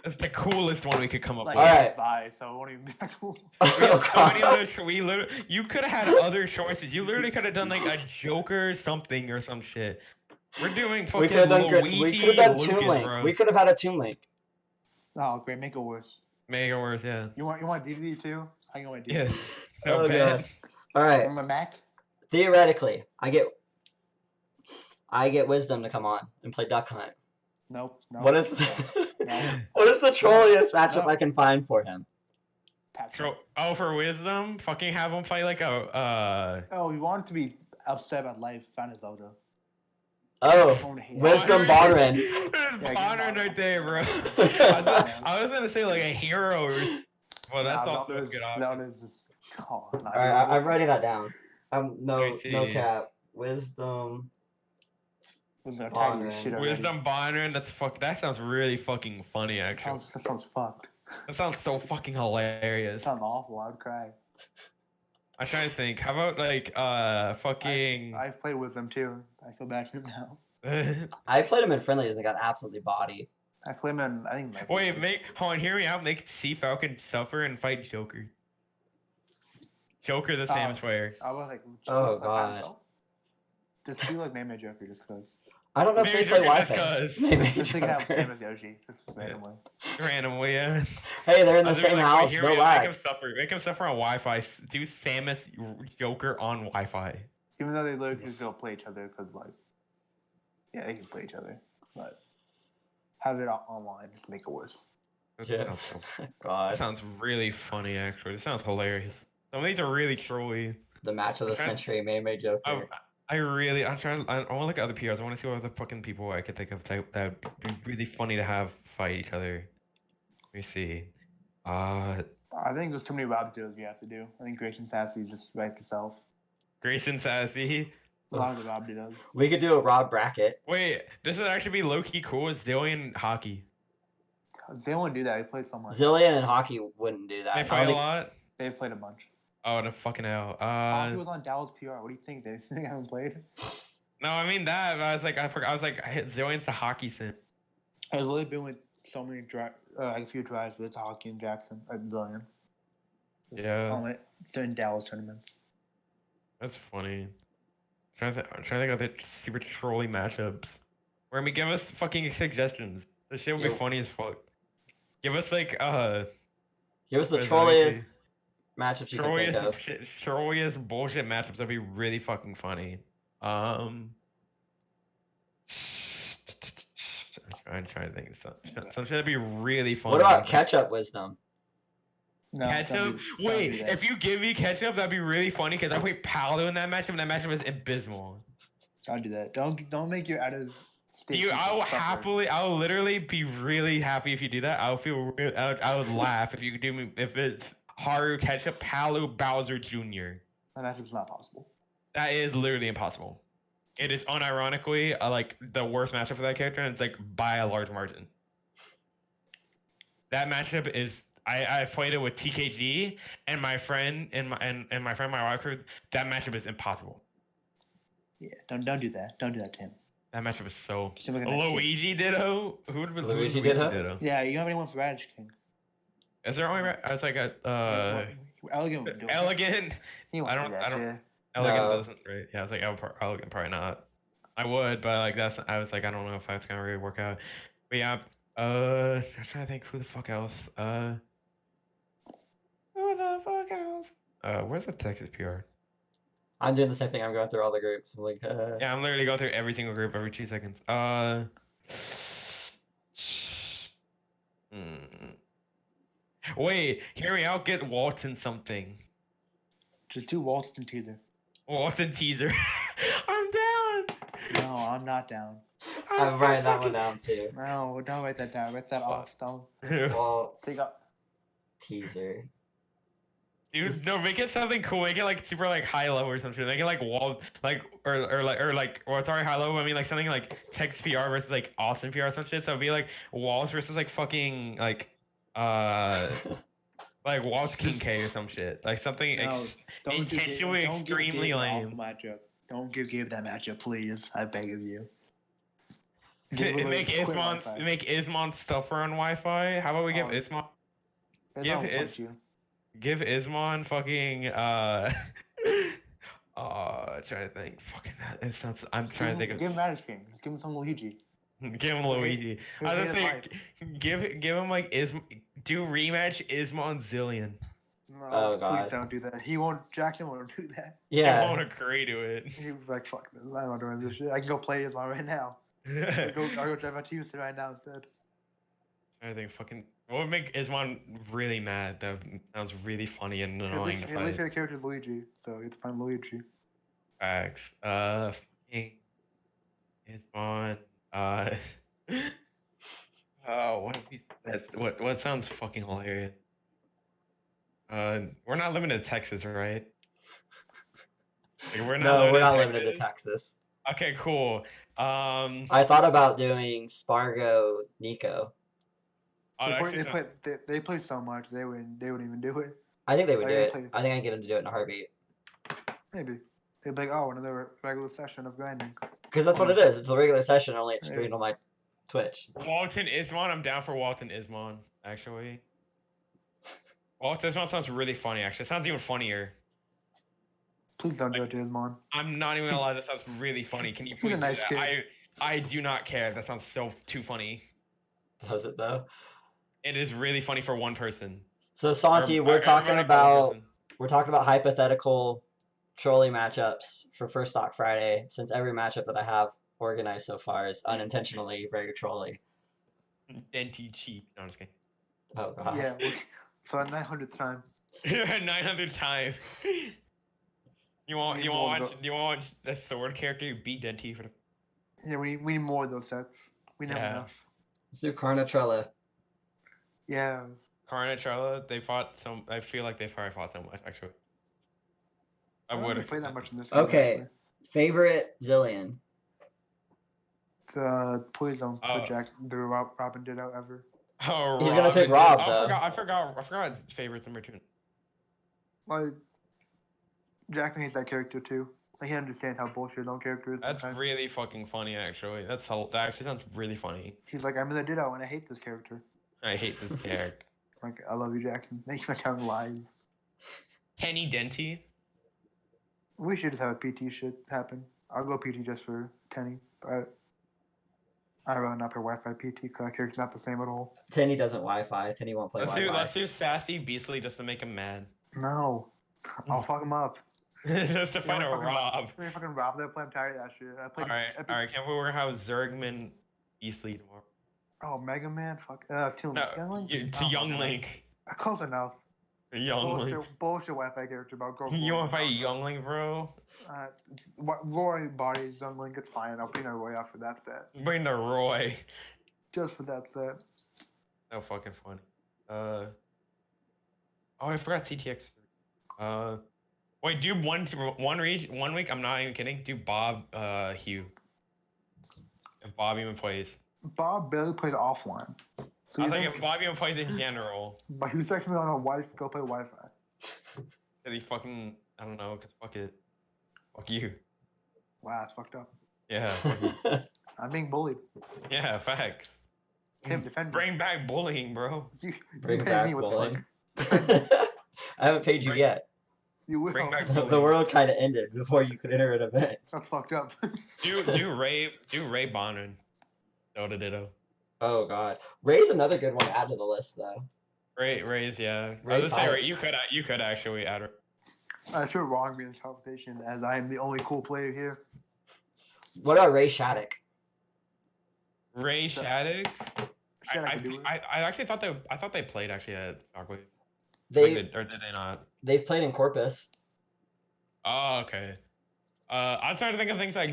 That's the coolest one we could come up Like, with. Alright. it's Zai, so it won't even be that cool. We have Oh, so many God. other. You could have had other choices. You literally could have done like a Joker something or some shit. We're doing fucking We could have done. Luigi, We could have done Lucas, Toon Link. bro. We could have had a Toon Link. Oh, great, make it worse. Make it worse, yeah. You want DVD too? I can want DVD. Yes. Oh, No bad. God. All right. Remember Mac? Theoretically, I get Wisdom to come on and play Duck Hunt. Nope. No. What is No. what is the trolliest matchup No. I can find for him? Patrick. For wisdom, fucking have him fight like a Oh, you want to be upset about life? Find a Zelda. Oh, Phone to hate. Wisdom Bonrin. Bonrin right there, bro. I was gonna say like a hero. Well, that's Nah, also a good option. Zelda's just. Oh, All right, I'm writing that down. No Let me see. cap. Wisdom. I'm gonna tag you Bonrin. shit already. Wisdom Bonrin, that sounds really fucking funny, actually. That sounds fucked. That sounds so fucking hilarious. That sounds awful. I would cry. I'm trying to think. How about like fucking I've played with them too. I feel bad for him now. I played him in friendlies and got absolutely bodied. I played him in. I think. Wait, hold on, hear me out. Make Sea Falcon suffer and fight Joker. Joker the Samus player. I was like. Oh, I God. don't know. Just do like name a Joker just cause. I don't know if Maybe they play Joker Wi-Fi. just Maybe Just so you can have Joker. Samus Yoshi. Just randomly. Randomly, yeah. Hey, they're in I the was gonna same be like, wait, house. hear No me out, lag. Make him suffer on Wi-Fi. Do Samus Joker on Wi-Fi. Even though they literally just go play each other because like. Yeah, they can play each other, but have it online just make it worse. Yeah. That God. sounds really funny, actually. It sounds hilarious. Some of these are really trolly. The match of the Okay. century, May Joker. I'm trying. I want to look at other PRs. I want to see what other fucking people I could think of that would be really funny to have fight each other. Let me see. I think there's too many Rob deals you have to do. I think Grayson Sassy just writes itself. Grayson Sassy. A lot of the Rob does. We could do a Rob bracket. Wait, this would actually be low key cool. It's Zillion hockey. They don't do that. They play so much. Zillion and Hockey wouldn't do that. They I play don't a think- lot. They've played a bunch. Oh, the fucking hell. Hockey was on Dallas PR. What do you think? They haven't played. No, I mean that. I was like, I forgot. I was like, Zillion's the hockey sim. I've literally been with so many a few drives with Hockey and Jackson at Zillion. Yeah. Only certain Dallas tournaments. That's funny. I'm trying to think of the super trolly matchups. Wormy, give us fucking suggestions. This shit will be Yo. funny as fuck. Give us like Give us the What is that, trolliest matchups you can think of. trolliest bullshit matchups that'd be really fucking funny. I'm trying to think of some shit that'd be really funny. What about Ketchup Wisdom? No, Ketchup? Wait, if you give me ketchup, that'd be really funny because I played Paolo in that matchup, and that matchup was abysmal. don't do that. Don't make your out of state. You, I people will suffer. I will literally be really happy if you do that. I would feel, I would laugh if you could do me if it's Haru Ketchup, Paolo Bowser Jr. That matchup's not possible. That is literally impossible. It is unironically like the worst matchup for that character, and it's like by a large margin. That matchup is I played it with TKG and my friend and my friend my wife crew. That matchup is impossible. Yeah, don't do that. Don't do that to him. That matchup is so. Seems like a nice kid. Luigi Ditto. Who would be Luigi Ditto? Yeah, you don't have anyone for Radish King. Is there only? It's like a Elegant would do it. elegant. He won't I do don't. that I don't. shit. Elegant No. doesn't. Right? Yeah. I was like, elegant probably not. I would, but like that's. I was like, I don't know if that's gonna really work out. But yeah. I'm trying to think who the fuck else. Who the fuck else? Where's the Texas PR? I'm doing the same thing. I'm going through all the groups. I'm like, Yeah, I'm literally going through every single group every 2 seconds. Hmm. Wait, hear me out. Get Walton something. Just do Walton teaser. Walton teaser. I'm down. No, I'm not down. I'm writing that one down too. No, don't write that down. Write that off. Don't. Well, Take up. teaser. Dude, no, make it something cool. Make it like super like high level or something. Make it like wall like or sorry, high level. I mean like something like text PR versus like awesome PR or some shit. So it'd be like walls versus like fucking like Waltz King K or some shit. Like something No, don't give Gabe, intentionally don't give extremely Gabe an awful lame. matchup. Don't give Gabe that matchup, please. I beg of you. Gabe will Make quit Ismon Wi-Fi. make Ismon suffer on Wi-Fi. How about we give Oh. Ismon Give you. give Ismon fucking trying to think. Fucking that. It sounds. I'm trying to think of. Give him Radish King. Just give him some Luigi. Give him Luigi. He'll I hate was his think give him like do rematch Ismon Zillion. No, Oh, please God. don't do that. He won't. Jackson won't do that. He won't Yeah. agree to it. He'll be like, "Fuck this. I'm not doing this shit. I can go play Islam right now. I'll go drive out to Houston right now instead." I think fucking what would make Ismon really mad? That sounds really funny and annoying to At least play. your character's Luigi, so you have to find Luigi. Facts. Fucking Ismon. Oh, what sounds fucking hilarious? We're not limited to Texas, right? Like, we're No, we're not limited to Texas. Texas. Okay, cool. I thought about doing Spargo Nico. They play so much they wouldn't even do it. I think they would Like, do they it. play- I think I can get them to do it in a heartbeat. Maybe they'd be like, "Oh, another regular session of grinding." Because that's what it is. It's a regular session, only it's Yeah. streamed on my Twitch. Walton Ismon, I'm down for Walton Ismon, actually. Walton Ismon sounds really funny, actually. It sounds even funnier. Please don't do it to Ismon. I'm not even gonna lie, that sounds really funny. Can you He's a please nice do that? kid. I do not care. That sounds so too funny. Does it though? It is really funny for one person. So Santi, we're talking about hypothetical trolley matchups for First Stock Friday. Since every matchup that I have organized so far is unintentionally very trolly. Denty cheek. No, I'm just kidding. Oh god. Yeah, for the 900th time. 900 times. You want a sword character to beat Denty for the Yeah, we need more of those sets. We don't have Yeah. enough. Let's do Carnatrella. Yeah. Carnatrella, they fought some. I feel like they probably fought so much, actually. I don't would really have play that much in this game. Okay. Actually. Favorite Zillion. It's Poison the Jackson the Robin did out ever. Oh, He's gonna take Rob, I though. forgot his favorite number 2. Like Jackson hates that character too. Like he understands how bullshit his own character is. That's sometimes. really fucking funny, actually. That actually sounds really funny. He's like, I'm in the Ditto and I hate this character. I hate this character. Like, I love you, Jackson. Make my tongue lies. Kenny Denty. We should just have a PT shit happen. I'll go PT just for Kenny, but I'd rather not play Wi-Fi PT because that character's not the same at all. Tenny doesn't Wi-Fi. Tenny won't play Wi-Fi. Let's do Sassy Beastly just to make him mad. No. I'll fuck him up. Just to find a Rob. Let me fucking Rob that play. I'm tired of that shit. Alright, can't we're gonna have Zergman Beastly tomorrow. Oh, Mega Man? Fuck. To Young Link. Close enough. Young Link. Bullshit Wi-Fi character about girl. You wanna fight Young Link, bro? Roy bodies Young Link. It's fine. I'll bring a Roy out for that set. Bring the Roy. Just for that set. So fucking funny. Oh, I forgot CTX3. Wait, do one week. I'm not even kidding. Do Bob Hugh. And Bob even plays. Bob barely plays offline. So I think if Bob even plays in general. But he was texting me on a wife. Go play Wi-Fi. That he fucking I don't know. Cause fuck it. Fuck you. Wow, that's fucked up. Yeah. I'm being bullied. Yeah. Facts. Tim, defend me. Bring back bullying, bro. You Bring pay back me, what the bullying. fuck? I haven't paid you Bring- yet. You will. Bring back The bullying. world kind of ended before you could enter an event. That's fucked up. Do Ray Bonner. Dota Ditto. Oh god, Ray's another good one to add to the list though. Ray's yeah. I Ray's was gonna say hype. Ray, you could actually add. I should wrong me in this conversation as I am the only cool player here. What about Ray Shattuck? Ray Shattuck. Shit, I could do it. I actually thought they played actually at Shockwave. They Or did they not? they've played in Corpus. Oh, okay. I was trying to think of things like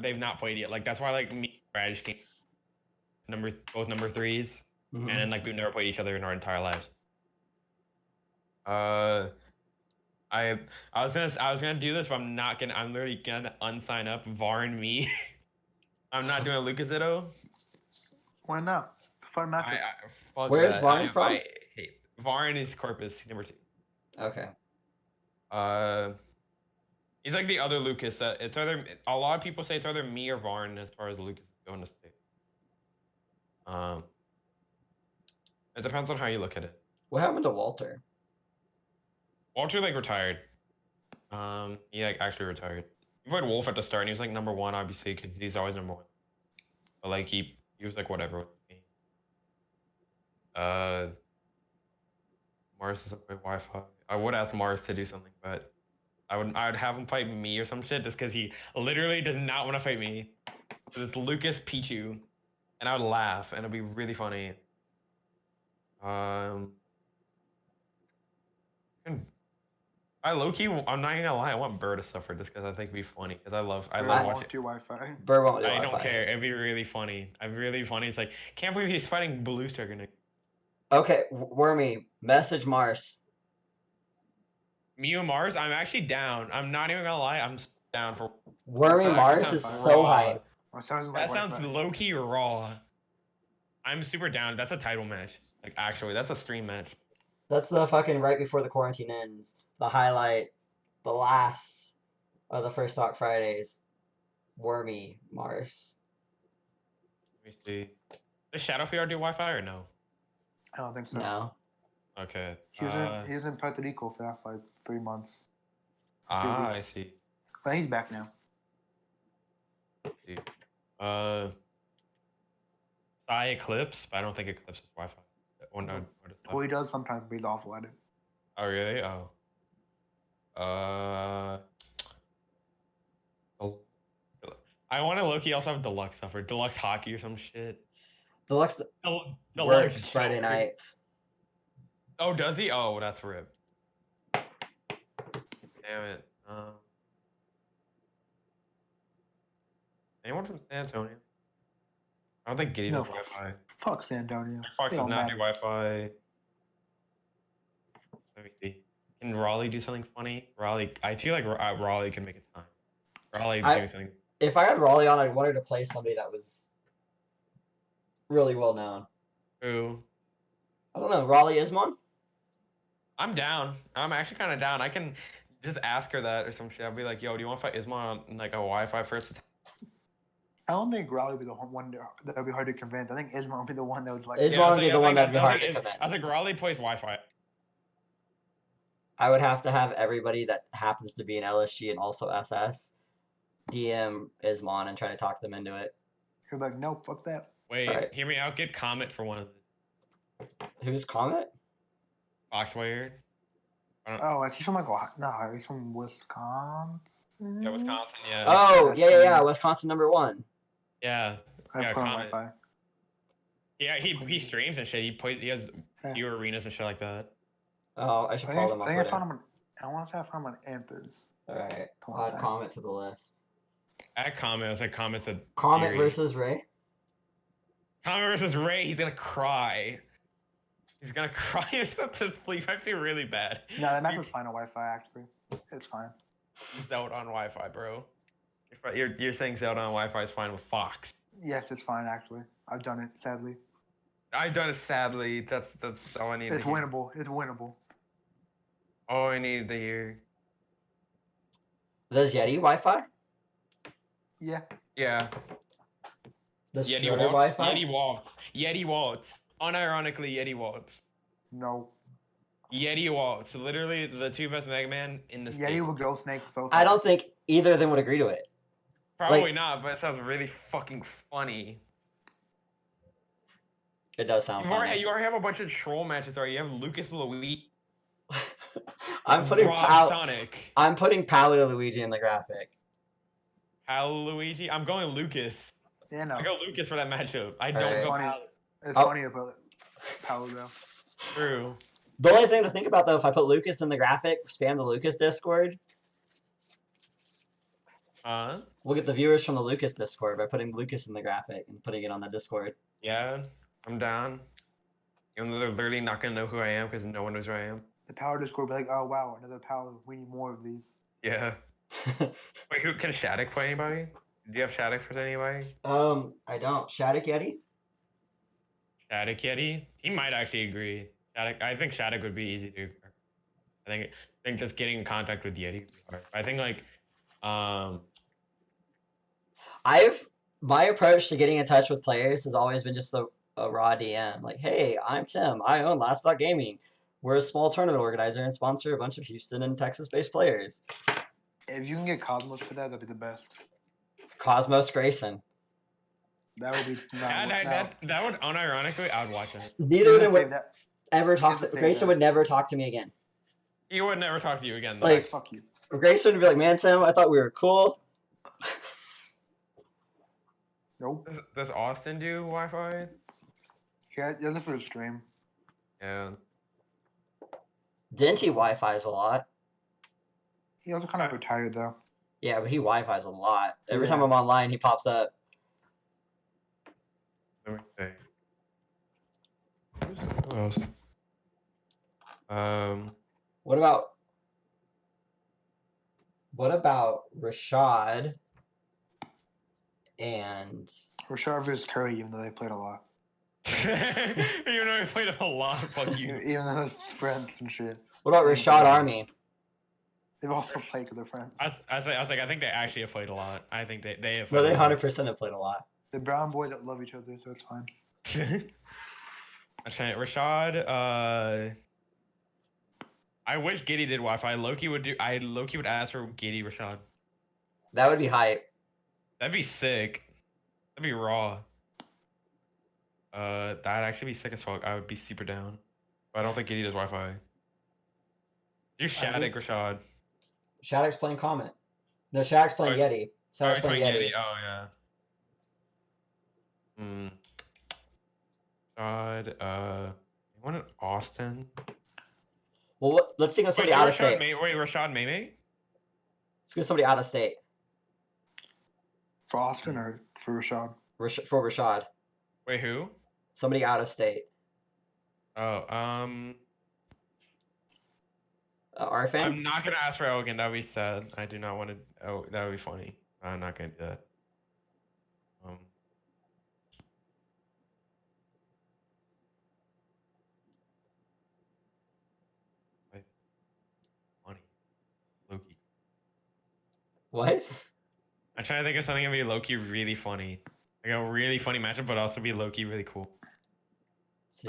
they've not played yet. Like that's why like me and Radish came both number 3s, Mhm. and then like we've never played each other in our entire lives. I was gonna do this, but I'm not gonna. I'm literally gonna unsign up Varn me. I'm not doing Lucas Itto. Why not? Fun matchup. Fuck Where's that. Varn from? I hate Varn is Corpus number 2. Okay. He's like the other Lucas. It's either a lot of people say it's either me or Varn as far as Lucas is going to stay. It depends on how you look at it. What happened to Walter? Walter like retired. He like actually retired. He played Wolf at the start, and he was like number 1, obviously, because he's always number 1. But like he was like whatever with me. Mars doesn't play Wi-Fi. I would ask Mars to do something, but I would have him fight me or some shit just because he literally does not want to fight me. So it's Lucas Pichu, and I would laugh, and it'd be really funny. I low-key, I'm not gonna lie, I want Burr to suffer just because I think it'd be funny. Because I love I watching. want your Wi-Fi. Burr won't do I don't Wi-Fi. care. It'd be really funny. It'd be really funny. It's like, can't believe he's fighting Blue Striker. Okay, Wormy, message Mars. Mew Mars, I'm actually down. I'm not even gonna lie, I'm down for. Wormy That Mars sounds is so raw. hype. That sounds That like sounds Wi-Fi. low-key raw. I'm super down. That's a title match. Like, actually, that's a stream match. That's the fucking right before the quarantine ends. The highlight, the last of the first Talk Fridays. Wormy Mars. Let me see. Does Shadow PR do Wi-Fi or no? I don't think so. No. Okay. He was in Puerto Rico for that like 3 months. I weeks. see. But he's back now. See. Psy Eclipse, but I don't think Eclipse is Wi-Fi. Or no. What is Well, he does sometimes be awful at it. Oh really? Oh. I want to low-key also have Deluxe stuff or Deluxe Hockey or some shit. Deluxe Deluxe works Friday Show. nights. Oh, does he? Oh, that's rip. Damn it. Anyone from San Antonio? I don't think Giddy No. does Wi-Fi. Fuck San Antonio. Fox They does don't not matter. do Wi-Fi. Let me see. Can Raleigh do something funny? Raleigh, I feel like Raleigh can make it time. Raleigh do something. If I had Raleigh on, I'd want her to play somebody that was really well known. Who? I don't know. Raleigh Ismon? I'm down. I'm actually kind of down. I can just ask her that or some shit. I'll be like, yo, do you want to fight Ismail on like a Wi-Fi first? I don't think Raleigh would be the one that would be hard to convince. I think Ismail would be the one that would like. Ismail would be the one that'd be I hard think to convince. I think Raleigh plays Wi-Fi. I would have to have everybody that happens to be an LSG and also SS DM Ismon and try to talk them into it. You're like, no, fuck that. Wait, Alright. hear me out. Get Comet for one of the Who's Comet? Foxwire. Oh, is he from like no? He's from Wisconsin. Yeah, Wisconsin. Yeah. Oh, yeah. Wisconsin #1. Yeah. I Yeah, put on Comet. Wi-Fi. Yeah, he streams and shit. He has Yeah. few arenas and shit like that. Oh, I should follow them on I think I Twitter. found him. I want to say I found him on Anthers. Alright, Come I'll on, add Comet to the list. At Comet, I was like, Comet's a Comet theory. versus Ray? Comet versus Ray. He's gonna cry. He's gonna cry himself to sleep. I feel really bad. No, that map was fine on Wi-Fi actually. It's fine. Zelda on Wi-Fi, bro. You're saying Zelda on Wi-Fi is fine with Fox. Yes, it's fine actually. I've done it. Sadly, I've done it sadly. That's all I need. it's to hear. winnable. It's winnable. All I needed to hear. Does Yeti Wi-Fi? Yeah. Yeah. Does Yeti Schroeder walks. Wi-Fi? Yeti Waltz. Unironically, Yeti Waltz. No. Yeti Waltz. Literally the two best Mega Man in the state. Yeti will go snake so fast. I don't think either of them would agree to it. Probably not, but it sounds really fucking funny. It does sound You funny. already have a bunch of troll matches already. You have Lucas Luigi. I'm putting Rob Sonic. I'm putting Paleo Luigi in the graphic. Pal Luigi. I'm going Lucas. Yeah, no. I go Lucas for that matchup. I All don't right. go Funny. Pal. It's Oh. funny about Paolo though. True. The only thing to think about though, if I put Lucas in the graphic, spam the Lucas Discord, we'll get the viewers from the Lucas Discord by putting Lucas in the graphic and putting it on the Discord. Yeah, I'm down. Even though they're literally not gonna know who I am because no one knows who I am. The Power Discord will be like, oh wow, another Paolo. We need more of these. Yeah. Wait, who can Shattuck play anybody? Do you have Shattuck for anybody? I don't. Shattuck Yeti? Shattuck Yeti? He might actually agree. Shattuck, I think Shattuck would be easy to. I think just getting in contact with Yeti would be hard. I think like, My approach to getting in touch with players has always been just a raw DM. Like, hey, I'm Tim. I own Last Thought Gaming. We're a small tournament organizer and sponsor a bunch of Houston and Texas-based players. If you can get Cosmos for that, that'd be the best. Cosmos Grayson. That would be that would unironically, I would watch it. Neither of them would that. ever talk to Save Grayson that. would never talk to me again. He would never talk to you again. Though. Like, Fuck you. Grayson would be like, man, Tim, I thought we were cool. Nope. Does Austin do Wi-Fi? Yeah, he does it for the stream. Yeah. Denty Wi-Fi's a lot. He also kind of retired though. Yeah, but he Wi-Fi's a lot. Every Yeah. time I'm online, he pops up. Let me see. Who else? What about Rashad and Rashard vs. Curry, even though they played a lot. Even though I played a lot, fuck you. Even though they're friends and shit. what about Rashad Army? They've also played because they're friends. I was like, I think they actually have played a lot. I think they have. No, Played they a lot. 100% have played a lot. The brown boys that love each other, so it's fine. I'm trying. Rashad. I wish Giddy did Wi-Fi. Loki would ask for Giddy Rashad. That would be hype. That'd be sick. That'd be raw. That'd actually be sick as fuck. I would be super down. But I don't think Giddy does Wi-Fi. Do Shattuck Rashad. Shattuck's playing Comet. No, Shattuck's playing Yeti. Shattuck's playing Yeti. Oh yeah. God, you want an Austin? Well, let's think of somebody out of state. Rashad Mame? Let's go somebody out of state. For Austin or for Rashad? For Rashad. Wait, who? Somebody out of state. Oh, Arfan? I'm not gonna ask for Elgin. That'd be sad. I do not want to. Oh, that would be funny. I'm not gonna do that. Funny. Loki. What? I'm trying to think of something that'd be Loki really funny. Like a really funny matchup, but also be Loki really cool. See.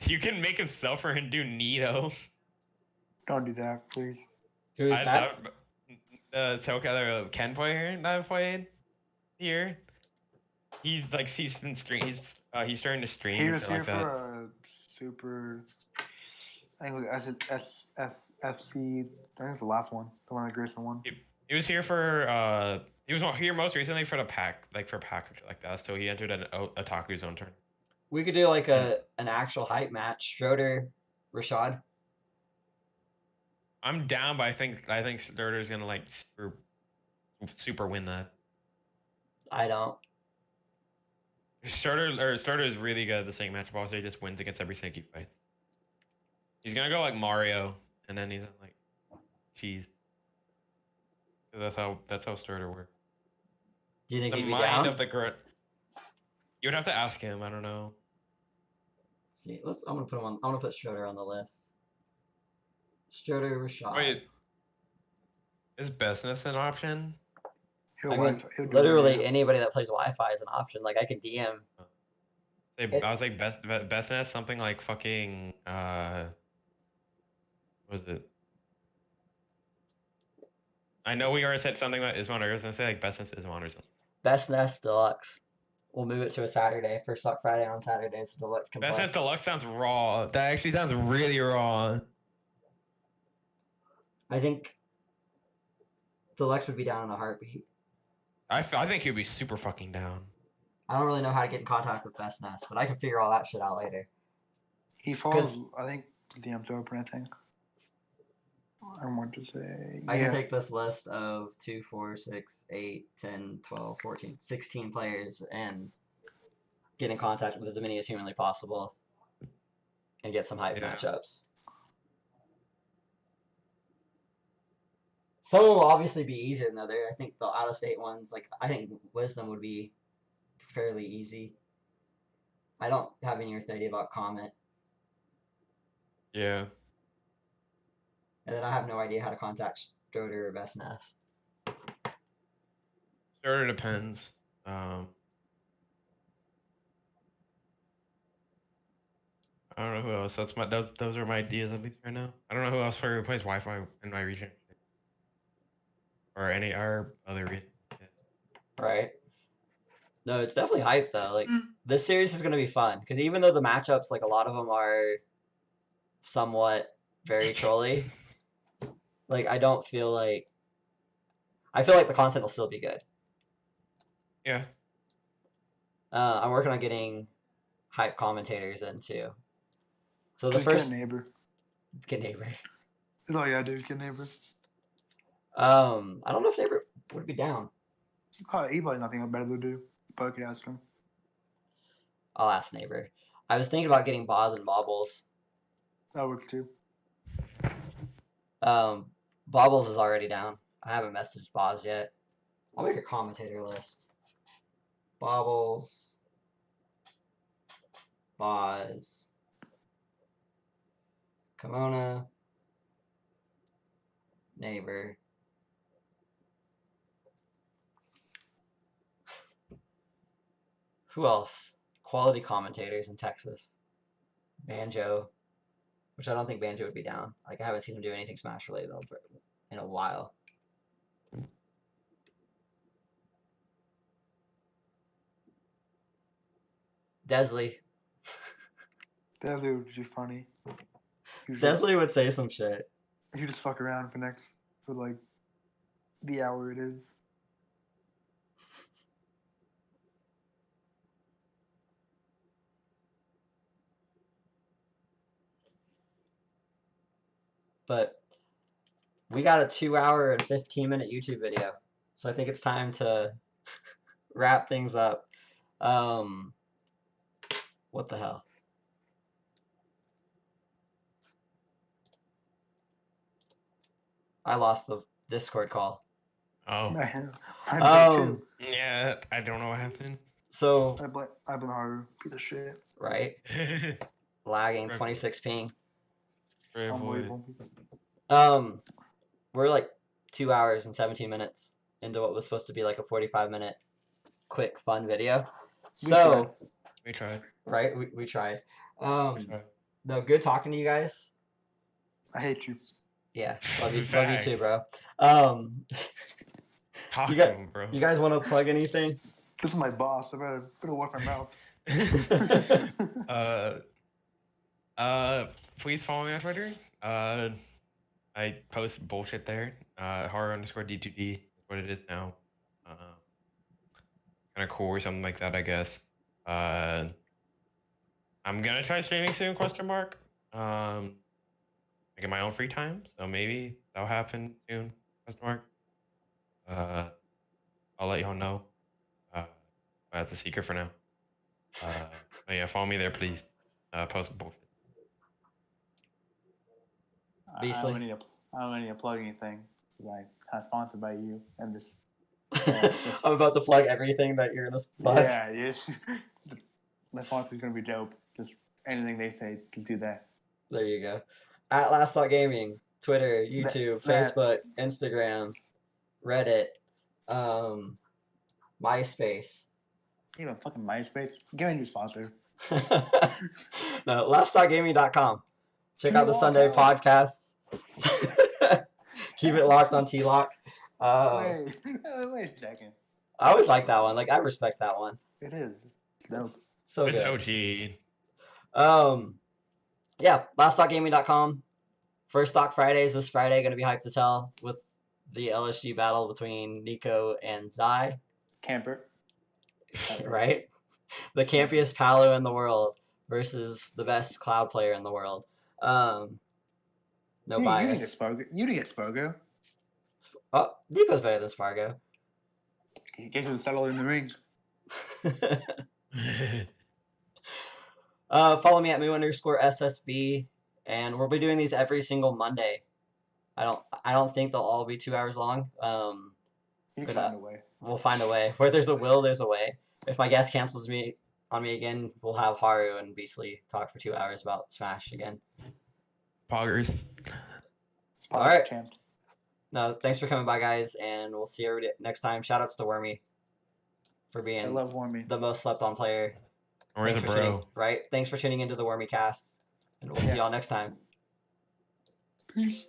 You can make him suffer and do Nito. Don't do that, please. Who's that? The Ken player that I played here. He's in stream. He's starting to stream. He was and here shit like for that. a super. I think it was SFC. I think it's the last one, the one that Grayson won. He was here for. He was here most recently for the pack, for packs and shit like that. So he entered an Otaku Zone turn. We could do like an actual hype match. Schroeder, Rashad. I'm down, but I think Sturder's gonna super win that. I don't. Starter is really good at the same matchup. Also, he just wins against every snake he fights. He's gonna go like Mario, and then he's like cheese. That's how Starter works. Do you think The he'd be mind down? of the grit. You would have to ask him. I don't know. Let's see. I'm gonna put him on. I'm gonna put Schroeder on the list. Schroeder, Rashad. Wait, is Bestness an option? He'll I mean, Wi-Fi. He'll do literally whatever. anybody that plays Wi-Fi is an option. Like I can DM. I was like best nest something like fucking what was it? I know we already said something about Ismon. I was gonna say like best nest Ismon or something. Best Nest Deluxe. We'll move it to a Saturday. First Talk Friday on Saturday, so Deluxe can Best play. nest deluxe sounds raw. That actually sounds really raw. I think Deluxe would be down in a heartbeat. I think he'd be super fucking down. I don't really know how to get in contact with Best Nest, but I can figure all that shit out later. He follows. I think the DM's open. I think. I want to say. I can take this list of 2, 4, 6, 8, 10, 12, 14, 16 players and get in contact with as many as humanly possible and get some hype matchups. Some will obviously be easier than other. I think the out-of-state ones, like I think Wisdom would be fairly easy. I don't have any idea about Comet. Yeah. And then I have no idea how to contact Stroder or Best Nest. Sort of depends. I don't know who else. Those are my ideas at least right now. I don't know who else plays Wi-Fi in my region, or any our other region. Right. No, it's definitely hype though. Like this series is gonna be fun because even though the matchups, like a lot of them are somewhat very trolly, like I feel like the content will still be good. Yeah. I'm working on getting hype commentators in too. So the Just first get a neighbor. Get neighbor. That's all you gotta do. Get a neighbor. I don't know if neighbor would be down. He probably nothing better to do. But I could ask him. I'll ask neighbor. I was thinking about getting Boz and Bobbles. That works too. Bobbles is already down. I haven't messaged Boz yet. I'll make a commentator list. Bobbles, Boz, Kimona, neighbor. Who else? Quality commentators in Texas. Banjo, which I don't think Banjo would be down. Like I haven't seen him do anything Smash related in a while. Desley. Desley would be funny. Desley would say some shit. You just fuck around for like the hour it is. But we got a 2-hour and 15-minute YouTube video, so I think it's time to wrap things up. What the hell? I lost the Discord call. Oh. Yeah, I don't know what happened. So I blame Haru. Piece of shit. Right. Lagging 26 ping. Unbelievable. We're like 2 hours and 17 minutes into what was supposed to be like a 45-minute quick fun video. We tried. Right? We tried. No, good talking to you guys. I hate you. Yeah, love you too, bro. Bro. You guys want to plug anything? This is my boss. I better wipe my mouth. Please follow me on Twitter. I post bullshit there. Horror_D2D is what it is now. Kind of cool or something like that, I guess. I'm gonna try streaming soon? ? Like in my own free time, so maybe that'll happen soon? ? I'll let y'all know. That's a secret for now. But yeah, follow me there, please. Post bullshit. Beastly. I don't need to plug anything. Like, I'm sponsored by you, and just. I'm about to plug everything that you're gonna plug. Yeah, yes. My sponsor's gonna be dope. Just anything they say, to do that. There you go. At Last Thought Gaming, Twitter, YouTube, Facebook, Instagram, Reddit. MySpace. Even fucking MySpace. Give me a new sponsor. No, leftstargaming.com. Check out the T-Lock Sunday out. podcasts. Keep it locked on T-Lock. Wait a second. I always like that one. Like, I respect that one. It is. It's dope. So It's good. OG. Yeah, laststockgaming.com. First Stock Fridays this Friday, going to be hyped as hell with the LSG battle between Nico and Zai, Camper. right? The campiest Palo in the world versus the best Cloud player in the world. No bias. You didn't get Spargo. Oh, Nico's better than Spargo. You guys would settle in the ring. Follow me at moo_SSB, and we'll be doing these every single Monday. I don't think they'll all be 2 hours long. You But, can find a way. We'll find a way. Where there's a will, there's a way. If my guest cancels on me again, we'll have Haru and Beastly talk for 2 hours about Smash again. Poggers. All right. Champ. No, thanks for coming by, guys, and we'll see you next time. Shoutouts to Wormy for I being love Wormy. the most slept on player. Where's the Thanks for bro? right? Thanks for tuning into the Wormy cast, and we'll see y'all next time. Peace.